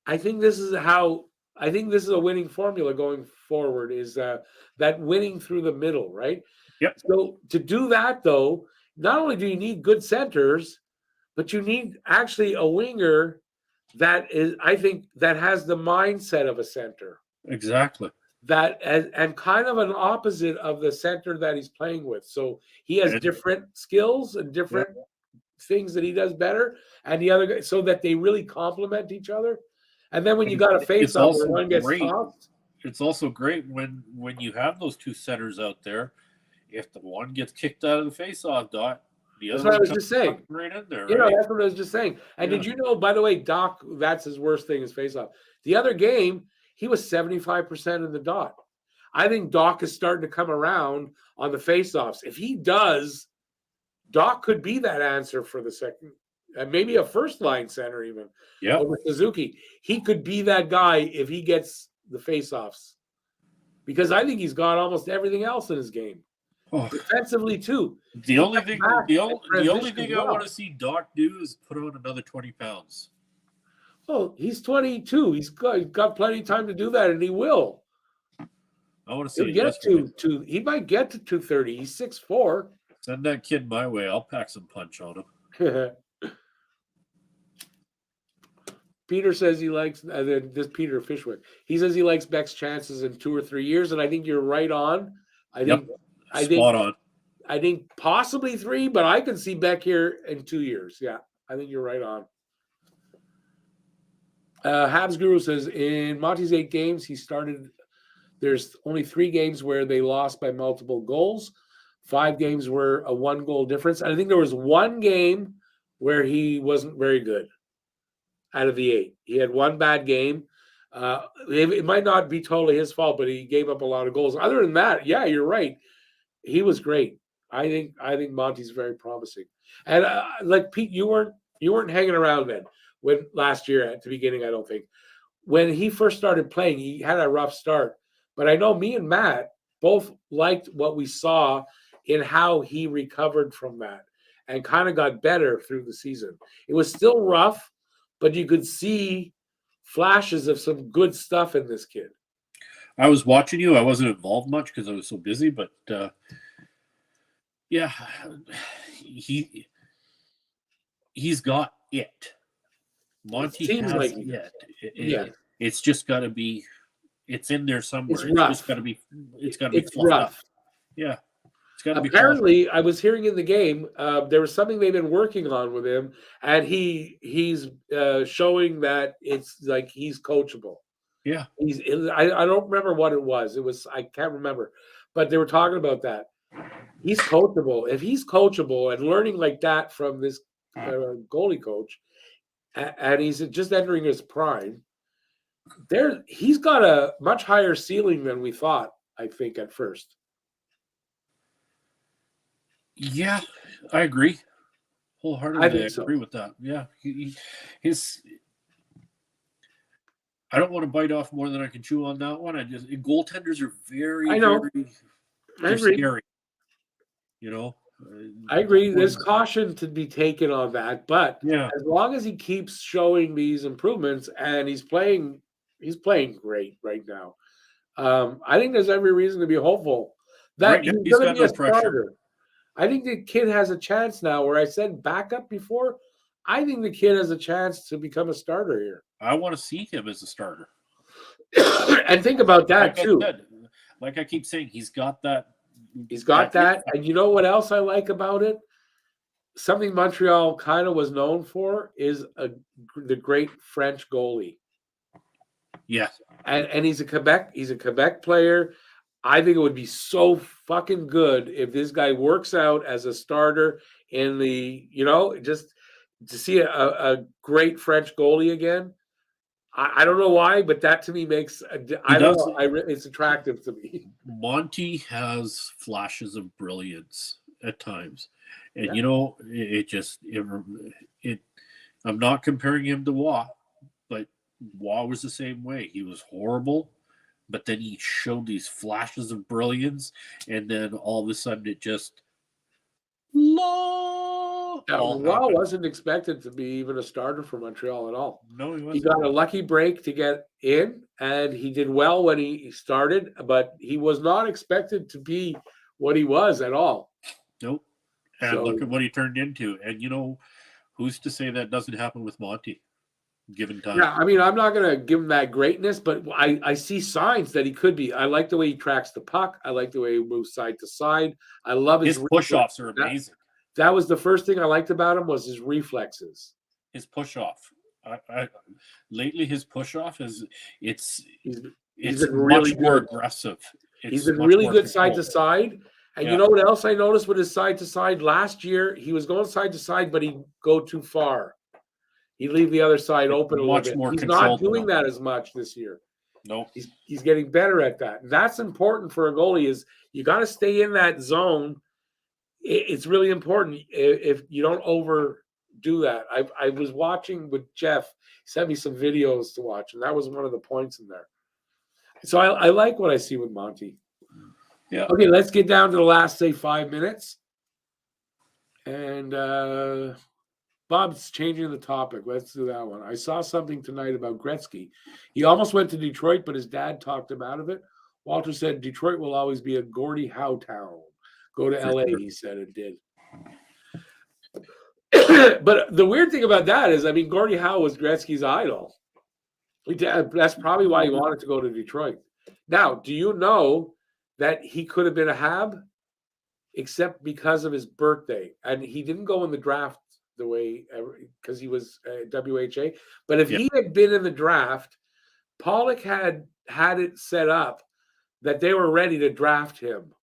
[SPEAKER 1] I think this is a winning formula going forward. Is that winning through the middle, right?
[SPEAKER 2] Yep.
[SPEAKER 1] So to do that, though, not only do you need good centers, but you need actually a winger that has the mindset of a center.
[SPEAKER 2] Exactly.
[SPEAKER 1] And kind of an opposite of the center that he's playing with. So he has different skills and different things that he does better, and the other guy, so that they really complement each other. And then when you got a face-off where one gets tossed,
[SPEAKER 2] it's also great when you have those two centers out there. If the one gets kicked out of the face-off dot, the other
[SPEAKER 1] that's what I was just saying.
[SPEAKER 2] Right in there,
[SPEAKER 1] right? That's what I was just saying. And did you know, by the way, Doc, that's his worst thing is face-off. The other game, he was 75% in the dot. I think Doc is starting to come around on the face-offs. If he does, Doc could be that answer for the second, and maybe a first-line center even.
[SPEAKER 2] Yeah.
[SPEAKER 1] Over Suzuki. He could be that guy if he gets the face-offs. Because I think he's got almost everything else in his game. Defensively too.
[SPEAKER 2] The only thing I want to see Doc do is put on another 20 pounds.
[SPEAKER 1] Oh, he's 22. He's got plenty of time to do that, and he will.
[SPEAKER 2] I want to see.
[SPEAKER 1] He might get to 230. He's 6'4".
[SPEAKER 2] Send that kid my way. I'll pack some punch on him.
[SPEAKER 1] Peter says he likes this Peter Fishwick. He says he likes Beck's chances in 2 or 3 years, and I think you're right on.
[SPEAKER 2] Spot on.
[SPEAKER 1] I think possibly 3, but I can see Beck here in 2 years. Yeah, I think you're right on. Habs Guru says in Monty's 8 games, he started. There's only 3 games where they lost by multiple goals. 5 games were a 1-goal difference. And I think there was 1 game where he wasn't very good out of the 8. He had 1 bad game. It might not be totally his fault, but he gave up a lot of goals. Other than that, yeah, you're right. He was great. I think Monty's very promising. And like Pete, you weren't hanging around then when last year at the beginning. I don't think when he first started playing, he had a rough start. But I know me and Matt both liked what we saw in how he recovered from that and kind of got better through the season. It was still rough, but you could see flashes of some good stuff in this kid.
[SPEAKER 2] I was watching you. I wasn't involved much because I was so busy, but yeah, he's got it. Monty
[SPEAKER 1] Seems
[SPEAKER 2] has
[SPEAKER 1] like
[SPEAKER 2] it. It's just got to be. It's in there somewhere.
[SPEAKER 1] It's rough.
[SPEAKER 2] Just got to be. It's got to be.
[SPEAKER 1] It's rough.
[SPEAKER 2] Up. Yeah, it's got to be.
[SPEAKER 1] Apparently, I was hearing in the game there was something they've been working on with him, and he's showing that it's like he's coachable.
[SPEAKER 2] Yeah,
[SPEAKER 1] I don't remember what it was. I can't remember, but they were talking about that. He's coachable. If he's coachable and learning like that from this goalie coach, and he's just entering his prime, he's got a much higher ceiling than we thought. I think at first.
[SPEAKER 2] Yeah, I agree. Wholeheartedly,
[SPEAKER 1] I think so.
[SPEAKER 2] agree with that. Yeah, I don't want to bite off more than I can chew on that one. Goaltenders are very,
[SPEAKER 1] I know. I agree.
[SPEAKER 2] Scary. You know.
[SPEAKER 1] I agree. There's caution to be taken on that, but as long as he keeps showing these improvements and he's playing great right now. I think there's every reason to be hopeful that he's going to be a starter. I think the kid has a chance now. Where I said backup before, I think the kid has a chance to become a starter here.
[SPEAKER 2] I want to see him as a starter.
[SPEAKER 1] And think about that too.
[SPEAKER 2] Like I keep saying, he's got that.
[SPEAKER 1] He's got that. And you know what else I like about it? Something Montreal kind of was known for is the great French goalie.
[SPEAKER 2] Yeah.
[SPEAKER 1] And he's a Quebec player. I think it would be so fucking good if this guy works out as a starter in the, just to see a great French goalie again. I don't know why, but that to me makes it's attractive to me.
[SPEAKER 2] Monty has flashes of brilliance at times, and I'm not comparing him to Waugh, but Waugh was the same way. He was horrible, but then he showed these flashes of brilliance, and then all of a sudden it just.
[SPEAKER 1] Waugh wasn't expected to be even a starter for Montreal at all.
[SPEAKER 2] No, he wasn't.
[SPEAKER 1] He got a lucky break to get in, and he did well when he started, but he was not expected to be what he was at all.
[SPEAKER 2] Nope. And look at what he turned into. And, who's to say that doesn't happen with Monty, given time?
[SPEAKER 1] Yeah, I mean, I'm not going to give him that greatness, but I see signs that he could be. I like the way he tracks the puck. I like the way he moves side to side. I love his
[SPEAKER 2] push-offs are amazing.
[SPEAKER 1] That was the first thing I liked about him was his reflexes.
[SPEAKER 2] His push-off. Lately, his push-off is it's
[SPEAKER 1] really
[SPEAKER 2] much more aggressive.
[SPEAKER 1] He's been really good side to side. And you know what else I noticed with his side to side? Last year, he was going side to side, but he'd go too far. He'd leave the other side open a little bit. He's not doing that as much this year.
[SPEAKER 2] No.
[SPEAKER 1] He's getting better at that. And that's important for a goalie is you got to stay in that zone. It's really important if you don't overdo that. I was watching with Jeff. He sent me some videos to watch, and that was one of the points in there. So I like what I see with Monty.
[SPEAKER 2] Yeah.
[SPEAKER 1] Okay, let's get down to the last, say, 5 minutes. And Bob's changing the topic. Let's do that one. I saw something tonight about Gretzky. He almost went to Detroit, but his dad talked him out of it. Walter said Detroit will always be a Gordie Howe town. Go to LA, he said it did. But the weird thing about that is, I mean, Gordie Howe was Gretzky's idol. That's probably why he wanted to go to Detroit. Now, do you know that he could have been a Hab, except because of his birthday? And he didn't go in the draft the way, because he was WHA. But if he had been in the draft, Pollock had it set up that they were ready to draft him.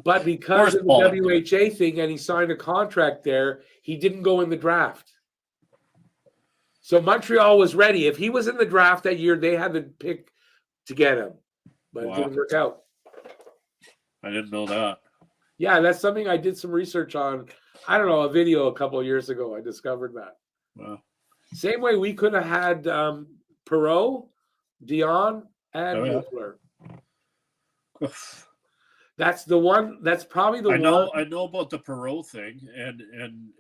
[SPEAKER 1] But because of the WHA thing and he signed a contract there, he didn't go in the draft. So Montreal was ready. If he was in the draft that year, they had the pick to get him, but
[SPEAKER 2] Wow.
[SPEAKER 1] it didn't work out.
[SPEAKER 2] I didn't know that.
[SPEAKER 1] Yeah, that's something I did some research on. I don't know, a video a couple of years ago. I discovered that.
[SPEAKER 2] Wow.
[SPEAKER 1] Same way we could have had Perreault, Dion, and
[SPEAKER 2] Oh, yeah.
[SPEAKER 1] Lafleur. That's the one. That's probably the one.
[SPEAKER 2] I know about the Perreault thing and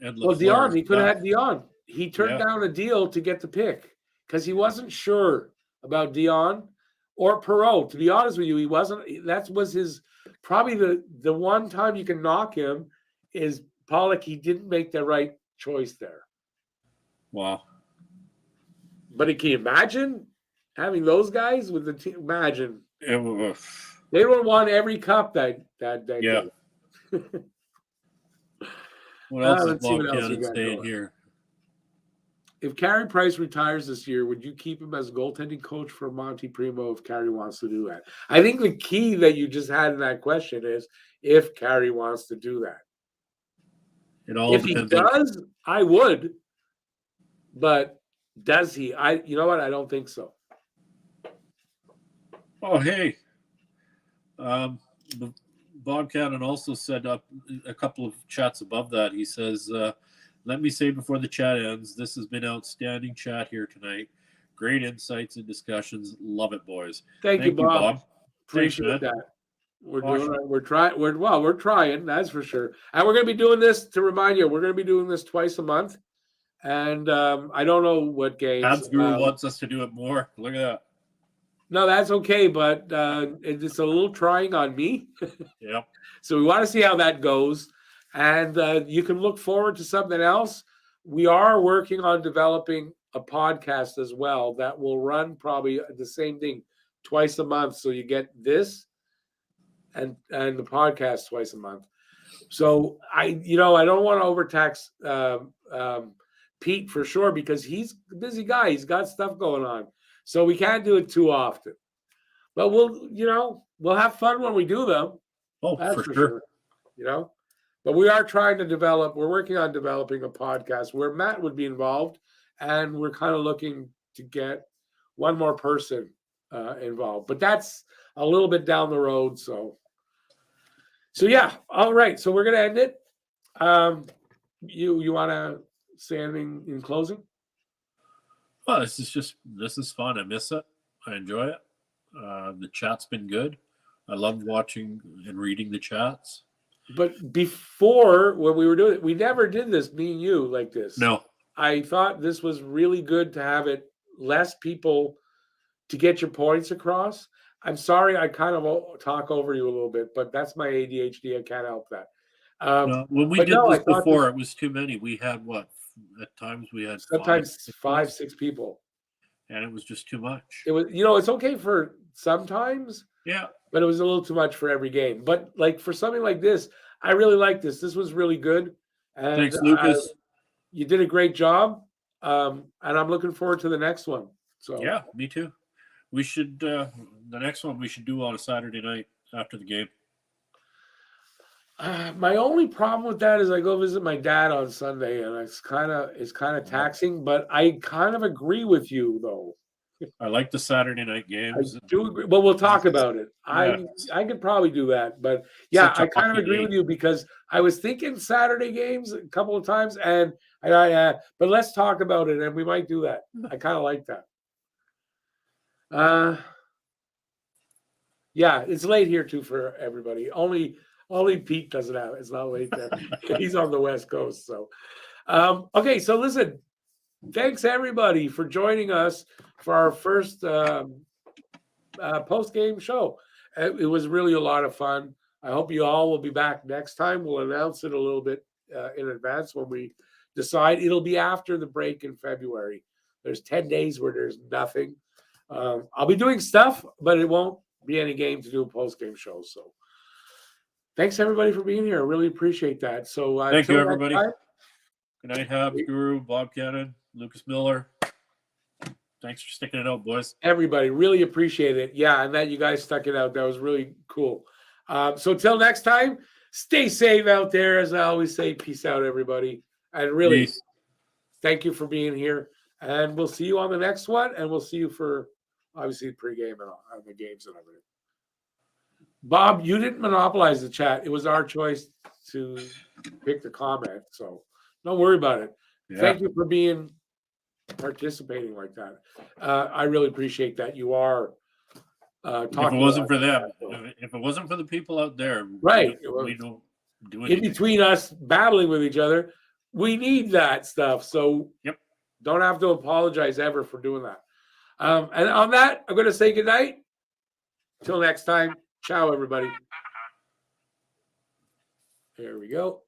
[SPEAKER 1] Well,
[SPEAKER 2] Lafleur.
[SPEAKER 1] Dion, he could have had Dion. He turned down a deal to get the pick because he wasn't sure about Dion or Perreault. To be honest with you, he wasn't. That was his probably the one time you can knock him is Pollock. He didn't make the right choice there.
[SPEAKER 2] Wow.
[SPEAKER 1] But can you imagine having those guys with the team? Imagine
[SPEAKER 2] It was,
[SPEAKER 1] they would have won every cup that
[SPEAKER 2] yeah.
[SPEAKER 1] game.
[SPEAKER 2] What else is
[SPEAKER 1] let's see what else we
[SPEAKER 2] Bob
[SPEAKER 1] got
[SPEAKER 2] staying
[SPEAKER 1] going.
[SPEAKER 2] here?
[SPEAKER 1] If Carey Price retires this year, would you keep him as goaltending coach for Monty Primo if Carey wants to do that? I think the key that you just had in that question is if Carey wants to do that.
[SPEAKER 2] It all
[SPEAKER 1] If he
[SPEAKER 2] depends
[SPEAKER 1] does, I would. But does he? You know what? I don't think so.
[SPEAKER 2] Oh, hey. Bob Cannon also set up a couple of chats above that. He says, let me say before the chat ends, this has been outstanding chat here tonight. Great insights and discussions. Love it, boys.
[SPEAKER 1] Thank you, Bob. Appreciate
[SPEAKER 2] Thanks,
[SPEAKER 1] that. We're
[SPEAKER 2] awesome.
[SPEAKER 1] doing. We're trying. We're trying. That's for sure. And we're going to be doing this to remind you. We're going to be doing this twice a month. And I don't know what games.
[SPEAKER 2] Habs Guru wants us to do it more. Look at that.
[SPEAKER 1] No, that's okay, but it's a little trying on me.
[SPEAKER 2] Yep.
[SPEAKER 1] So we want to see how that goes. And you can look forward to something else. We are working on developing a podcast as well that will run probably the same thing twice a month. So you get this and the podcast twice a month. So I don't want to overtax Pete for sure because he's a busy guy. He's got stuff going on. So we can't do it too often. But we'll have fun when we do them.
[SPEAKER 2] Oh,
[SPEAKER 1] that's
[SPEAKER 2] for sure.
[SPEAKER 1] But we are we're working on developing a podcast where Matt would be involved, and we're kind of looking to get one more person involved. But that's a little bit down the road. So yeah. All right. So we're going to end it. You want to say anything in closing?
[SPEAKER 2] Well, this is fun. I miss it. I enjoy it. The chat's been good. I love watching and reading the chats.
[SPEAKER 1] But before, when we were doing it, we never did this, me and you, like this.
[SPEAKER 2] No.
[SPEAKER 1] I thought this was really good to have it less people to get your points across. I'm sorry, I kind of talk over you a little bit, but that's my ADHD. I can't help that.
[SPEAKER 2] When we did this before, it was too many. We had what? At times we had
[SPEAKER 1] sometimes five, six people.
[SPEAKER 2] And it was just too much.
[SPEAKER 1] It was, it's okay for sometimes.
[SPEAKER 2] Yeah.
[SPEAKER 1] But it was a little too much for every game. But like for something like this, I really like this. This was really good. And
[SPEAKER 2] thanks, Lucas.
[SPEAKER 1] You did a great job. And I'm looking forward to the next one. So
[SPEAKER 2] yeah, me too. We should the next one we should do on a Saturday night after the game.
[SPEAKER 1] My only problem with that is I go visit my dad on Sunday, and it's kind of taxing. But I kind of agree with you, though.
[SPEAKER 2] I like the Saturday night games.
[SPEAKER 1] I do agree. Well, we'll talk about it. Yeah. I could probably do that, but yeah, I kind of agree with you because I was thinking Saturday games a couple of times, and but let's talk about it, and we might do that. I kind of like that. Yeah, it's late here too for everybody. Only Pete doesn't have it. It's not late there. He's on the West Coast. So, okay. So listen, thanks everybody for joining us for our first post-game show. It was really a lot of fun. I hope you all will be back next time. We'll announce it a little bit in advance when we decide. It'll be after the break in February. There's 10 days where there's nothing. I'll be doing stuff, but it won't be any game to do a post-game show. So thanks everybody for being here. I really appreciate that. So
[SPEAKER 2] thank you, everybody. Good night, Habs Guru, Bob Cannon, Lucas Miller. Thanks for sticking it out, boys.
[SPEAKER 1] Everybody, really appreciate it. Yeah, and that you guys stuck it out. That was really cool. So till next time, stay safe out there. As I always say, peace out, everybody. And really, thank you for being here. And we'll see you on the next one. And we'll see you for obviously pregame and all, and the games and everything. Bob, you didn't monopolize the chat. It was our choice to pick the comment. So don't worry about it.
[SPEAKER 2] Yeah.
[SPEAKER 1] Thank you for participating like that. I really appreciate that. You are talking.
[SPEAKER 2] If it wasn't for them, if it wasn't for the people out there,
[SPEAKER 1] right,
[SPEAKER 2] we don't do
[SPEAKER 1] in
[SPEAKER 2] anything.
[SPEAKER 1] between us battling with each other, we need that stuff. So don't have to apologize ever for doing that. And on that, I'm going to say goodnight. Till next time. Ciao, everybody. There we go.